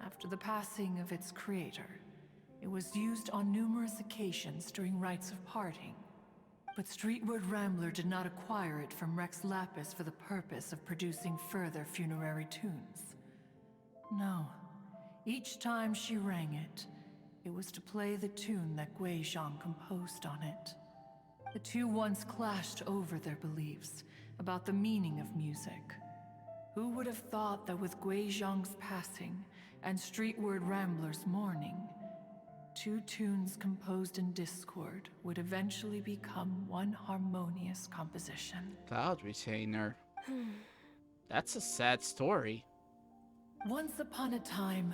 After the passing of its creator, it was used on numerous occasions during rites of parting. But Streetward Rambler did not acquire it from Rex Lapis for the purpose of producing further funerary tunes. No. Each time she rang it, it was to play the tune that Gui Zhang composed on it. The two once clashed over their beliefs about the meaning of music. Who would have thought that with Gui Zhang's passing and Streetward Rambler's mourning, two tunes composed in discord would eventually become one harmonious composition? Cloud Retainer. That's a sad story. Once upon a time,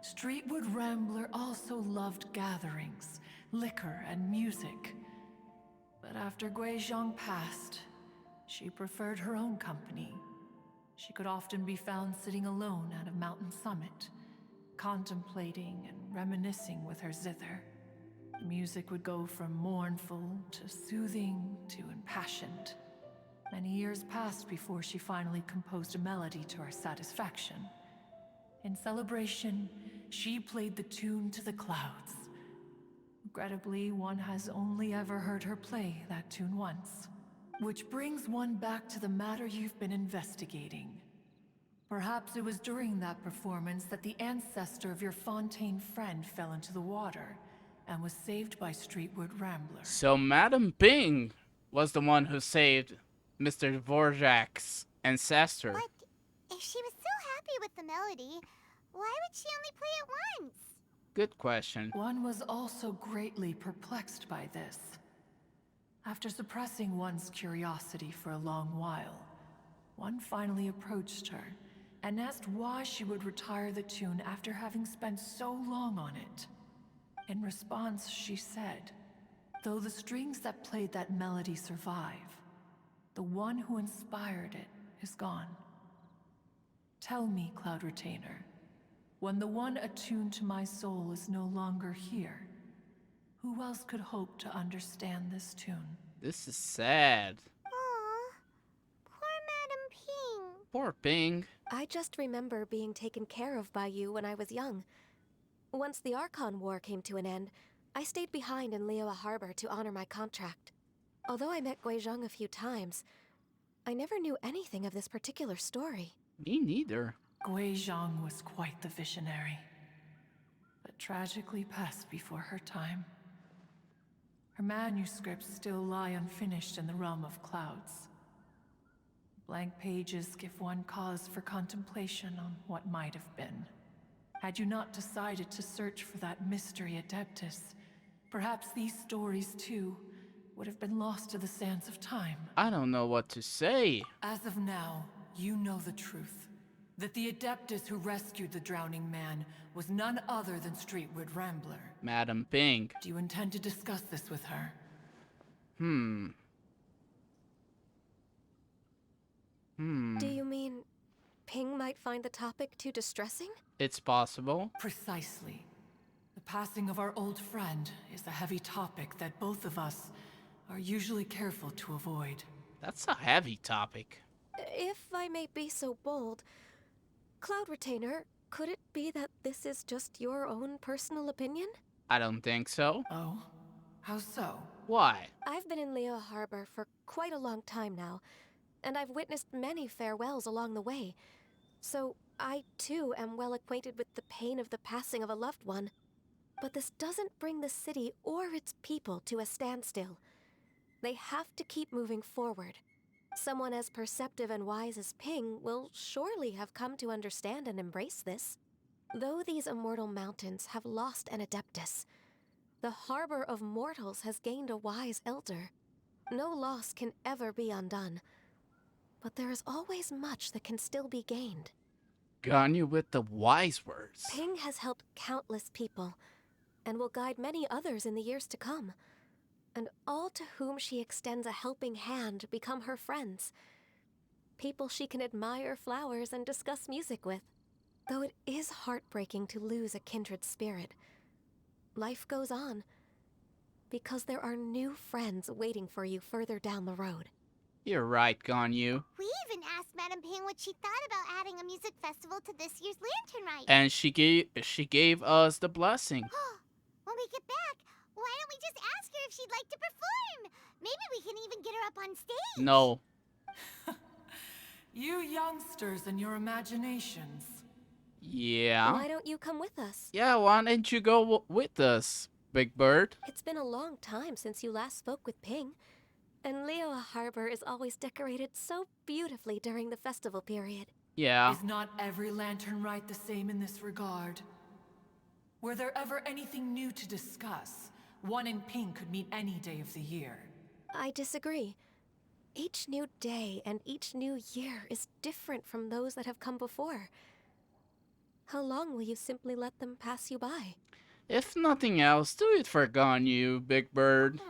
Streetwood Rambler also loved gatherings, liquor, and music. But after Gui Zhang passed, she preferred her own company. She could often be found sitting alone at a mountain summit, contemplating and reminiscing with her zither. The music would go from mournful to soothing to impassioned. Many years passed before she finally composed a melody to her satisfaction. In celebration, she played the tune to the clouds. Regrettably, one has only ever heard her play that tune once. Which brings one back to the matter you've been investigating. Perhaps it was during that performance that the ancestor of your Fontaine friend fell into the water and was saved by Streetwood Rambler. So Madame Bing was the one who saved Mr. Dvorak's ancestor. But if she was so happy with the melody, why would she only play it once? Good question. One was also greatly perplexed by this. After suppressing one's curiosity for a long while, one finally approached her and asked why she would retire the tune after having spent so long on it. In response, she said, "Though the strings that played that melody survive, the one who inspired it is gone. Tell me, Cloud Retainer, when the one attuned to my soul is no longer here, who else could hope to understand this tune?" This is sad. Aw, poor Madam Ping. Poor Bing. I just remember being taken care of by you when I was young. Once the Archon War came to an end, I stayed behind in Liyue Harbor to honor my contract. Although I met Gui Zhang a few times, I never knew anything of this particular story. Me neither. Gui Zhang was quite the visionary, but tragically passed before her time. Her manuscripts still lie unfinished in the realm of clouds. Blank pages give one cause for contemplation on what might have been. Had you not decided to search for that mystery Adeptus, perhaps these stories too would have been lost to the sands of time. I don't know what to say. As of now, you know the truth. That the Adeptus who rescued the drowning man was none other than Streetwood Rambler. Madam Bing. Do you intend to discuss this with her? Do you mean Ping might find the topic too distressing? It's possible. Precisely. The passing of our old friend is a heavy topic that both of us are usually careful to avoid. That's a heavy topic. If I may be so bold, Cloud Retainer, could it be that this is just your own personal opinion? I don't think so. Oh? How so? Why? I've been in Liyue Harbor for quite a long time now, and I've witnessed many farewells along the way. So I, too, am well acquainted with the pain of the passing of a loved one. But this doesn't bring the city or its people to a standstill. They have to keep moving forward. Someone as perceptive and wise as Ping will surely have come to understand and embrace this. Though these immortal mountains have lost an Adeptus, the harbor of mortals has gained a wise elder. No loss can ever be undone, but there is always much that can still be gained. Ganyu with the wise words. Ping has helped countless people, and will guide many others in the years to come. And all to whom she extends a helping hand become her friends. People she can admire flowers and discuss music with. Though it is heartbreaking to lose a kindred spirit, life goes on, because there are new friends waiting for you further down the road. You're right, Ganyu. We even asked Madame Ping what she thought about adding a music festival to this year's Lantern Rite. And she gave us the blessing. When we get back, why don't we just ask her if she'd like to perform? Maybe we can even get her up on stage. No. You youngsters and your imaginations. Yeah. Why don't you come with us? Yeah, why don't you go with us, Big Bird? It's been a long time since you last spoke with Ping, and Leo Harbor is always decorated so beautifully during the festival period. Yeah. Is not every Lantern Rite the same in this regard? Were there ever anything new to discuss? One in Ping could meet any day of the year. I disagree. Each new day and each new year is different from those that have come before. How long will you simply let them pass you by? If nothing else, do it for Ganyu, Big Bird.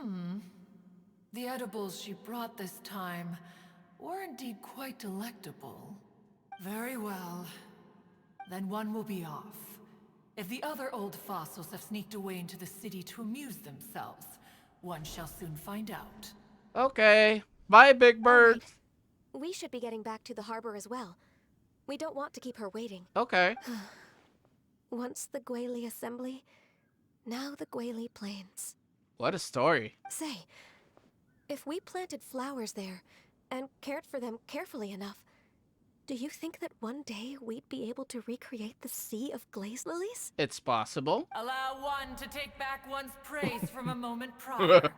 The edibles she brought this time were indeed quite delectable. Very well. Then one will be off. If the other old fossils have sneaked away into the city to amuse themselves, one shall soon find out. Okay. Bye, Big Bird. Right. We should be getting back to the harbor as well. We don't want to keep her waiting. Okay. Once the Guili Assembly, now the Guili Plains. What a story. Say, if we planted flowers there and cared for them carefully enough, do you think that one day we'd be able to recreate the sea of glaze lilies? It's possible. Allow one to take back one's praise from a moment prior.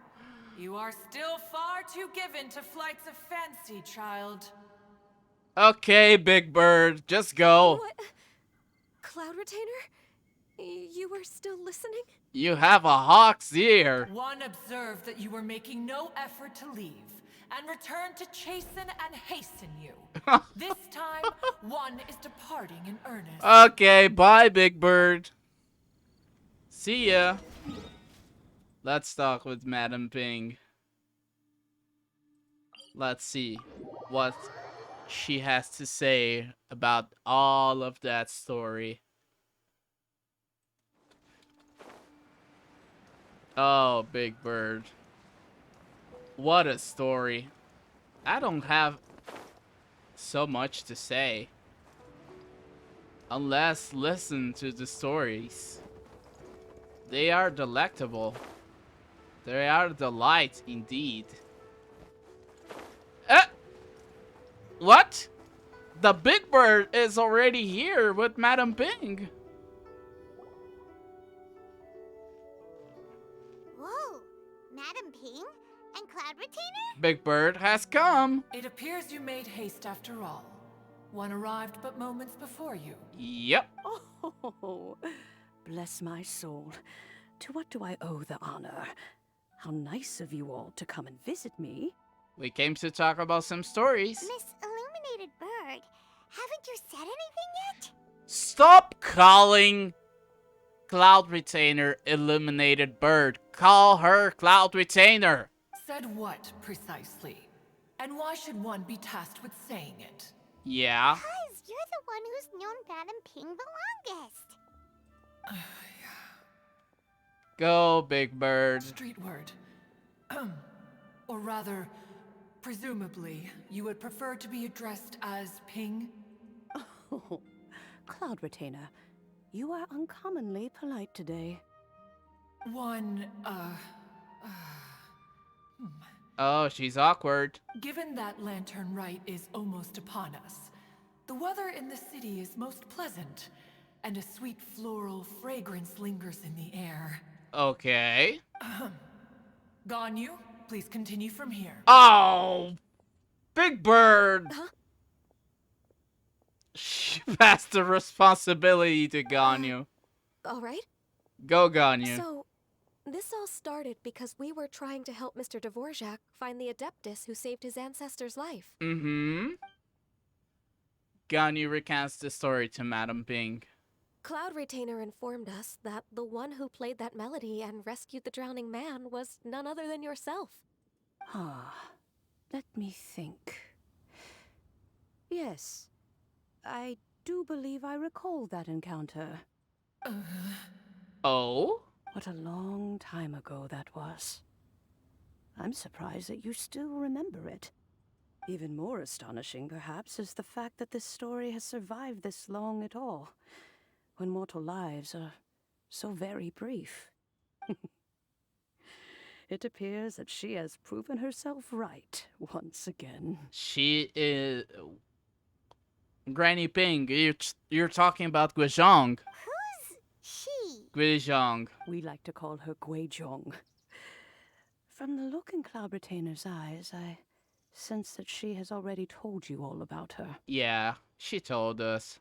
You are still far too given to flights of fancy, child. Okay, Big Bird, just go. What? Cloud Retainer? You were still listening? You have a hawk's ear. One observed that you were making no effort to leave, and returned to chasten and hasten you. This time, one is departing in earnest. Okay, bye, Big Bird. See ya. Let's talk with Madame Ping. Let's see what she has to say about all of that story. Oh, Big Bird. What a story. I don't have so much to say. Unless listen to the stories. They are delectable. They are a delight indeed. What? The Big Bird is already here with Madame Ping. Whoa, Madame Ping and Cloud Retainer? Big Bird has come. It appears you made haste after all. One arrived but moments before you. Yep. Oh, bless my soul. To what do I owe the honor? How nice of you all to come and visit me. We came to talk about some stories. Miss Illuminated Bird, haven't you said anything yet? Stop calling Cloud Retainer Illuminated Bird. Call her Cloud Retainer. Said what, precisely? And why should one be tasked with saying it? Yeah. Because you're the one who's known Madame Ping the longest. Go, Big Bird. Street word. Or rather, presumably, you would prefer to be addressed as Ping? Oh, Cloud Retainer, you are uncommonly polite today. Oh, she's awkward. Given that Lantern Rite is almost upon us, the weather in the city is most pleasant, and a sweet floral fragrance lingers in the air. Okay. Ganyu, please continue from here. Oh, Big Bird. Huh? She passed the responsibility to Ganyu. All right. Go, Ganyu. So, this all started because we were trying to help Mr. Dvorak find the Adeptus who saved his ancestor's life. Mm-hmm. Ganyu recounts the story to Madame Bing. Cloud Retainer informed us that the one who played that melody and rescued the drowning man was none other than yourself. Let me think. Yes, I do believe I recall that encounter. Oh? What a long time ago that was. I'm surprised that you still remember it. Even more astonishing, perhaps, is the fact that this story has survived this long at all, when mortal lives are so very brief. It appears that she has proven herself right once again. She is... Granny Bing, you're talking about Guizhong. Who's she? Guizhong. We like to call her Guizhong. From the look in Cloud Retainer's eyes, I sense that she has already told you all about her. Yeah, she told us.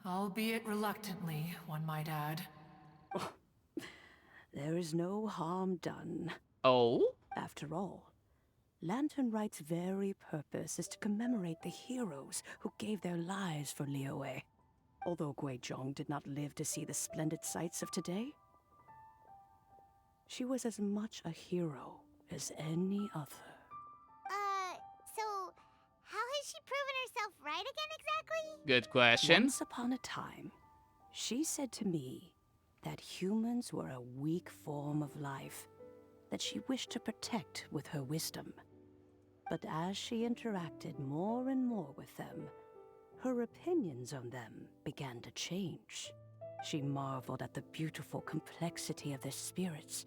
Albeit reluctantly, one might add. There is no harm done. Oh? After all, Lantern Rite's very purpose is to commemorate the heroes who gave their lives for Liyue. Although Guizhong did not live to see the splendid sights of today, she was as much a hero as any other. So how has she proven herself right again exactly? Good question. Once upon a time, she said to me that humans were a weak form of life that she wished to protect with her wisdom. But as she interacted more and more with them, her opinions on them began to change. She marveled at the beautiful complexity of their spirits,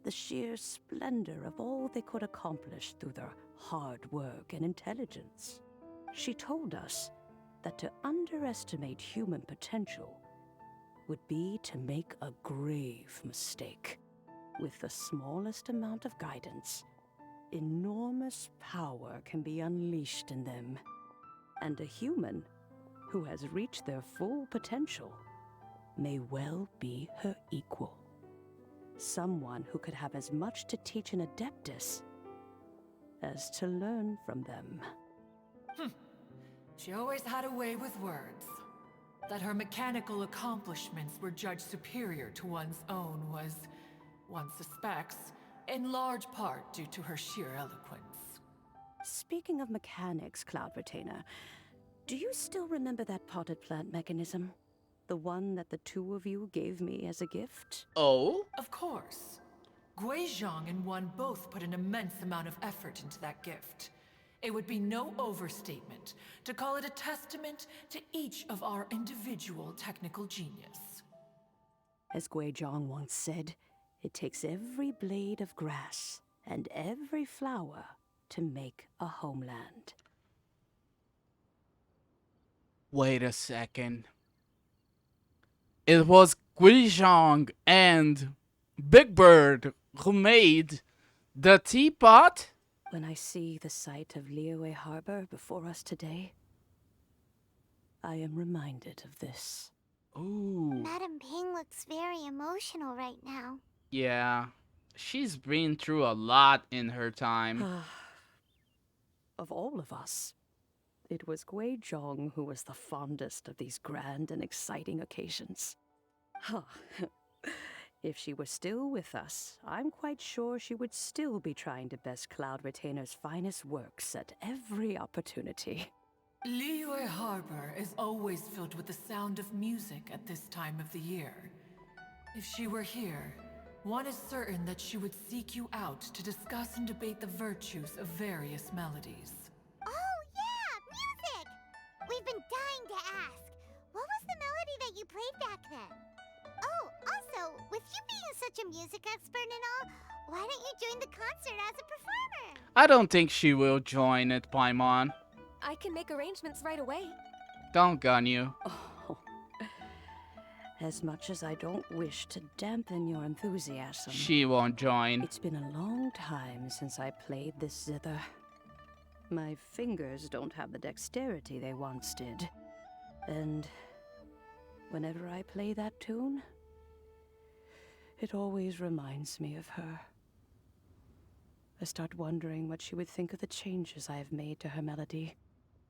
the sheer splendor of all they could accomplish through their hard work and intelligence. She told us that to underestimate human potential would be to make a grave mistake. With the smallest amount of guidance, enormous power can be unleashed in them. And a human who has reached their full potential may well be her equal. Someone who could have as much to teach an adeptus as to learn from them. She always had a way with words. That her mechanical accomplishments were judged superior to one's own was, one suspects, in large part due to her sheer eloquence. Speaking of mechanics, Cloud Retainer, do you still remember that potted plant mechanism? The one that the two of you gave me as a gift? Oh? Of course. Guizhong and one both put an immense amount of effort into that gift. It would be no overstatement to call it a testament to each of our individual technical genius. As Guizhong once said, it takes every blade of grass and every flower to make a homeland. Wait a second. It was Guizhong and Big Bird who made the teapot? When I see the sight of Liyue Harbor before us today, I am reminded of this. Ooh. Madame Ping looks very emotional right now. Yeah, she's been through a lot in her time. Of all of us, it was Guizhong who was the fondest of these grand and exciting occasions. If she were still with us, I'm quite sure she would still be trying to best Cloud Retainer's finest works at every opportunity. Liyue Harbor is always filled with the sound of music at this time of the year. If she were here, one is certain that she would seek you out to discuss and debate the virtues of various melodies. Oh, yeah! Music! We've been dying to ask. What was the melody that you played back then? Oh, also, with you being such a music expert and all, why don't you join the concert as a performer? I don't think she will join it, Paimon. I can make arrangements right away. Don't gun you. Oh. As much as I don't wish to dampen your enthusiasm, She won't join. it's been a long time since I played this zither. My fingers don't have the dexterity they once did. And whenever I play that tune, it always reminds me of her. I start wondering what she would think of the changes I have made to her melody.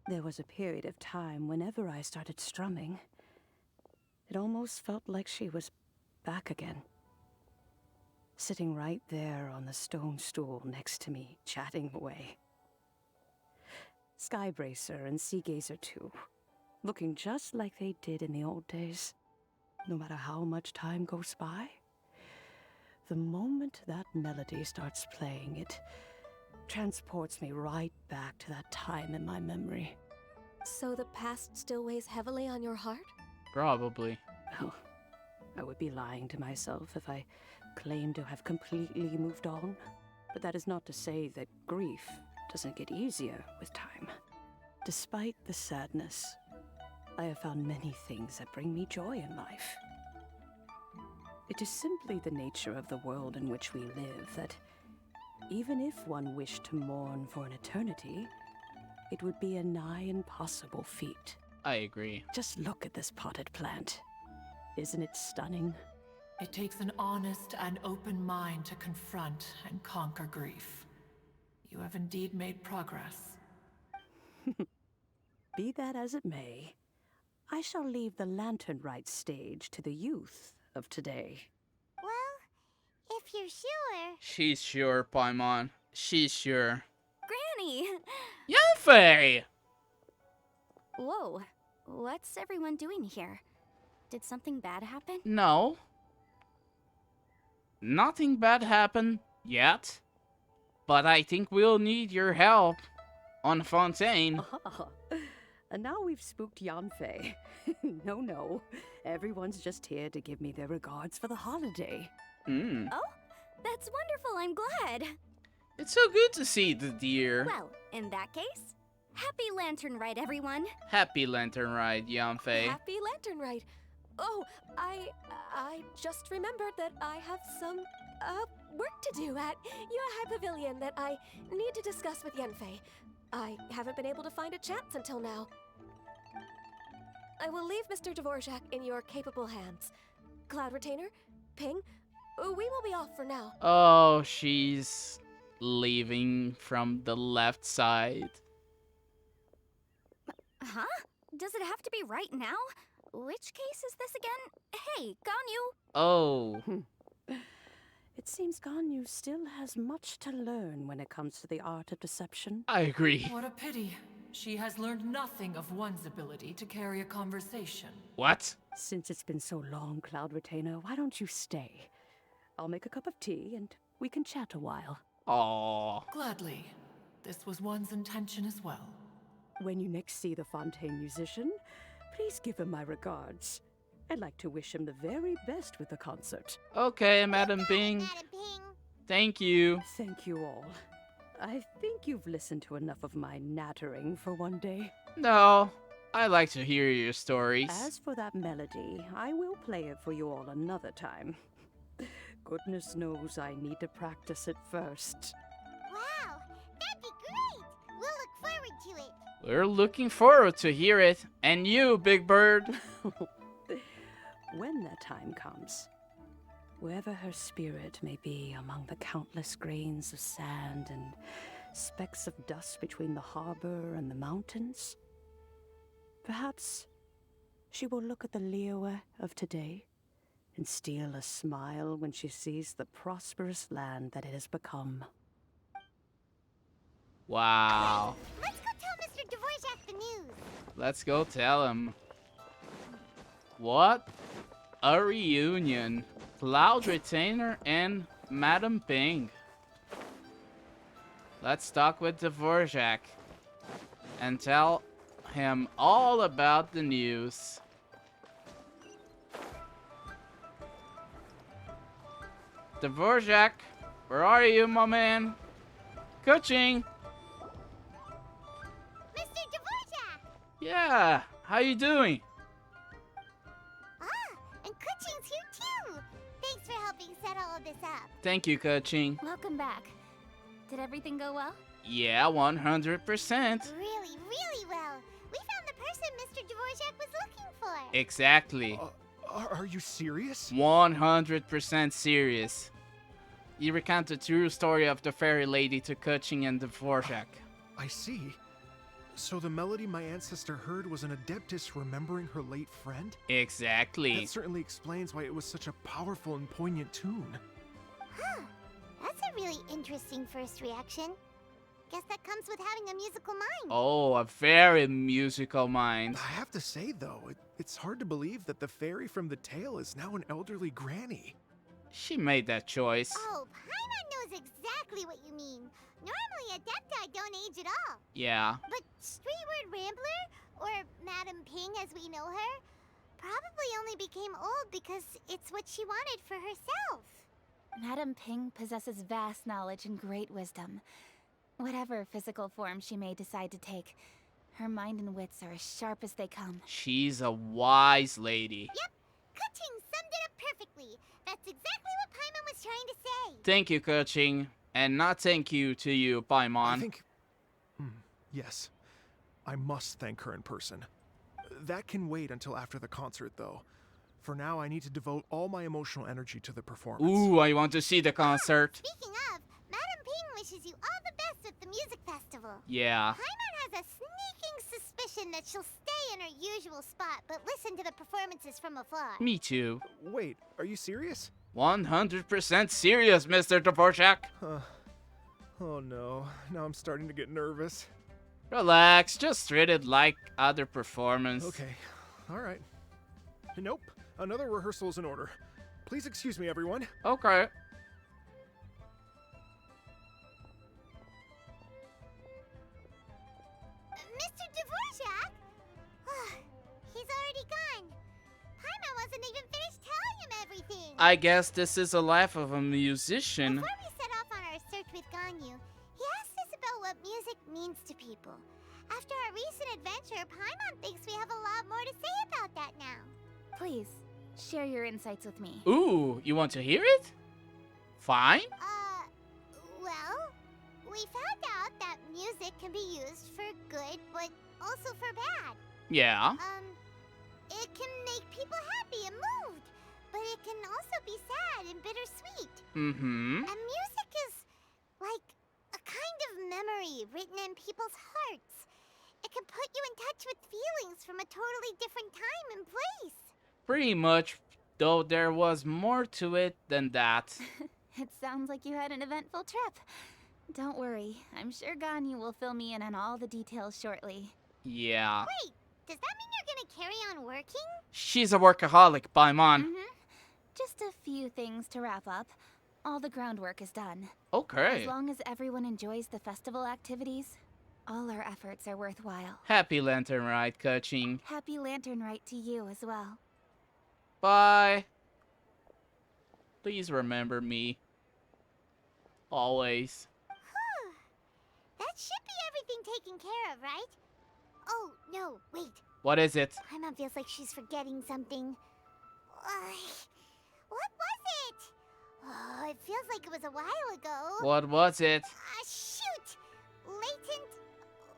There was a period of time whenever I started strumming, it almost felt like she was back again. Sitting right there on the stone stool next to me, chatting away. Skybracer and Seagazer too, looking just like they did in the old days. No matter how much time goes by, the moment that melody starts playing, it transports me right back to that time in my memory. So the past still weighs heavily on your heart? Probably. Oh, I would be lying to myself if I claimed to have completely moved on. But that is not to say that grief doesn't get easier with time. Despite the sadness, I have found many things that bring me joy in life. It is simply the nature of the world in which we live that even if one wished to mourn for an eternity, it would be a nigh impossible feat. I agree. Just look at this potted plant. Isn't it stunning? It takes an honest and open mind to confront and conquer grief. You have indeed made progress. Be that as it may, I shall leave the Lantern Rite stage to the youth of today. Well, if you're sure... She's sure, Paimon. She's sure. Granny! Yanfei! Whoa, what's everyone doing here? Did something bad happen? No. Nothing bad happened yet. But I think we'll need your help on Fontaine. And now we've spooked Yanfei. No. Everyone's just here to give me their regards for the holiday. Oh, that's wonderful. I'm glad. It's so good to see the deer. Well, in that case, happy Lantern Rite, everyone. Happy Lantern Rite, Yanfei. Happy Lantern Rite. Oh, I just remembered that I have some work to do at your Pavilion that I need to discuss with Yanfei. I haven't been able to find a chance until now. I will leave Mr. Dvorak in your capable hands. Cloud Retainer, Ping, we will be off for now. Oh, she's leaving from the left side. Huh? Does it have to be right now? Which case is this again? Hey, Ganyu! Oh. It seems Ganyu still has much to learn when it comes to the art of deception. I agree. What a pity. She has learned nothing of one's ability to carry a conversation. What? Since it's been so long, Cloud Retainer, why don't you stay? I'll make a cup of tea and we can chat a while. Aww. Gladly. This was one's intention as well. When you next see the Fontaine musician, please give him my regards. I'd like to wish him the very best with the concert. Okay, Madam Ping. Thank you. Thank you all. I think you've listened to enough of my nattering for one day. No, I like to hear your stories. As for that melody, I will play it for you all another time. Goodness knows I need to practice it first. Wow, that'd be great! We'll look forward to it. We're looking forward to hear it. And you, Big Bird. When that time comes, wherever her spirit may be among the countless grains of sand and specks of dust between the harbor and the mountains, perhaps she will look at the Liyue of today and steal a smile when she sees the prosperous land that it has become. Wow. Let's go tell Mr. Dvorak the news. Let's go tell him. What a reunion. Cloud Retainer and Madam Ping. Let's talk with Dvorak and tell him all about the news. Dvorak, where are you, my man? Coaching. Mr. Dvorak! Yeah, how you doing? And Kuching's here too! Thanks for helping set all of this up. Thank you, Coaching. Welcome back. Did everything go well? Yeah, 100%. Really, really well. We found the person Mr. Dvorak was looking for. Exactly. Are you serious? 100% serious. You recount the true story of the fairy lady to Kuching and Dvorak. I see. So the melody my ancestor heard was an adeptus remembering her late friend? Exactly. That certainly explains why it was such a powerful and poignant tune. Huh. That's a really interesting first reaction. Guess that comes with having a musical mind. Oh, a very musical mind. I have to say, though, it's hard to believe that the fairy from the tale is now an elderly granny. She made that choice. Oh, Paimon knows exactly what you mean. Normally, Adepti don't age at all. Yeah. But Streetward Rambler, or Madam Ping as we know her, probably only became old because it's what she wanted for herself. Madam Ping possesses vast knowledge and great wisdom. Whatever physical form she may decide to take, her mind and wits are as sharp as they come. She's a wise lady. Yep, Kuching summed it up perfectly. That's exactly what Paimon was trying to say. Thank you, Kuching. And not thank you to you, Paimon. I think... yes. I must thank her in person. That can wait until after the concert, though. For now, I need to devote all my emotional energy to the performance. Ooh, I want to see the concert. Speaking of, Madam Ping wishes you all the best with the music festival. Yeah. Paimon has a sneaking suspicion that she'll stay in her usual spot, but listen to the performances from afar. Me too. Wait, are you serious? 100% serious, Mr. Dvorak. Oh no, now I'm starting to get nervous. Relax, just treat it like other performance. Okay, alright. Nope, another rehearsal is in order. Please excuse me, everyone. Okay. Mr. Dvorak? He's already gone. Paimon wasn't even finished telling him everything. I guess this is the life of a musician. Before we set off on our search with Ganyu, he asked us about what music means to people. After our recent adventure, Paimon thinks we have a lot more to say about that now. Please, share your insights with me. Ooh, you want to hear it? Fine. Well, we found out that music can be used for good, but also for bad. Yeah. It can make people happy and moved, but it can also be sad and bittersweet. Mm-hmm. And music is like a kind of memory written in people's hearts. It can put you in touch with feelings from a totally different time and place. Pretty much, though there was more to it than that. It sounds like you had an eventful trip. Don't worry, I'm sure Ganyu will fill me in on all the details shortly. Yeah. Wait, does that mean you're gonna carry on working? She's a workaholic, Paimon. Just a few things to wrap up. All the groundwork is done. Okay. As long as everyone enjoys the festival activities, all our efforts are worthwhile. Happy Lantern Rite, Kuching. Happy Lantern Rite to you as well. Bye. Please remember me. Always. That should be everything taken care of, right? Oh, no, wait. What is it? Paimon feels like she's forgetting something. What was it? Oh, it feels like it was a while ago. What was it? Shoot! Latent...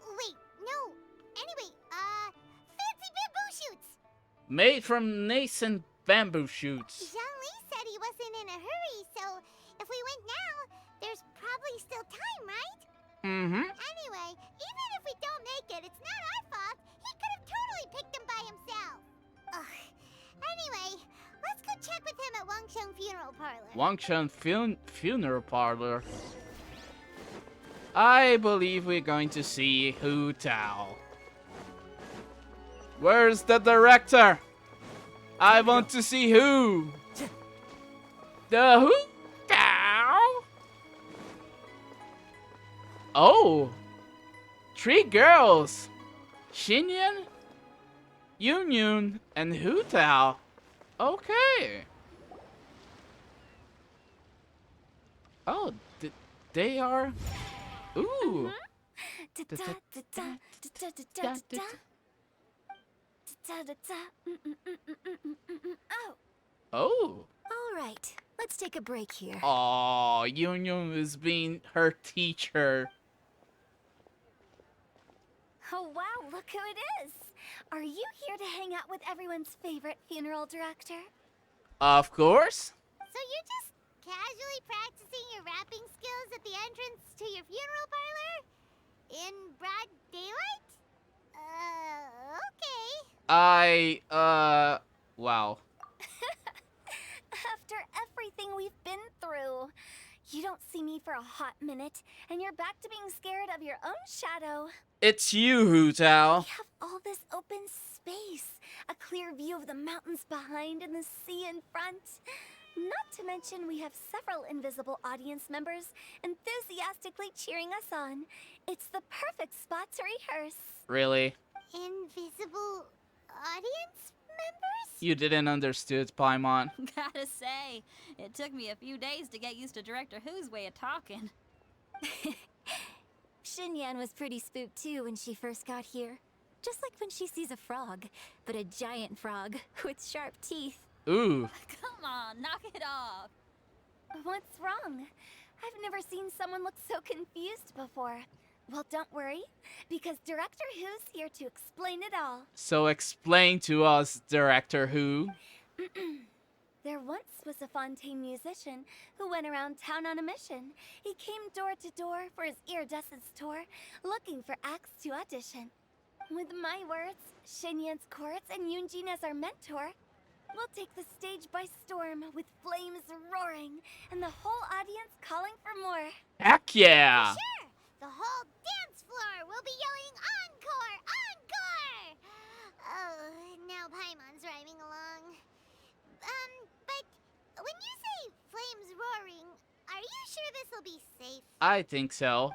Wait, no. Anyway, fancy bamboo shoots! Made from nascent bamboo shoots. Zhang-Li said he wasn't in a hurry, so if we went now, there's probably still time, right? Mm-hmm. Anyway, even if we don't make it, it's not our fault. He could have totally picked them by himself. Ugh. Anyway, let's go check with him at Wangcheng Funeral Parlor. Wangcheng Funeral Parlor. I believe we're going to see Hu Tao. Where's the director? I want to see who. The Hu Tao? Oh, 3 girls. Xinyan, Yunyun, and Hu Tao. Okay. Oh, they are... Ooh. Oh. All right, let's take a break here. Oh, Yunyun is being her teacher. Oh wow, look who it is! Are you here to hang out with everyone's favorite funeral director? Of course. So you're just casually practicing your rapping skills at the entrance to your funeral parlor? In broad daylight? Wow. After everything we've been through, you don't see me for a hot minute, and you're back to being scared of your own shadow. It's you, Hu Tao. We have all this open space, a clear view of the mountains behind and the sea in front. Not to mention we have several invisible audience members enthusiastically cheering us on. It's the perfect spot to rehearse. Really? Invisible audience members? You didn't understood, Paimon. Gotta say, it took me a few days to get used to Director Who's way of talking. Xinyan was pretty spooked too when she first got here. Just like when she sees a frog, but a giant frog with sharp teeth. Ooh. Come on, knock it off. What's wrong? I've never seen someone look so confused before. Well, don't worry, because Director Who's here to explain it all. So explain to us, Director Who. There once was a Fontaine musician who went around town on a mission. He came door to door for his iridescence tour, looking for acts to audition. With my words, Xinyan's chorus, and Yunjin as our mentor, we'll take the stage by storm with flames roaring and the whole audience calling for more. Heck yeah! Sure! The whole dance floor will be yelling encore! Encore! Oh, now Paimon's rhyming along. But when you say flames roaring, are you sure this'll be safe? I think so.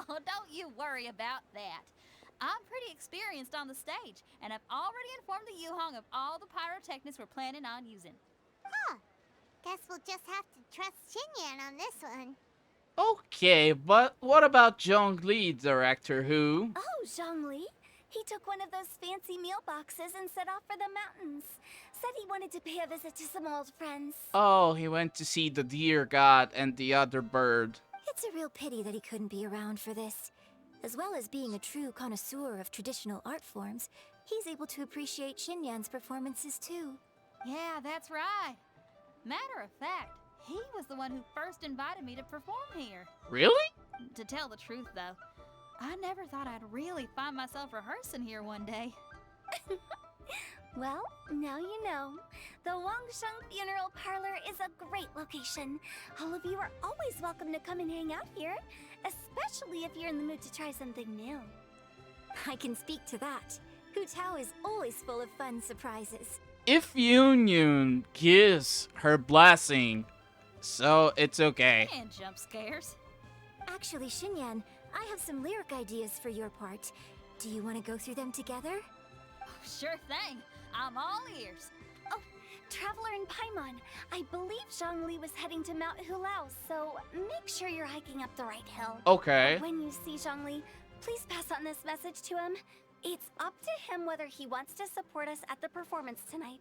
Oh, don't you worry about that. I'm pretty experienced on the stage, and I've already informed the Yuhong of all the pyrotechnics we're planning on using. Huh. Guess we'll just have to trust Xinyan on this one. Okay, but what about Zhongli, Director Who? Oh, Zhongli. He took one of those fancy meal boxes and set off for the mountains. Said he wanted to pay a visit to some old friends. Oh, he went to see the deer god and the other bird. It's a real pity that he couldn't be around for this. As well as being a true connoisseur of traditional art forms, he's able to appreciate Xinyan's performances too. Yeah, that's right. Matter of fact, he was the one who first invited me to perform here. Really? To tell the truth, though, I never thought I'd really find myself rehearsing here one day. Well, now you know. The Wangsheng Funeral Parlor is a great location. All of you are always welcome to come and hang out here, especially if you're in the mood to try something new. I can speak to that. Hu Tao is always full of fun surprises. If Yun gives her blessing, so it's okay. And jump scares. Actually, Xinyan, I have some lyric ideas for your part. Do you want to go through them together? Oh, sure thing. I'm all ears. Oh, Traveler and Paimon, I believe Zhongli was heading to Mount Hulao, so make sure you're hiking up the right hill. Okay. When you see Zhongli, please pass on this message to him. It's up to him whether he wants to support us at the performance tonight,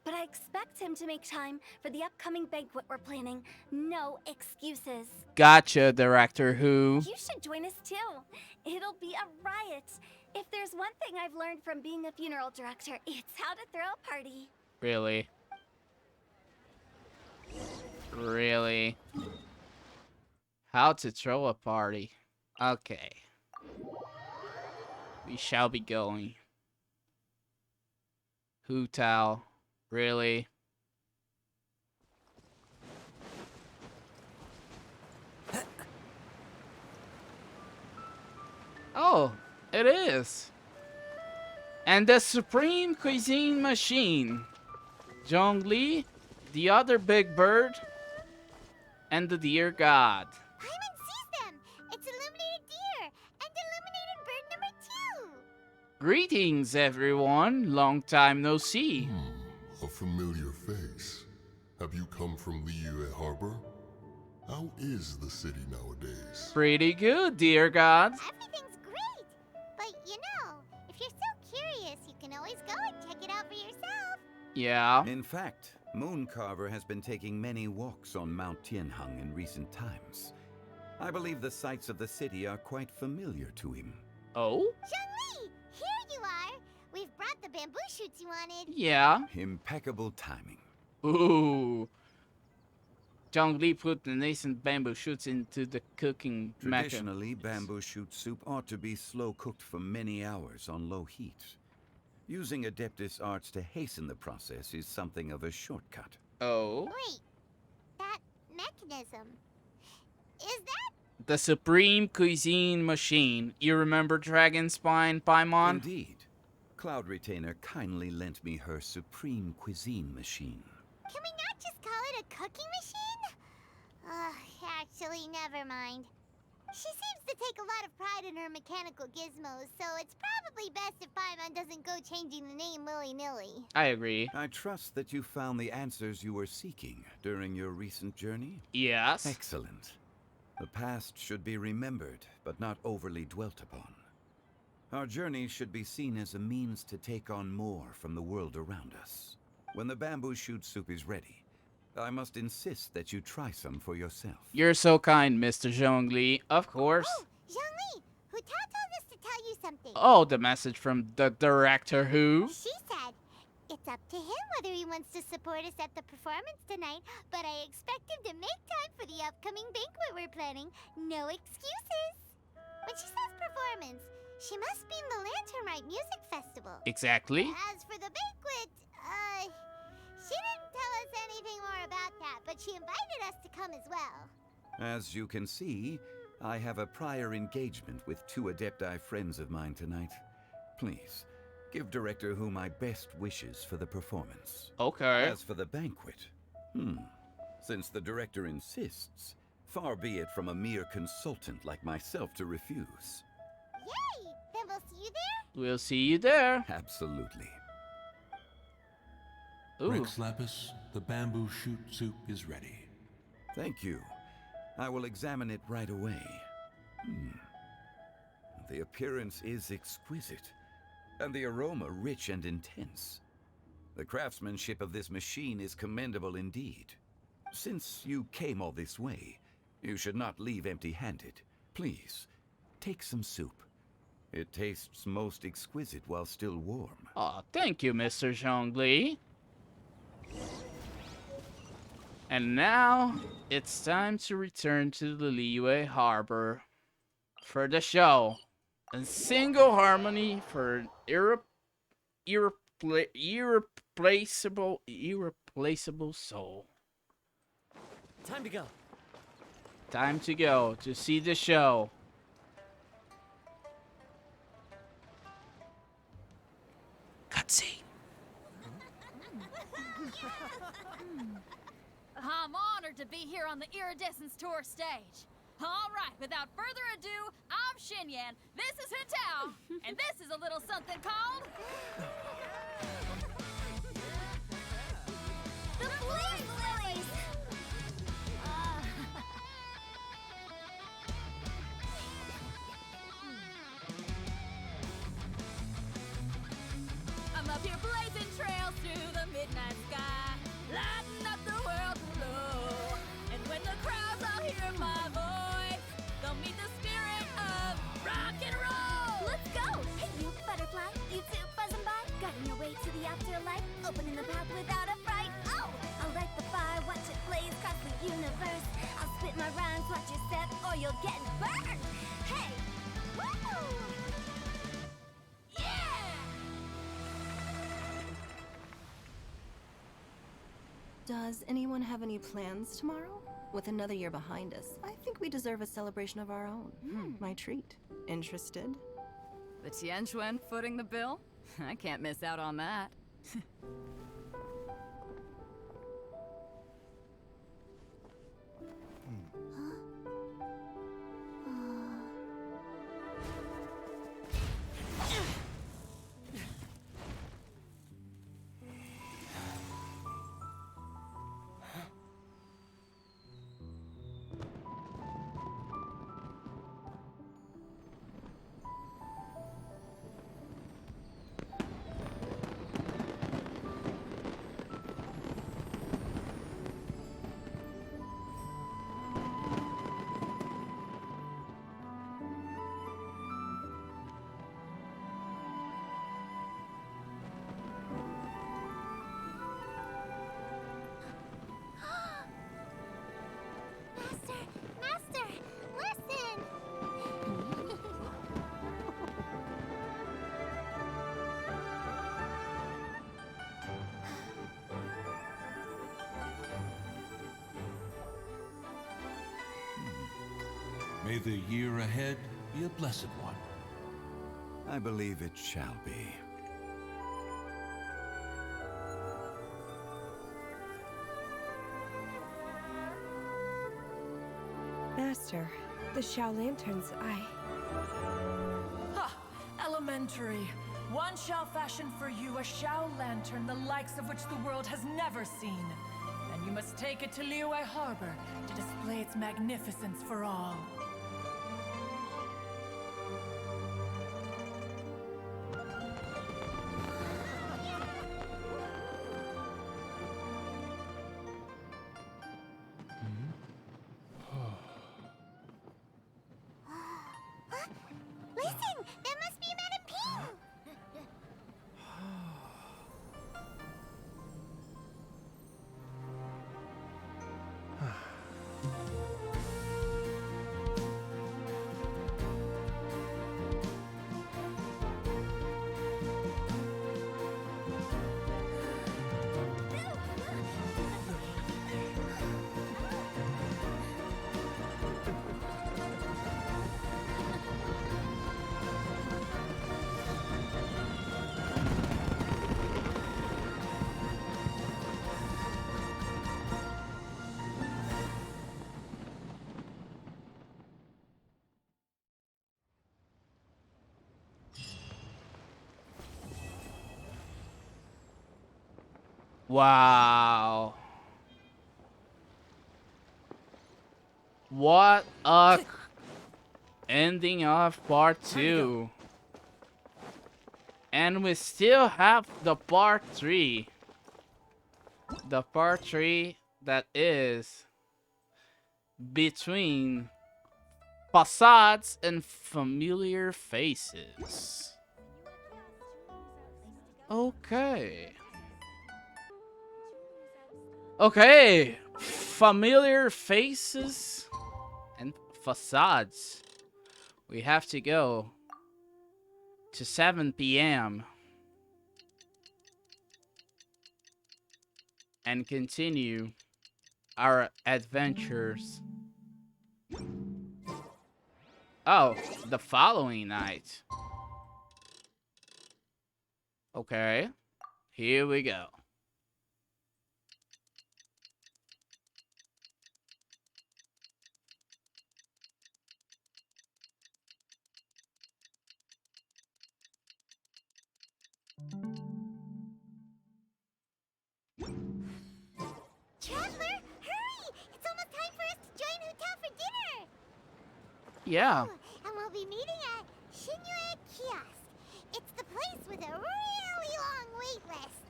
but I expect him to make time for the upcoming banquet we're planning. No excuses. Gotcha, Director Who. You should join us too. It'll be a riot. If there's one thing I've learned from being a funeral director, it's how to throw a party. Really? Really? How to throw a party. Okay. We shall be going. Hu Tao. Really? Oh, it is. And the Supreme Cuisine Machine. Zhongli, the other big bird, and the deer god. Paimon sees them! It's illuminated deer and illuminated bird number 2! Greetings, everyone. Long time no see. A familiar face. Have you come from Liyue Harbor? How is the city nowadays? Pretty good, dear god. Everything's great! But you know, if you're so curious, you can always go and check it out for yourself. Yeah. In fact, Mooncarver has been taking many walks on Mount Tianheng in recent times. I believe the sights of the city are quite familiar to him. Oh? Zhongli! Here you are! We've brought the bamboo shoots you wanted. Yeah. Impeccable timing. Ooh. Zhongli put the nascent bamboo shoots into the cooking method. Traditionally, bamboo shoot soup ought to be slow cooked for many hours on low heat. Using Adeptus arts to hasten the process is something of a shortcut. Oh? Wait, that mechanism. Is that? The Supreme Cuisine Machine. You remember Dragon Spine, Paimon? Indeed. Cloud Retainer kindly lent me her Supreme Cuisine Machine. Can we not just call it a cooking machine? Actually, never mind. She seems to take a lot of pride in her mechanical gizmos, so it's probably best if Paimon doesn't go changing the name willy-nilly. I agree. I trust that you found the answers you were seeking during your recent journey? Yes. Excellent. The past should be remembered, but not overly dwelt upon. Our journey should be seen as a means to take on more from the world around us. When the bamboo shoot soup is ready, I must insist that you try some for yourself. You're so kind, Mr. Zhongli. Of course. Oh, Zhongli, Huta told us to tell you something. Oh, the message from the director who? She said, it's up to him whether he wants to support us at the performance tonight, but I expect him to make time for the upcoming banquet we're planning. No excuses. When she says performance, she must mean the Lantern Rite Music Festival. Exactly. As for the banquet, she didn't tell us anything more about that, but she invited us to come as well. As you can see, I have a prior engagement with 2 Adepti friends of mine tonight. Please, give Director Who my best wishes for the performance. Okay. As for the banquet, since the Director insists, far be it from a mere consultant like myself to refuse. Yay! Then we'll see you there? We'll see you there. Absolutely. Ooh. Rex Lapis, the bamboo shoot soup is ready. Thank you. I will examine it right away. The appearance is exquisite, and the aroma rich and intense. The craftsmanship of this machine is commendable indeed. Since you came all this way, you should not leave empty-handed. Please, take some soup. It tastes most exquisite while still warm. Aw, thank you, Mr. Zhongli. And now, it's time to return to the Liyue Harbor for the show. A single harmony for an irreplaceable soul. Time to go. Time to go to see the show. Cutscene. I'm honored to be here on the Iridescence Tour stage. All right, without further ado, I'm Xinyan, this is Hutao, and this is a little something called... The Blaze Lilies! I'm up here blazing trails through the midnight sky, lighting up the world below. And when the crowds all hear my voice, they'll meet the spirit of rock and roll. Let's go! Hey, you butterfly, you too buzzing by, guiding your way to the afterlife, opening the path without a fright. Oh! I'll light the fire, watch it blaze across the universe. I'll spit my rhymes, watch your step, or you'll get burned. Hey! Woo! Does anyone have any plans tomorrow? With another year behind us, I think we deserve a celebration of our own. My treat. Interested? The Tianquan footing the bill? I can't miss out on that. May the year ahead be a blessed one. I believe it shall be. Master, the Xiao Lanterns, Ha! Elementary. One shall fashion for you a Xiao Lantern the likes of which the world has never seen. And you must take it to Liyue Harbor to display its magnificence for all. Listen, that must be Madame Ping. Wow. What a ending of part 2. And we still have the part 3. The part 3 that is between facades and familiar faces. Okay. Okay, familiar faces and facades. We have to go to 7 p.m. and continue our adventures. Oh, the following night. Okay, here we go. Traveler, hurry! It's almost time for us to join Hotel for dinner. Yeah. Oh, and we'll be meeting at Shinyue Kiosk. It's the place with a really long wait list.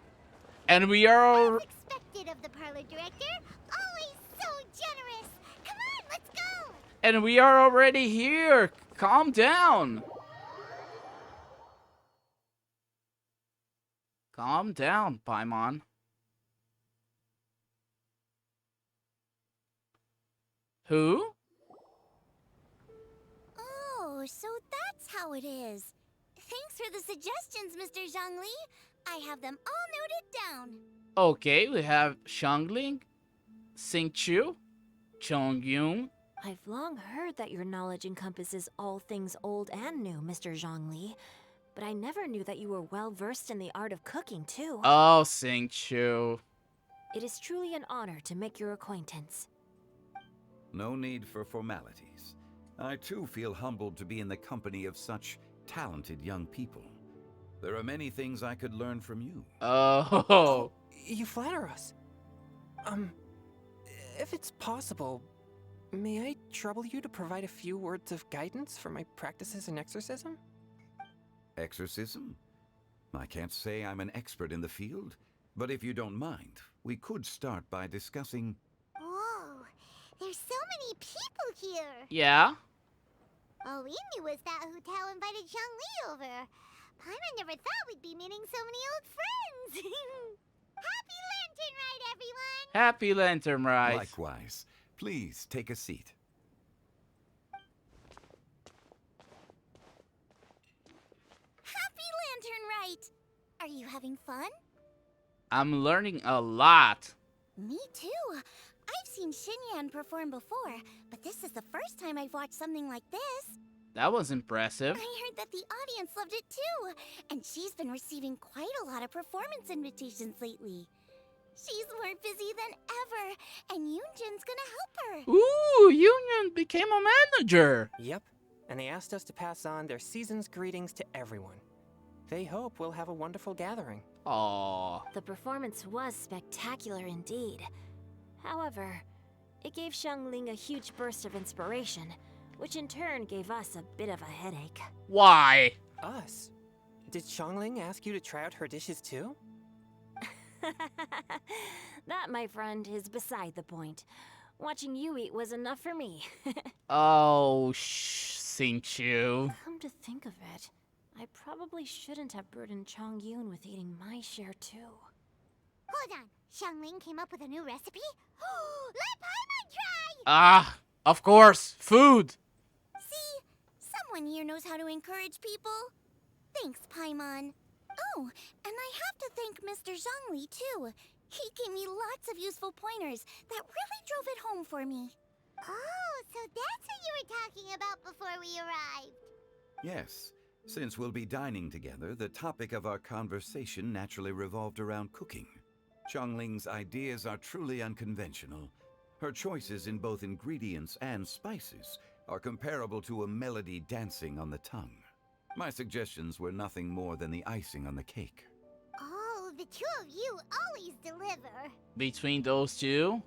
And we are... As expected of the parlor director, always so generous. Come on, let's go. And we are already here. Calm down. Calm down, Paimon. Who? Oh, so that's how it is. Thanks for the suggestions, Mr. Zhongli. I have them all noted down. Okay, we have Xiangling, Xingqiu, Chongyun. I've long heard that your knowledge encompasses all things old and new, Mr. Zhongli. But I never knew that you were well versed in the art of cooking, too. Oh, Xingqiu. It is truly an honor to make your acquaintance. No need for formalities. I too feel humbled to be in the company of such talented young people. There are many things I could learn from you. Oh. You flatter us. If it's possible, may I trouble you to provide a few words of guidance for my practices in exorcism? Exorcism? I can't say I'm an expert in the field, but if you don't mind, we could start by discussing... Whoa, there's so many people here. Yeah? All we knew was that Hotel invited Zhongli over. Paimon never thought we'd be meeting so many old friends. Happy Lantern Rite, everyone! Happy Lantern Rite. Likewise. Please take a seat. Happy Lantern Rite! Are you having fun? I'm learning a lot. Me too. I've seen Xinyan perform before, but this is the first time I've watched something like this. That was impressive. I heard that the audience loved it too, and she's been receiving quite a lot of performance invitations lately. She's more busy than ever, and Yoonjin's gonna help her. Ooh, Union became a manager. Yep, and they asked us to pass on their season's greetings to everyone. They hope we'll have a wonderful gathering. Aww. The performance was spectacular indeed. However, it gave Xiangling a huge burst of inspiration, which in turn gave us a bit of a headache. Why? Us? Did Xiangling ask you to try out her dishes too? That, my friend, is beside the point. Watching you eat was enough for me. Oh, Xingqiu. Come to think of it, I probably shouldn't have burdened Chongyun with eating my share too. Hold on, Xiangling came up with a new recipe? Let Paimon try! Ah, of course, food. See, someone here knows how to encourage people. Thanks, Paimon. Oh, and I have to thank Mr. Zhongli too. He gave me lots of useful pointers that really drove it home for me. Oh, so that's what you were talking about before we arrived. Yes. Since we'll be dining together, the topic of our conversation naturally revolved around cooking. Xiangling's ideas are truly unconventional. Her choices in both ingredients and spices are comparable to a melody dancing on the tongue. My suggestions were nothing more than the icing on the cake. Oh, the two of you always deliver. Between those two,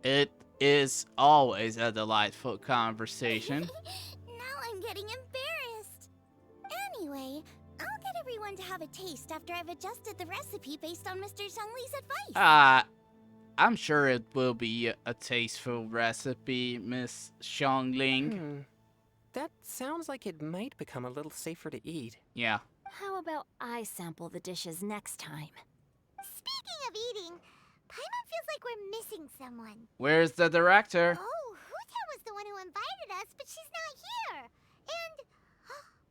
it is always a delightful conversation. Now I'm getting embarrassed. Anyway, I'll get everyone to have a taste after I've adjusted the recipe based on Mr. Zhongli's advice. I'm sure it will be a tasteful recipe, Miss Xiangling. That sounds like it might become a little safer to eat. Yeah. How about I sample the dishes next time? Speaking of eating, Paimon feels like we're missing someone. Where's the director? Oh, Huta was the one who invited us, but she's not here. And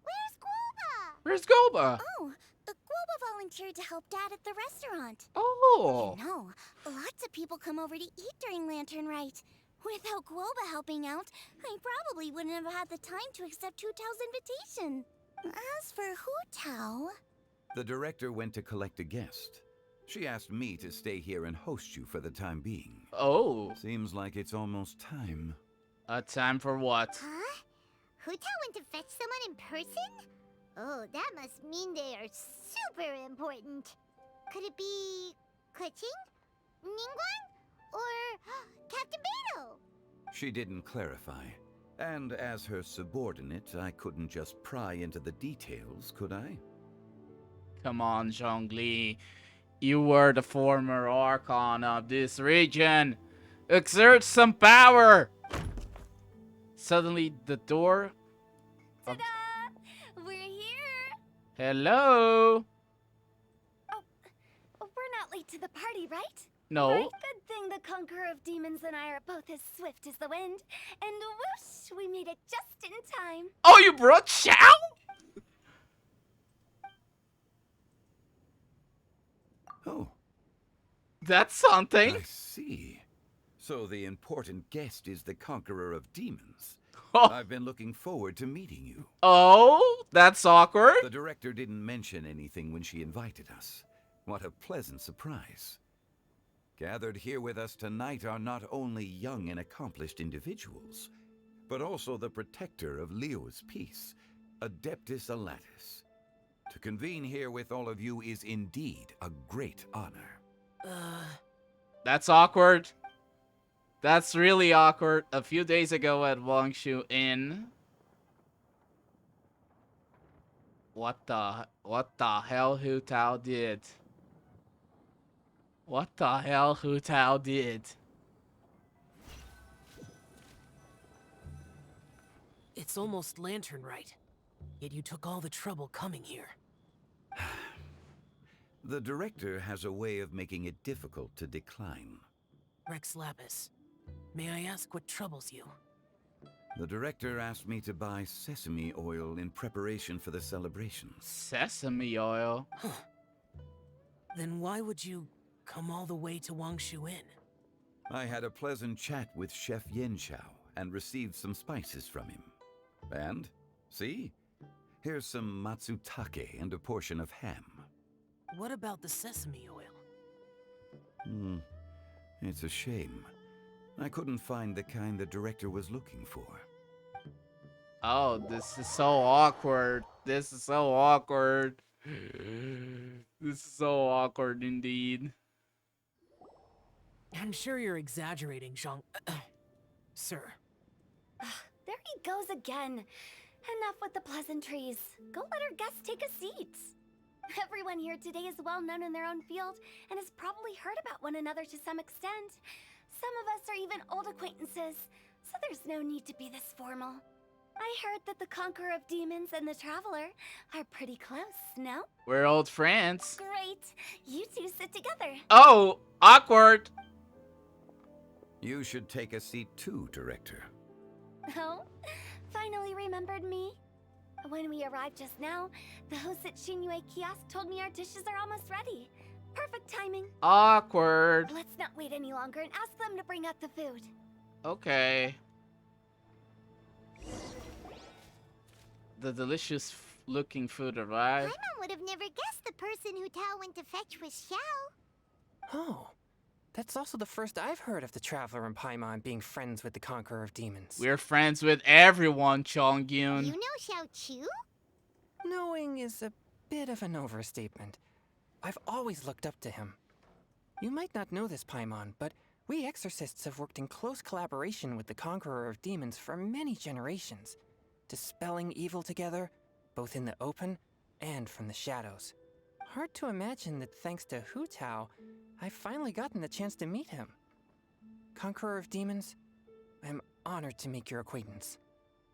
where's Guoba? Where's Goba? Oh, Guoba volunteered to help Dad at the restaurant. Oh. You know, lots of people come over to eat during Lantern Rite. Without Guoba helping out, I probably wouldn't have had the time to accept Hu Tao's invitation. As for Hu Tao... The director went to collect a guest. She asked me to stay here and host you for the time being. Oh. Seems like it's almost time. Time for what? Huh? Hu Tao went to fetch someone in person? Oh, that must mean they are super important. Could it be... Kuching? Ningguang? Or Captain Beto? She didn't clarify. And as her subordinate, I couldn't just pry into the details, could I? Come on, Zhongli. You were the former Archon of this region. Exert some power! Suddenly, the door... Ta-da! We're here! Hello? Oh, we're not late to the party, right? No. Right? Good thing the Conqueror of Demons and I are both as swift as the wind. And whoosh, we made it just in time. Oh, you brought Xiao? Oh. That's something. I see. So the important guest is the Conqueror of Demons. Oh. I've been looking forward to meeting you. Oh, that's awkward. The director didn't mention anything when she invited us. What a pleasant surprise. Gathered here with us tonight are not only young and accomplished individuals, but also the protector of Leo's peace, Adeptus Alatus. To convene here with all of you is indeed a great honor. That's awkward. That's really awkward. A few days ago at Wangshu Inn. What the hell Hu Tao did? What the hell Hu Tao did? It's almost Lantern Rite, yet you took all the trouble coming here. The director has a way of making it difficult to decline. Rex Lapis, may I ask what troubles you? The director asked me to buy sesame oil in preparation for the celebrations. Sesame oil? Then why would you come all the way to Wangshu Inn? I had a pleasant chat with Chef Yin Chao and received some spices from him. And, see? Here's some matsutake and a portion of ham. What about the sesame oil? It's a shame. I couldn't find the kind the director was looking for. Oh, this is so awkward. This is so awkward. This is so awkward indeed. I'm sure you're exaggerating, Zhang. Sir. There he goes again. Enough with the pleasantries. Go let our guests take a seat. Everyone here today is well known in their own field and has probably heard about one another to some extent. Some of us are even old acquaintances, so there's no need to be this formal. I heard that the Conqueror of Demons and the Traveler are pretty close, no? We're old friends. Great. You two sit together. Oh, awkward. You should take a seat too, Director. Oh, finally remembered me? When we arrived just now, the host at Shinue Kiosk told me our dishes are almost ready. Perfect timing. Awkward. Let's not wait any longer and ask them to bring out the food. Okay. The delicious looking food arrived. Paimon would have never guessed the person who Tao went to fetch was Xiao. Oh, that's also the first I've heard of the Traveler and Paimon being friends with the Conqueror of Demons. We're friends with everyone, Chongyun. You know Xiao Chu? Knowing is a bit of an overstatement. I've always looked up to him. You might not know this, Paimon, but we exorcists have worked in close collaboration with the Conqueror of Demons for many generations, dispelling evil together, both in the open and from the shadows. Hard to imagine that thanks to Hu Tao, I've finally gotten the chance to meet him. Conqueror of Demons, I'm honored to make your acquaintance.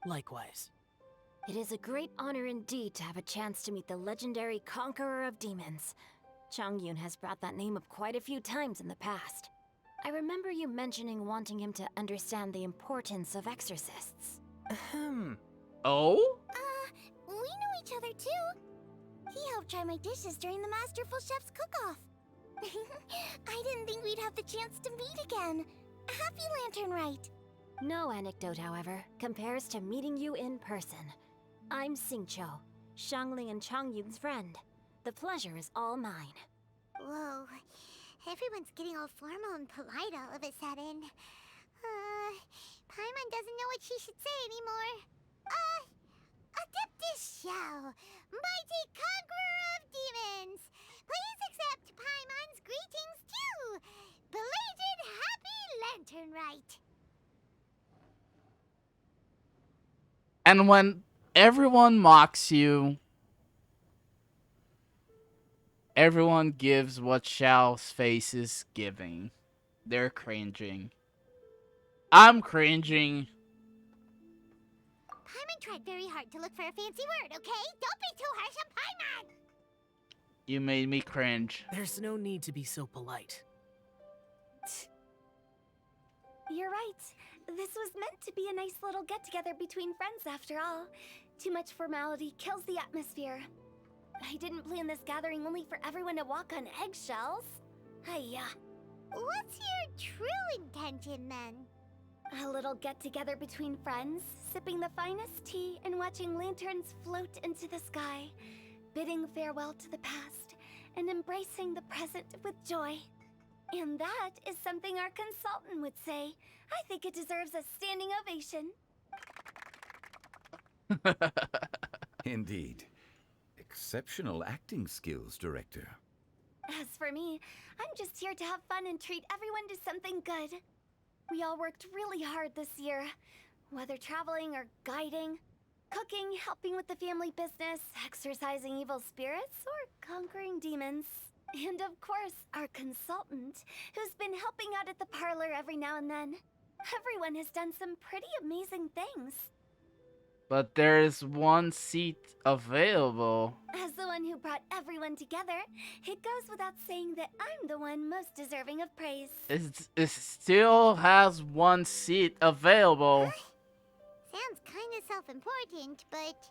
Likewise. It is a great honor indeed to have a chance to meet the legendary Conqueror of Demons. Chongyun has brought that name up quite a few times in the past. I remember you mentioning wanting him to understand the importance of exorcists. Ahem. Oh? We know each other too. He helped try my dishes during the Masterful Chef's cook-off. I didn't think we'd have the chance to meet again. Happy Lantern Rite. No anecdote, however, compares to meeting you in person. I'm Xingqiu, Shangling and Chongyun's friend. The pleasure is all mine. Whoa. Everyone's getting all formal and polite all of a sudden. Paimon doesn't know what she should say anymore. Adeptus Xiao, mighty Conqueror of Demons. Please accept Paimon's greetings too. Belated Happy Lantern Rite. And when everyone mocks you, everyone gives what Xiao's face is giving. They're cringing. I'm cringing. Paimon tried very hard to look for a fancy word, okay? Don't be too harsh on Paimon! You made me cringe. There's no need to be so polite. You're right. This was meant to be a nice little get-together between friends after all. Too much formality kills the atmosphere. I didn't plan this gathering only for everyone to walk on eggshells. Hiya. What's your true intention then? A little get-together between friends, sipping the finest tea and watching lanterns float into the sky, bidding farewell to the past and embracing the present with joy. And that is something our consultant would say. I think it deserves a standing ovation. Indeed. Exceptional acting skills, Director. As for me, I'm just here to have fun and treat everyone to something good. We all worked really hard this year, whether traveling or guiding, cooking, helping with the family business, exorcising evil spirits, or conquering demons. And of course, our consultant, who's been helping out at the parlor every now and then. Everyone has done some pretty amazing things. But there is one seat available. As the one who brought everyone together, it goes without saying that I'm the one most deserving of praise. It still has one seat available. Sounds kinda self-important, but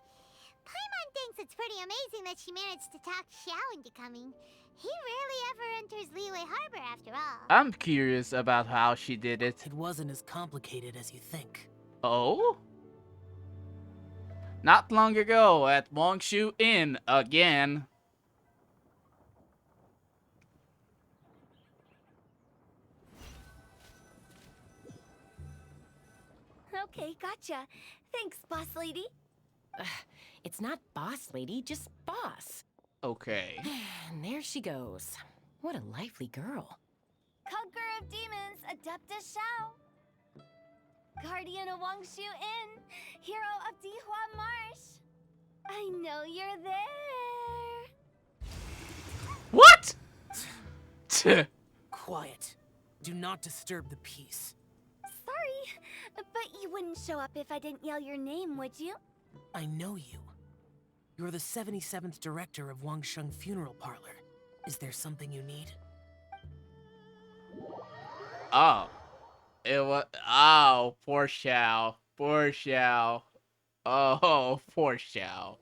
Paimon thinks it's pretty amazing that she managed to talk Xiao into coming. He rarely ever enters Liyue Harbor after all. I'm curious about how she did it. It wasn't as complicated as you think. Oh? Not long ago at Wongshu Inn again. Okay, gotcha. Thanks, boss lady. It's not boss lady, just boss. Okay. And there she goes. What a lively girl. Conqueror of demons, Adeptus Shao. Guardian of Wongshu Inn, hero of Dihua Marsh. I know you're there. What? Quiet. Do not disturb the peace. Sorry, but you wouldn't show up if I didn't yell your name, would you? I know you. You're the 77th director of Wangsheng Funeral Parlor. Is there something you need? Oh. It was. Oh, poor Xiao. Poor Xiao. Oh, poor Xiao.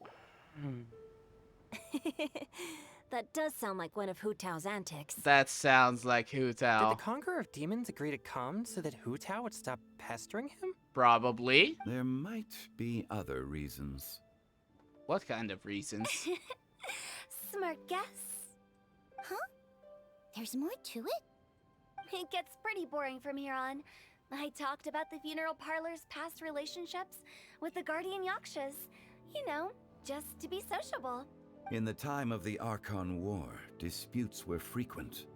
That does sound like one of Hu Tao's antics. That sounds like Hu Did Tao. the Conqueror of Demons agree to come so that Hu Tao would stop pestering him? Probably. There might be other reasons. What kind of reasons? Smart guess. Huh? There's more to it? It gets pretty boring from here on. I talked about the funeral parlor's past relationships with the guardian yakshas. You know, just to be sociable. In the time of the Archon War, disputes were frequent,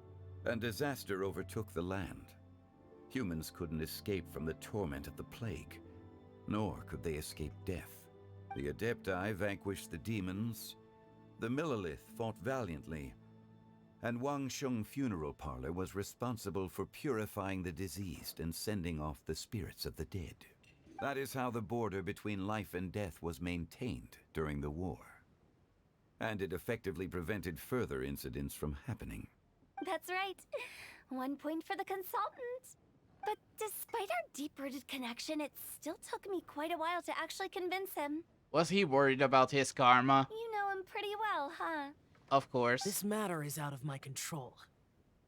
and disaster overtook the land. Humans couldn't escape from the torment of the plague, nor could they escape death. The Adepti vanquished the demons, the Millelith fought valiantly, and Wangsheng Funeral Parlor was responsible for purifying the diseased and sending off the spirits of the dead. That is how the border between life and death was maintained during the war. And it effectively prevented further incidents from happening. That's right. 1 point for the consultant. But despite our deep-rooted connection, it still took me quite a while to actually convince him. Was he worried about his karma? You know him pretty well, huh? Of course. This matter is out of my control,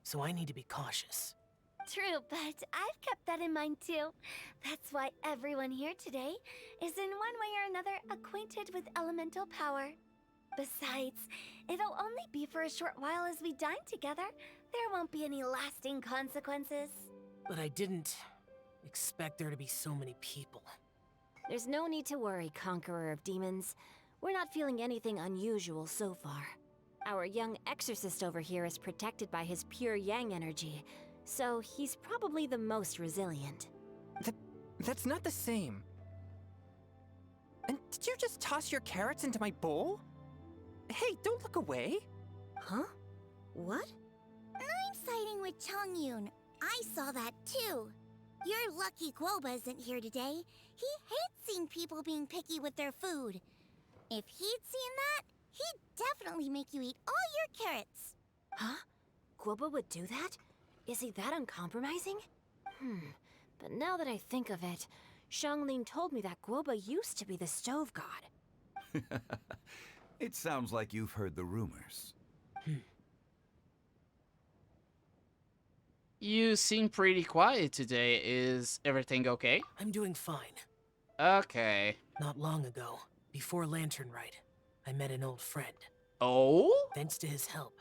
so I need to be cautious. True, but I've kept that in mind too. That's why everyone here today is in one way or another acquainted with elemental power. Besides, it'll only be for a short while as we dine together. There won't be any lasting consequences. But I didn't expect there to be so many people. There's no need to worry, Conqueror of Demons. We're not feeling anything unusual so far. Our young exorcist over here is protected by his pure yang energy, so he's probably the most resilient. That's not the same. And did you just toss your carrots into my bowl? Hey, don't look away. Huh? What? I'm siding with Chongyun. I saw that too. You're lucky Guoba isn't here today. He hates seeing people being picky with their food. If he'd seen that, he'd definitely make you eat all your carrots. Huh? Guoba would do that? Is he that uncompromising? But now that I think of it, Xianglin told me that Guoba used to be the stove god. It sounds like you've heard the rumors. You seem pretty quiet today. Is everything okay? I'm doing fine. Okay. Not long ago, before Lantern Rite, I met an old friend. Oh? Thanks to his help,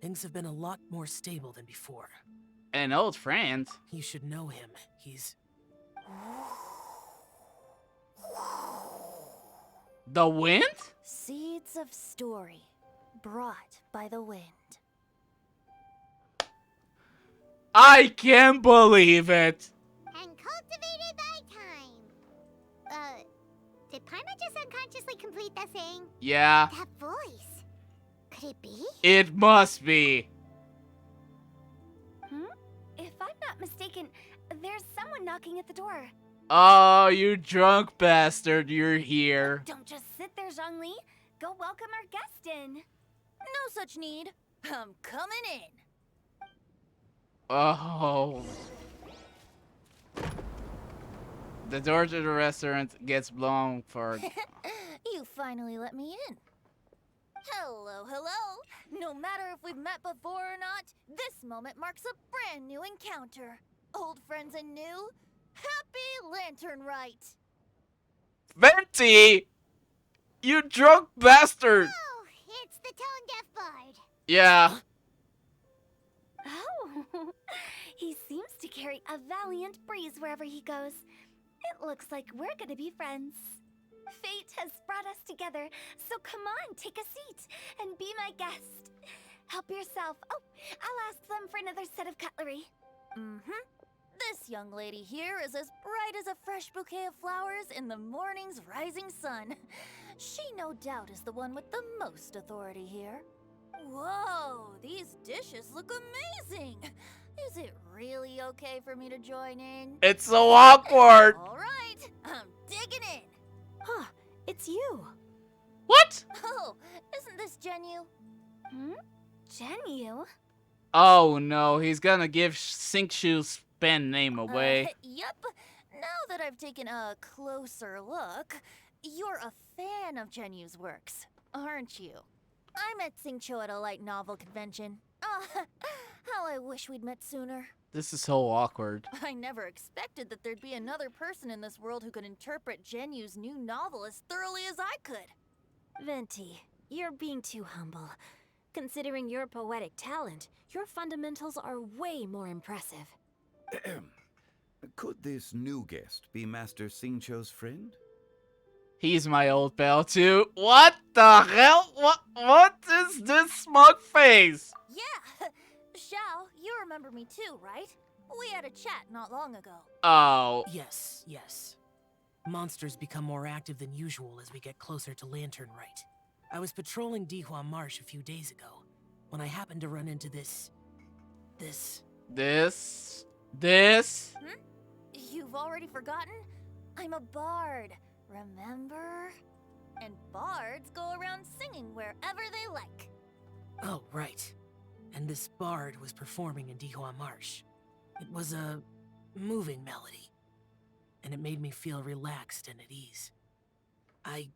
things have been a lot more stable than before. An old friend? You should know him. He's... The wind? Seeds of story, brought by the wind. I can't believe it! And cultivated by time. Did Paimon just unconsciously complete that thing? Yeah. That voice. Could it be? It must be. If I'm not mistaken, there's someone knocking at the door. Oh, you drunk bastard, you're here. Don't just sit there, Zhongli. Go welcome our guest in. No such need. I'm coming in. Oh. The door to the restaurant gets blown for... You finally let me in. Hello, hello. No matter if we've met before or not, this moment marks a brand new encounter. Old friends and new, happy Lantern Rite. Venti! You drunk bastard! Oh, it's the tone-deaf bard. Yeah. Oh, he seems to carry a valiant breeze wherever he goes. It looks like we're gonna be friends. Fate has brought us together, so come on, take a seat and be my guest. Help yourself. Oh, I'll ask them for another set of cutlery. Mm-hmm. This young lady here is as bright as a fresh bouquet of flowers in the morning's rising sun. She no doubt is the one with the most authority here. Whoa, these dishes look amazing. Is it really okay for me to join in? It's so awkward. All right, I'm digging in. Huh, it's you. What? Oh, isn't this Genu? Genu? Oh no, he's gonna give Sinkshu's pen name away. Yep. Now that I've taken a closer look, you're a fan of Genu's works, aren't you? I met Singcho at a light novel convention. How I wish we'd met sooner. This is so awkward. I never expected that there'd be another person in this world who could interpret Genu's new novel as thoroughly as I could. Venti, you're being too humble. Considering your poetic talent, your fundamentals are way more impressive. Could this new guest be Master Singcho's friend? He's my old pal too. What the hell? What is this smug face? Yeah, Xiao, you remember me too, right? We had a chat not long ago. Oh. Yes, yes. Monsters become more active than usual as we get closer to Lantern Rite. I was patrolling Dihua Marsh a few days ago when I happened to run into this. You've already forgotten? I'm a bard, remember? And bards go around singing wherever they like. Oh, right. And this bard was performing in Dihua Marsh. It was a moving melody, and it made me feel relaxed and at ease. I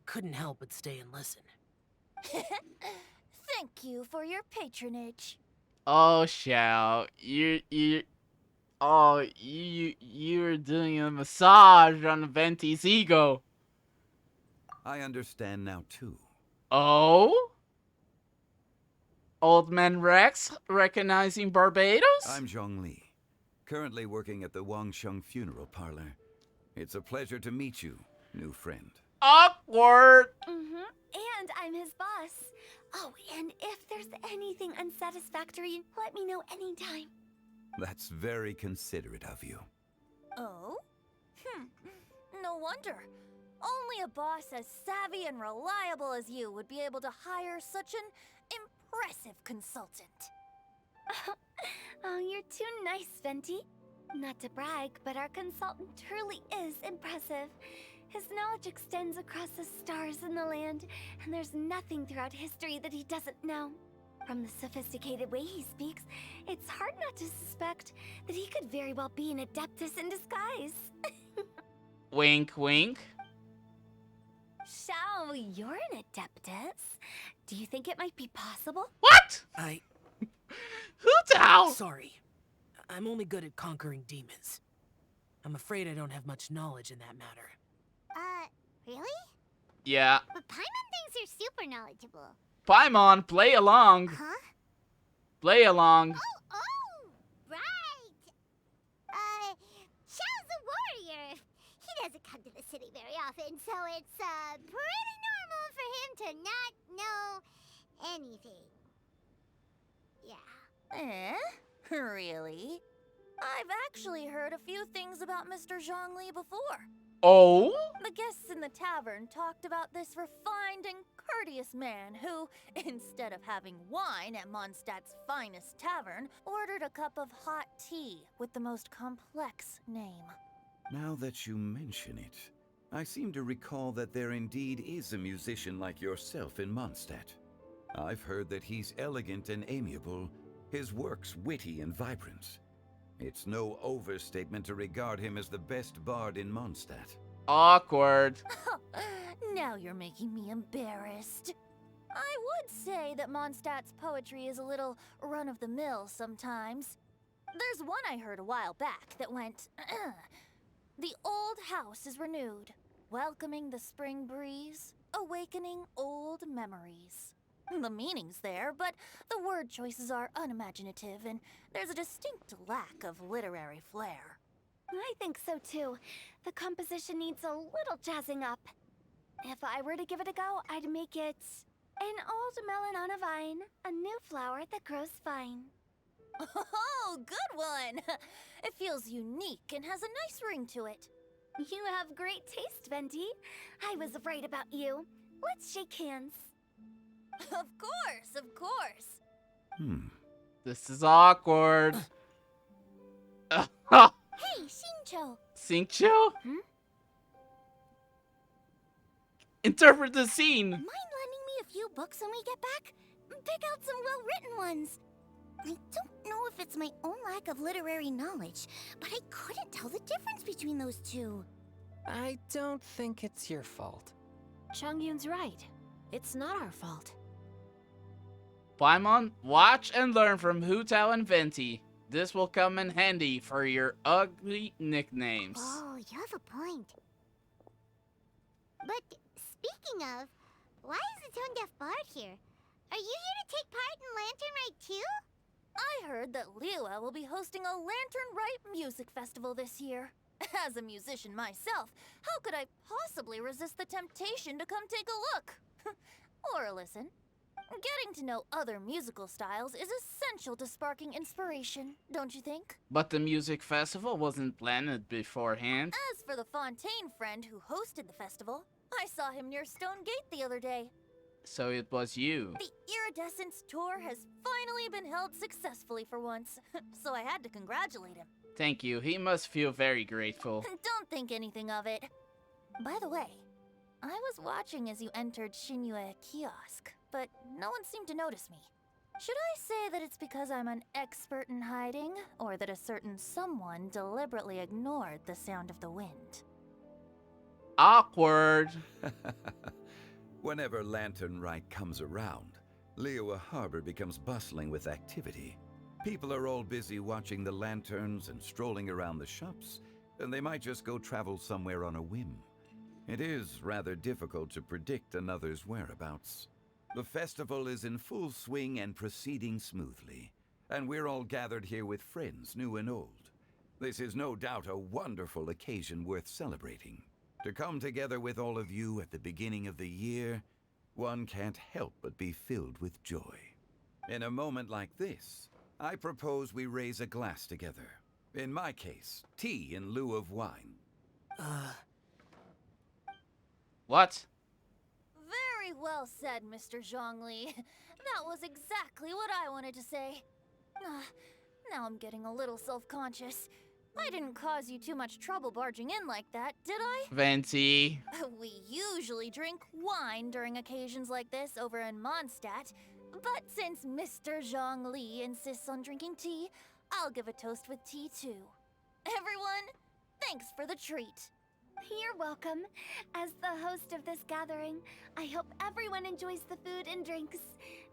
couldn't help but stay and listen. Thank you for your patronage. Oh, Xiao, you're doing a massage on Venti's ego. I understand now too. Oh? Old Man Rex recognizing Barbados? I'm Zhongli, currently working at the Wangsheng Funeral Parlor. It's a pleasure to meet you, new friend. Awkward! And I'm his boss. Oh, and if there's anything unsatisfactory, let me know anytime. That's very considerate of you. Oh? No wonder. Only a boss as savvy and reliable as you would be able to hire such an impressive consultant. Oh, you're too nice, Venti. Not to brag, but our consultant truly is impressive. His knowledge extends across the stars and the land, and there's nothing throughout history that he doesn't know. From the sophisticated way he speaks, it's hard not to suspect that he could very well be an adeptus in disguise. Wink, wink. Xiao, you're an adeptus. Do you think it might be possible? What? Who the hell? Sorry. I'm only good at conquering demons. I'm afraid I don't have much knowledge in that matter. Really? Yeah. But Paimon thinks you're super knowledgeable. Paimon, play along. Huh? Play along. Oh, right. Xiao's a warrior. He doesn't come to the city very often, so it's, pretty normal for him to not know anything. Yeah. Really? I've actually heard a few things about Mr. Zhongli before. Oh? The guests in the tavern talked about this refined and courteous man who, instead of having wine at Mondstadt's finest tavern, ordered a cup of hot tea with the most complex name. Now that you mention it, I seem to recall that there indeed is a musician like yourself in Mondstadt. I've heard that he's elegant and amiable, his works witty and vibrant. It's no overstatement to regard him as the best bard in Mondstadt. Awkward. Now you're making me embarrassed. I would say that Mondstadt's poetry is a little run-of-the-mill sometimes. There's one I heard a while back that went, "The old house is renewed, welcoming the spring breeze, awakening old memories." The meaning's there, but the word choices are unimaginative, and there's a distinct lack of literary flair. I think so too. The composition needs a little jazzing up. If I were to give it a go, I'd make it an old melon on a vine, a new flower that grows fine. Oh, good one! It feels unique and has a nice ring to it. You have great taste, Venti. I was right about you. Let's shake hands. Of course, of course. This is awkward. Hey, Shincho! Shincho? Interpret the scene! Mind lending me a few books when we get back? Pick out some well-written ones. I don't know if it's my own lack of literary knowledge, but I couldn't tell the difference between those two. I don't think it's your fault. Chongyun's right. It's not our fault. Paimon, watch and learn from Hu Tao and Venti. This will come in handy for your ugly nicknames. Oh, you have a point. But speaking of, why is the Tone Deaf Bard here? Are you here to take part in Lantern Rite too? I heard that Liyue will be hosting a Lantern Rite music festival this year. As a musician myself, how could I possibly resist the temptation to come take a look? Or listen. Getting to know other musical styles is essential to sparking inspiration, don't you think? But the music festival wasn't planned beforehand. As for the Fontaine friend who hosted the festival, I saw him near Stone Gate the other day. So it was you. The Iridescence tour has finally been held successfully for once, so I had to congratulate him. Thank you. He must feel very grateful. Don't think anything of it. By the way, I was watching as you entered Shinyue Kiosk, but no one seemed to notice me. Should I say that it's because I'm an expert in hiding, or that a certain someone deliberately ignored the sound of the wind? Awkward. Whenever Lantern Rite comes around, Liyue Harbor becomes bustling with activity. People are all busy watching the lanterns and strolling around the shops, and they might just go travel somewhere on a whim. It is rather difficult to predict another's whereabouts. The festival is in full swing and proceeding smoothly, and we're all gathered here with friends, new and old. This is no doubt a wonderful occasion worth celebrating. To come together with all of you at the beginning of the year, one can't help but be filled with joy. In a moment like this, I propose we raise a glass together. In my case, tea in lieu of wine. What? Very well said, Mr. Zhongli. That was exactly what I wanted to say. Now I'm getting a little self-conscious. I didn't cause you too much trouble barging in like that, did I? Venti. We usually drink wine during occasions like this over in Mondstadt, but since Mr. Zhongli insists on drinking tea, I'll give a toast with tea too. Everyone, thanks for the treat. You're welcome. As the host of this gathering, I hope everyone enjoys the food and drinks.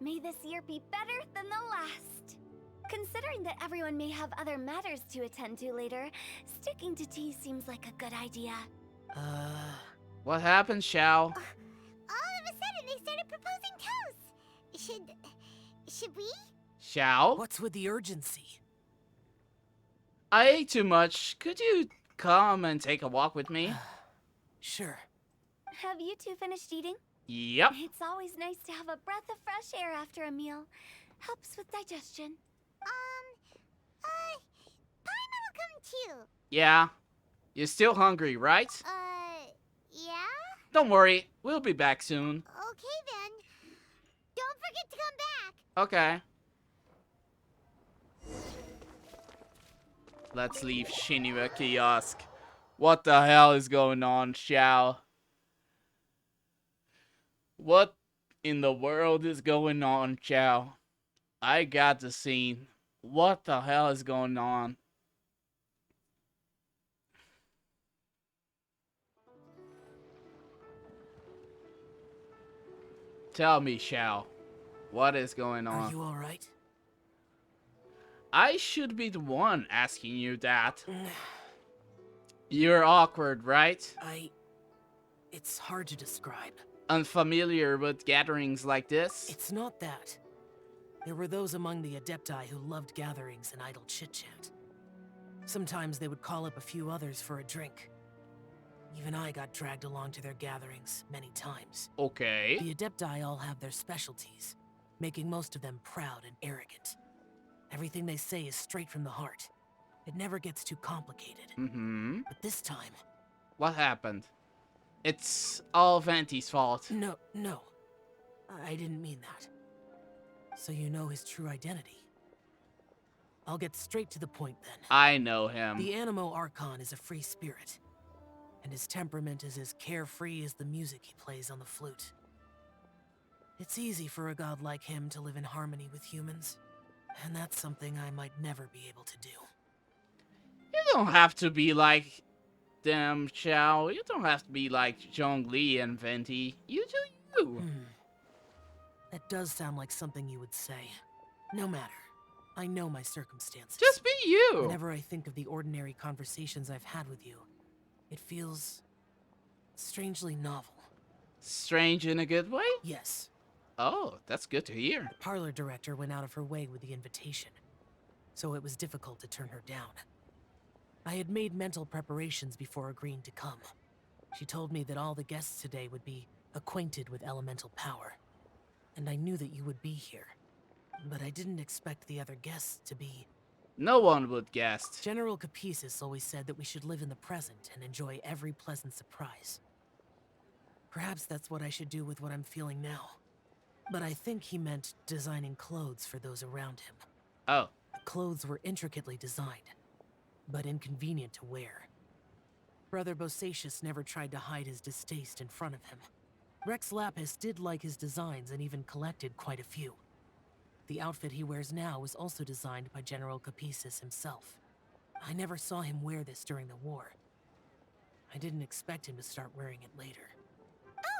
May this year be better than the last. Considering that everyone may have other matters to attend to later, sticking to tea seems like a good idea. What happened, Xiao? All of a sudden, they started proposing toasts. Should we? Xiao? What's with the urgency? I ate too much. Could you come and take a walk with me? Sure. Have you two finished eating? Yep. It's always nice to have a breath of fresh air after a meal. Helps with digestion. Paimon will come too. Yeah. You're still hungry, right? Yeah? Don't worry. We'll be back soon. Okay then. Don't forget to come back. Okay. Let's leave Shinyue Kiosk. What the hell is going on, Xiao? What in the world is going on, Xiao? I got the scene. What the hell is going on? Tell me, Shao, what is going on? Are you alright? I should be the one asking you that. You're awkward, right? It's hard to describe. Unfamiliar with gatherings like this? It's not that. There were those among the Adepti who loved gatherings and idle chit-chat. Sometimes they would call up a few others for a drink. Even I got dragged along to their gatherings many times. Okay. The Adepti all have their specialties, making most of them proud and arrogant. Everything they say is straight from the heart. It never gets too complicated. Mm-hmm. But this time... What happened? It's all Venti's fault. No. I didn't mean that. So you know his true identity. I'll get straight to the point then. I know him. The Animo Archon is a free spirit, and his temperament is as carefree as the music he plays on the flute. It's easy for a god like him to live in harmony with humans, and that's something I might never be able to do. You don't have to be like them, Shao. You don't have to be like Zhongli and Venti. You do you. That does sound like something you would say. No matter. I know my circumstances. Just be you. Whenever I think of the ordinary conversations I've had with you, it feels strangely novel. Strange in a good way? Yes. Oh, that's good to hear. The parlor director went out of her way with the invitation, so it was difficult to turn her down. I had made mental preparations before agreeing to come. She told me that all the guests today would be acquainted with elemental power, and I knew that you would be here. But I didn't expect the other guests to be... No one would guess. General Capisis always said that we should live in the present and enjoy every pleasant surprise. Perhaps that's what I should do with what I'm feeling now. But I think he meant designing clothes for those around him. Oh. The clothes were intricately designed, but inconvenient to wear. Brother Bosacius never tried to hide his distaste in front of him. Rex Lapis did like his designs and even collected quite a few. The outfit he wears now was also designed by General Capisis himself. I never saw him wear this during the war. I didn't expect him to start wearing it later.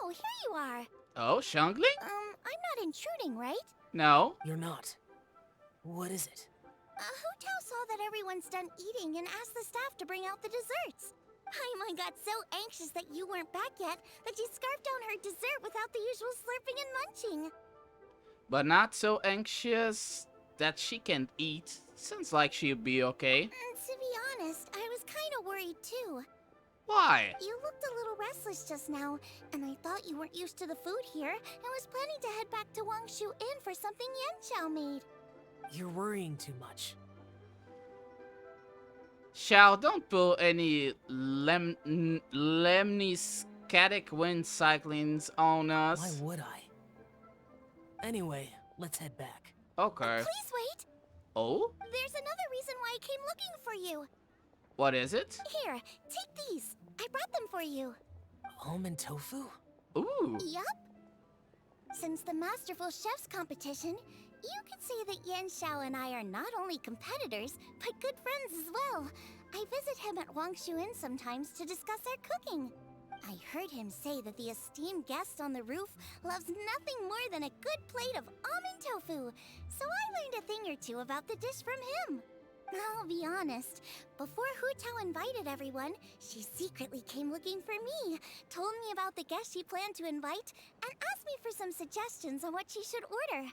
Oh, here you are. Oh, Xiangling? I'm not intruding, right? No. You're not. What is it? Hu Tao saw that everyone's done eating and asked the staff to bring out the desserts. Paimon got so anxious that you weren't back yet that she scarfed down her dessert without the usual slurping and munching. But not so anxious that she can't eat. Sounds like she'll be okay. To be honest, I was kind of worried too. Why? You looked a little restless just now, and I thought you weren't used to the food here and was planning to head back to Wangshu Inn for something Yanxiao made. You're worrying too much. Shao, don't pull any lemniscatic wind cyclings on us. Why would I? Anyway, let's head back. Okay. Please wait. Oh? There's another reason why I came looking for you. What is it? Here, take these. I brought them for you. Almond tofu? Ooh. Yup. Since the Masterful Chef's competition, you could say that Yanxiao and I are not only competitors, but good friends as well. I visit him at Wangshu Inn sometimes to discuss our cooking. I heard him say that the esteemed guest on the roof loves nothing more than a good plate of almond tofu, so I learned a thing or two about the dish from him. I'll be honest, before Hu Tao invited everyone, she secretly came looking for me, told me about the guests she planned to invite, and asked me for some suggestions on what she should order.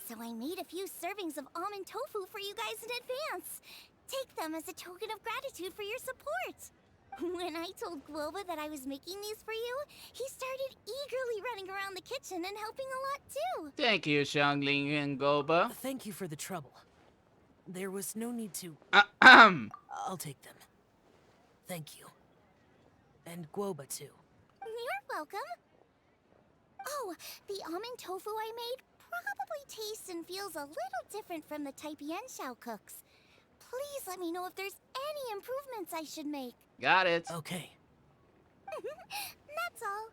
So I made a few servings of almond tofu for you guys in advance. Take them as a token of gratitude for your support. When I told Guoba that I was making these for you, he started eagerly running around the kitchen and helping a lot too. Thank you, Xiangling and Goba. Thank you for the trouble. There was no need to... I'll take them. Thank you. And Guoba too. You're welcome. Oh, the almond tofu I made probably tastes and feels a little different from the type Yanxiao cooks. Please let me know if there's any improvements I should make. Got it. Okay. That's all.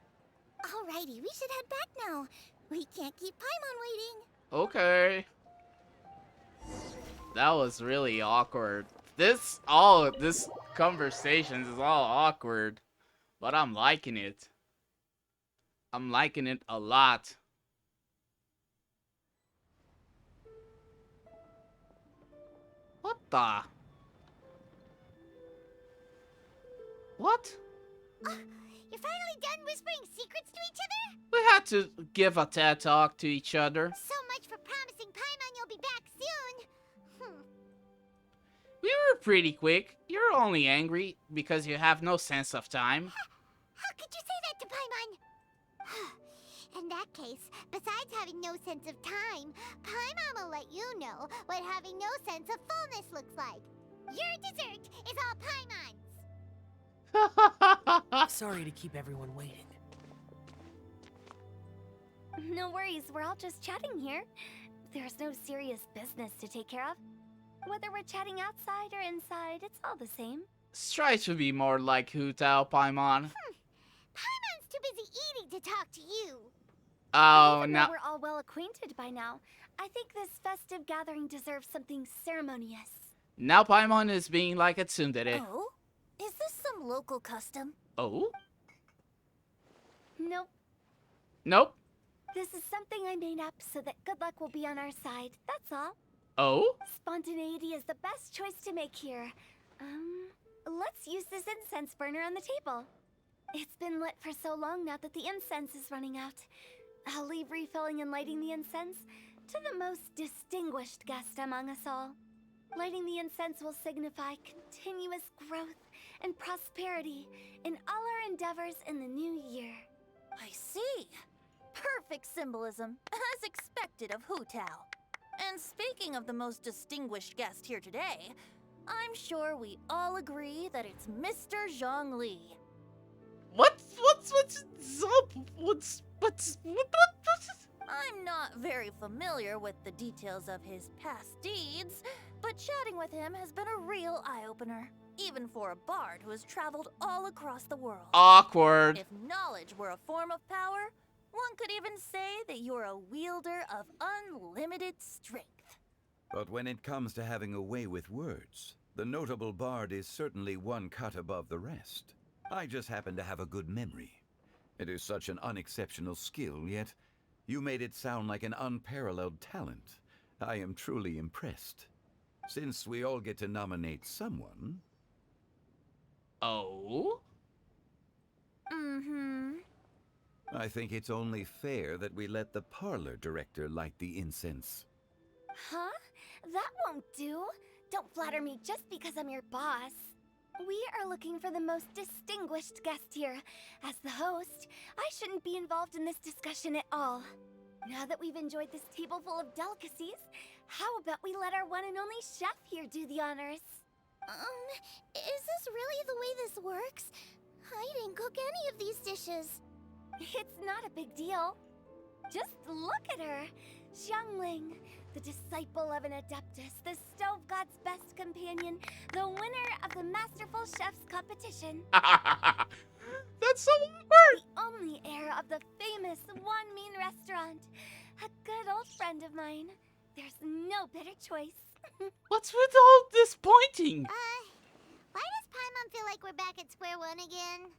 Alrighty, we should head back now. We can't keep Paimon waiting. Okay. That was really awkward. This conversations is all awkward. But I'm liking it. I'm liking it a lot. What the? What? You're finally done whispering secrets to each other? We had to give a TED talk to each other. So much for promising Paimon you'll be back soon. We were pretty quick. You're only angry because you have no sense of time. How could you say that to Paimon? In that case, besides having no sense of time, Paimon will let you know what having no sense of fullness looks like. Your dessert is all Paimon's. Sorry to keep everyone waiting. No worries, we're all just chatting here. There's no serious business to take care of. Whether we're chatting outside or inside, it's all the same. Try to be more like Hu Tao, Paimon. Paimon's too busy eating to talk to you. Oh, Even no. though we're all well acquainted by now, I think this festive gathering deserves something ceremonious. Now Paimon is being like a tsundere. Oh? Is this some local custom? Oh? Nope. Nope. This is something I made up so that good luck will be on our side, that's all. Oh? Spontaneity is the best choice to make here. Let's use this incense burner on the table. It's been lit for so long now that the incense is running out. I'll leave refilling and lighting the incense to the most distinguished guest among us all. Lighting the incense will signify continuous growth and prosperity in all our endeavors in the new year. I see. Perfect symbolism, as expected of Hu Tao. And speaking of the most distinguished guest here today, I'm sure we all agree that it's Mr. Zhongli. What's I'm not very familiar with the details of his past deeds, but chatting with him has been a real eye-opener, even for a bard who has traveled all across the world. Awkward. If knowledge were a form of power, one could even say that you're a wielder of unlimited strength. But when it comes to having a way with words, the notable bard is certainly one cut above the rest. I just happen to have a good memory. It is such an unexceptional skill, yet you made it sound like an unparalleled talent. I am truly impressed. Since we all get to nominate someone... Oh? I think it's only fair that we let the parlor director light the incense. Huh? That won't do. Don't flatter me just because I'm your boss. We are looking for the most distinguished guest here. As the host, I shouldn't be involved in this discussion at all. Now that we've enjoyed this table full of delicacies, how about we let our one and only chef here do the honors? Is this really the way this works? I didn't cook any of these dishes. It's not a big deal. Just look at her. Xiangling, the disciple of an adeptus, the stove god's best companion, the winner of the Masterful Chef's competition. That's so awkward. The only heir of the famous One Mean restaurant. A good old friend of mine. There's no better choice. What's with all this pointing? Why does Paimon feel like we're back at square one again?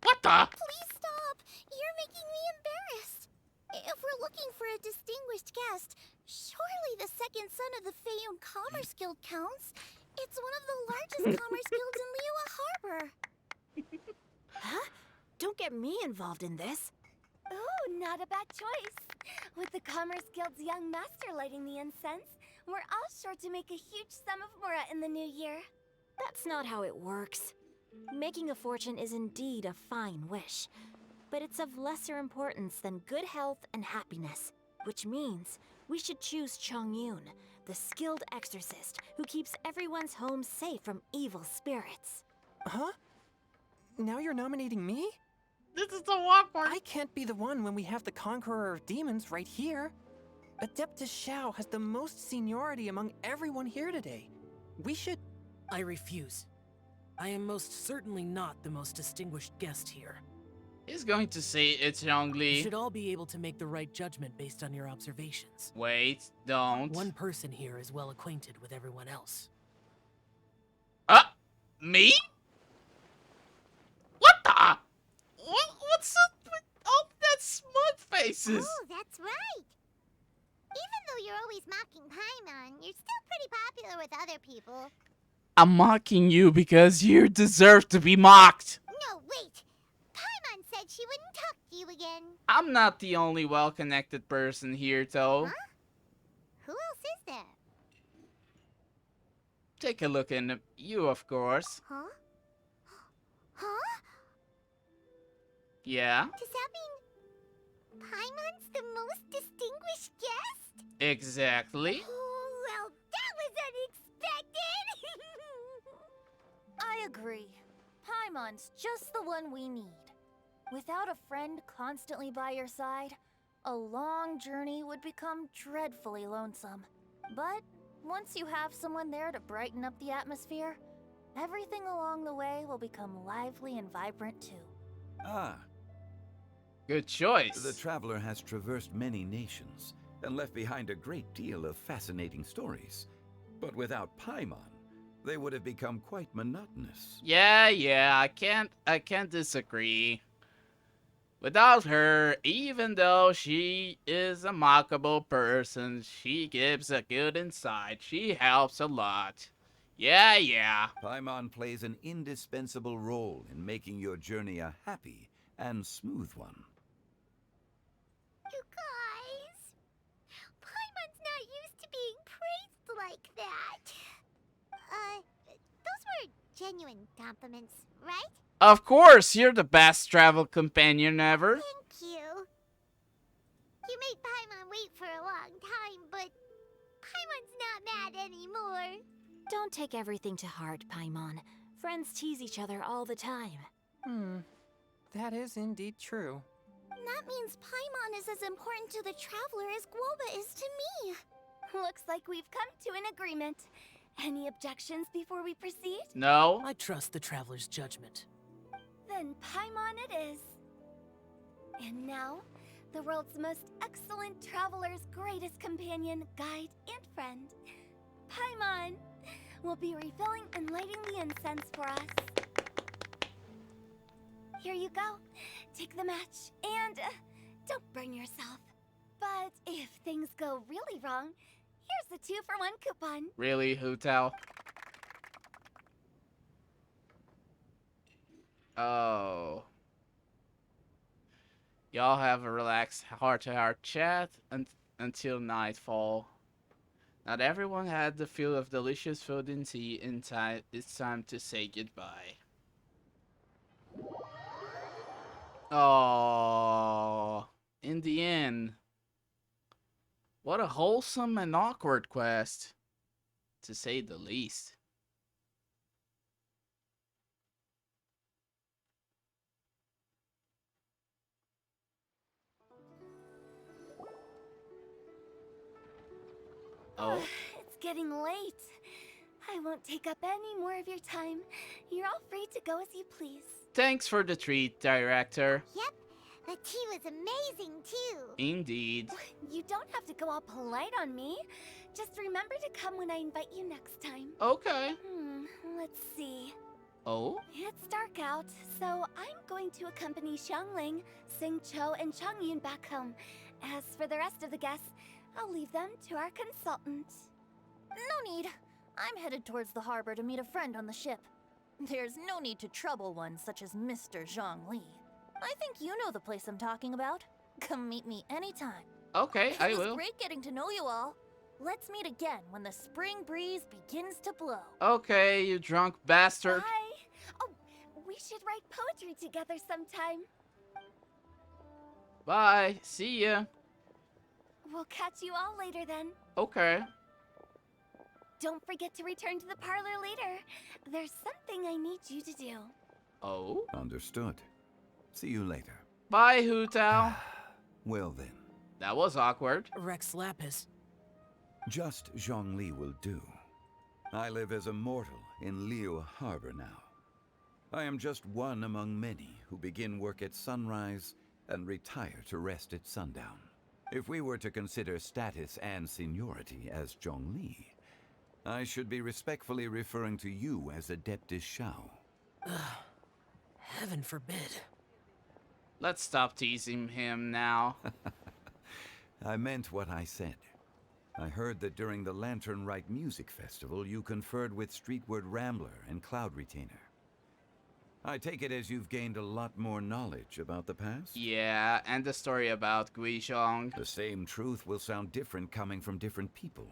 What the? Please stop! You're making me embarrassed. If we're looking for a distinguished guest, surely the second son of the Feiyun Commerce Guild counts. It's one of the largest commerce guilds in Liyue Harbor. Huh? Don't get me involved in this. Oh, not a bad choice. With the Commerce Guild's young master lighting the incense, we're all sure to make a huge sum of mora in the new year. That's not how it works. Making a fortune is indeed a fine wish, but it's of lesser importance than good health and happiness, which means we should choose Chongyun, the skilled exorcist who keeps everyone's home safe from evil spirits. Huh? Now you're nominating me? This is so awkward. I can't be the one when we have the Conqueror of Demons right here. Adeptus Xiao has the most seniority among everyone here today. We should... I refuse. I am most certainly not the most distinguished guest here. He's going to say it's You Zhongli. should all be able to make the right judgment based on your observations. Wait, don't. One person here is well acquainted with everyone else. Me? What the? What's up with all that smug faces? Oh, that's right. Even though you're always mocking Paimon, you're still pretty popular with other people. I'm mocking you because you deserve to be mocked. No, wait! Paimon said she wouldn't talk to you again. I'm not the only well-connected person here, though. Huh? Who else is there? Take a look in you, of course. Huh? Huh? Yeah? Does that mean Paimon's the most distinguished guest? Exactly. Oh, well, that was unexpected! I agree. Paimon's just the one we need. Without a friend constantly by your side, a long journey would become dreadfully lonesome. But once you have someone there to brighten up the atmosphere, everything along the way will become lively and vibrant too. Ah, good choice. the traveler has traversed many nations and left behind a great deal of fascinating stories. But without Paimon, they would have become quite monotonous. Yeah, I can't disagree. Without her, even though she is a mockable person, she gives a good insight. She helps a lot. Yeah. Paimon plays an indispensable role in making your journey a happy and smooth one. You guys, Paimon's not used to being praised like that. Those were genuine compliments, right? Of course, you're the best travel companion ever. Thank you. You made Paimon wait for a long time, but Paimon's not mad anymore. Don't take everything to heart, Paimon. Friends tease each other all the time. That is indeed true. That means Paimon is as important to the traveler as Guoba is to me. Looks like we've come to an agreement. Any objections before we proceed? No. I trust the traveler's judgment. Then Paimon it is. And now, the world's most excellent traveler's greatest companion, guide, and friend, Paimon, will be refilling and lighting the incense for us. Here you go. Take the match and don't burn yourself. But if things go really wrong, here's the 2-for-1 coupon. Really, Hutel? Oh. Y'all have a relaxed heart-to-heart chat until nightfall. Not everyone had the feel of delicious food and tea in time. It's time to say goodbye. Oh, in the end. What a wholesome and awkward quest, to say the least. Oh. It's getting late. I won't take up any more of your time. You're all free to go as you please. Thanks for the treat, Director. Yep, the tea was amazing too. Indeed. You don't have to go all polite on me. Just remember to come when I invite you next time. Okay. Let's see. Oh? It's dark out, so I'm going to accompany Xiangling, Xingqiu, and Changyun back home. As for the rest of the guests, I'll leave them to our consultant. No need. I'm headed towards the harbor to meet a friend on the ship. There's no need to trouble one such as Mr. Zhongli. I think you know the place I'm talking about. Come meet me anytime. Okay, I It was will. great getting to know you all. Let's meet again when the spring breeze begins to blow. Okay, you drunk bastard. Bye! Oh, we should write poetry together sometime. Bye. See ya. We'll catch you all later then. Okay. Don't forget to return to the parlor later. There's something I need you to do. Oh? Understood. See you later. Bye, Hutao. Well then. That was awkward. Rex Lapis. Just Zhongli will do. I live as a mortal in Liu Harbor now. I am just one among many who begin work at sunrise and retire to rest at sundown. If we were to consider status and seniority as Zhongli, I should be respectfully referring to you as Adeptus Shao. Heaven forbid. Let's stop teasing him now. I meant what I said. I heard that during the Lantern Rite Music Festival, you conferred with Streetward Rambler and Cloud Retainer. I take it as you've gained a lot more knowledge about the past? Yeah, and the story about Guizhong. The same truth will sound different coming from different people.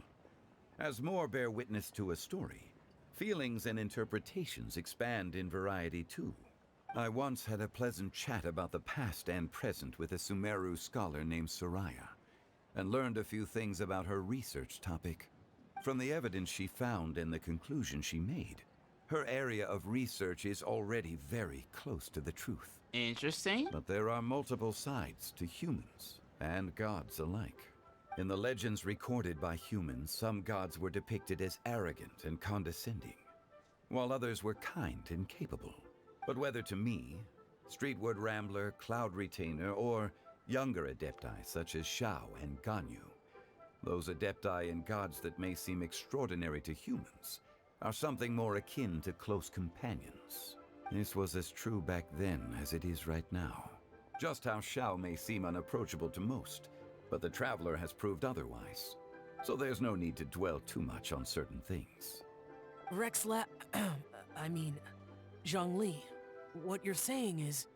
As more bear witness to a story, feelings and interpretations expand in variety too. I once had a pleasant chat about the past and present with a Sumeru scholar named Soraya, and learned a few things about her research topic. From the evidence she found and the conclusion she made, her area of research is already very close to the truth. Interesting. But there are multiple sides to humans and gods alike. In the legends recorded by humans, some gods were depicted as arrogant and condescending, while others were kind and capable. But whether to me, Streetward Rambler, Cloud Retainer, or younger adepti such as Shao and Ganyu, those adepti and gods that may seem extraordinary to humans are something more akin to close companions. This was as true back then as it is right now. Just how Shao may seem unapproachable to most, but the Traveler has proved otherwise. So there's no need to dwell too much on certain things. Zhongli, what you're saying is...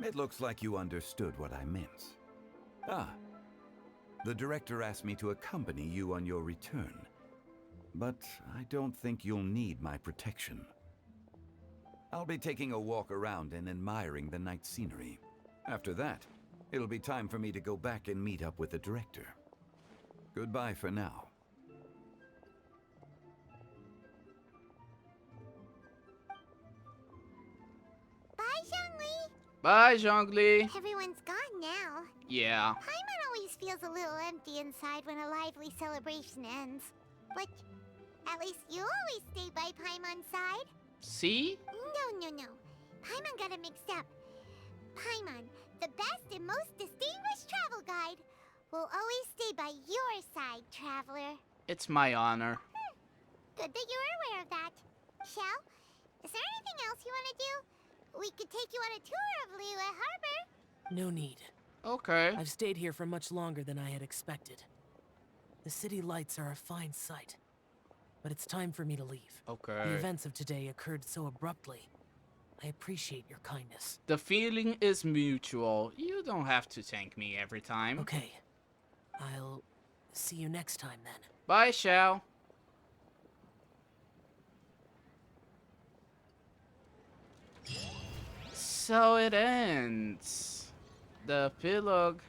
It looks like you understood what I meant. The director asked me to accompany you on your return, but I don't think you'll need my protection. I'll be taking a walk around and admiring the night scenery. After that, it'll be time for me to go back and meet up with the director. Goodbye for now. Bye, Zhongli. Bye, Zhongli. Everyone's gone now. Yeah. Paimon always feels a little empty inside when a lively celebration ends. But at least you always stay by Paimon's side. See? No. Paimon got it mixed up. Paimon, the best and most distinguished travel guide, will always stay by your side, Traveler. It's my honor. Good that you're aware of that. Shell, is there anything else you want to do? We could take you on a tour of Liyue Harbor. No need. Okay. I've stayed here for much longer than I had expected. The city lights are a fine sight, but it's time for me to leave. Okay. The events of today occurred so abruptly. I appreciate your kindness. The feeling is mutual. You don't have to thank me every time. Okay. I'll see you next time then. Bye, Shao. So it ends. The epilogue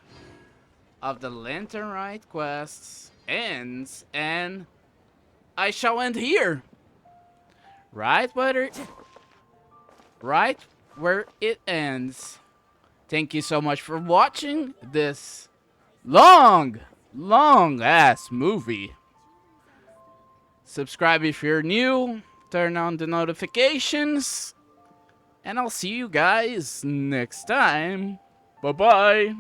of the Lantern Rite quests ends, and I shall end here. Right where it ends. Thank you so much for watching this long ass movie. Subscribe if you're new, turn on the notifications, and I'll see you guys next time. Bye-bye.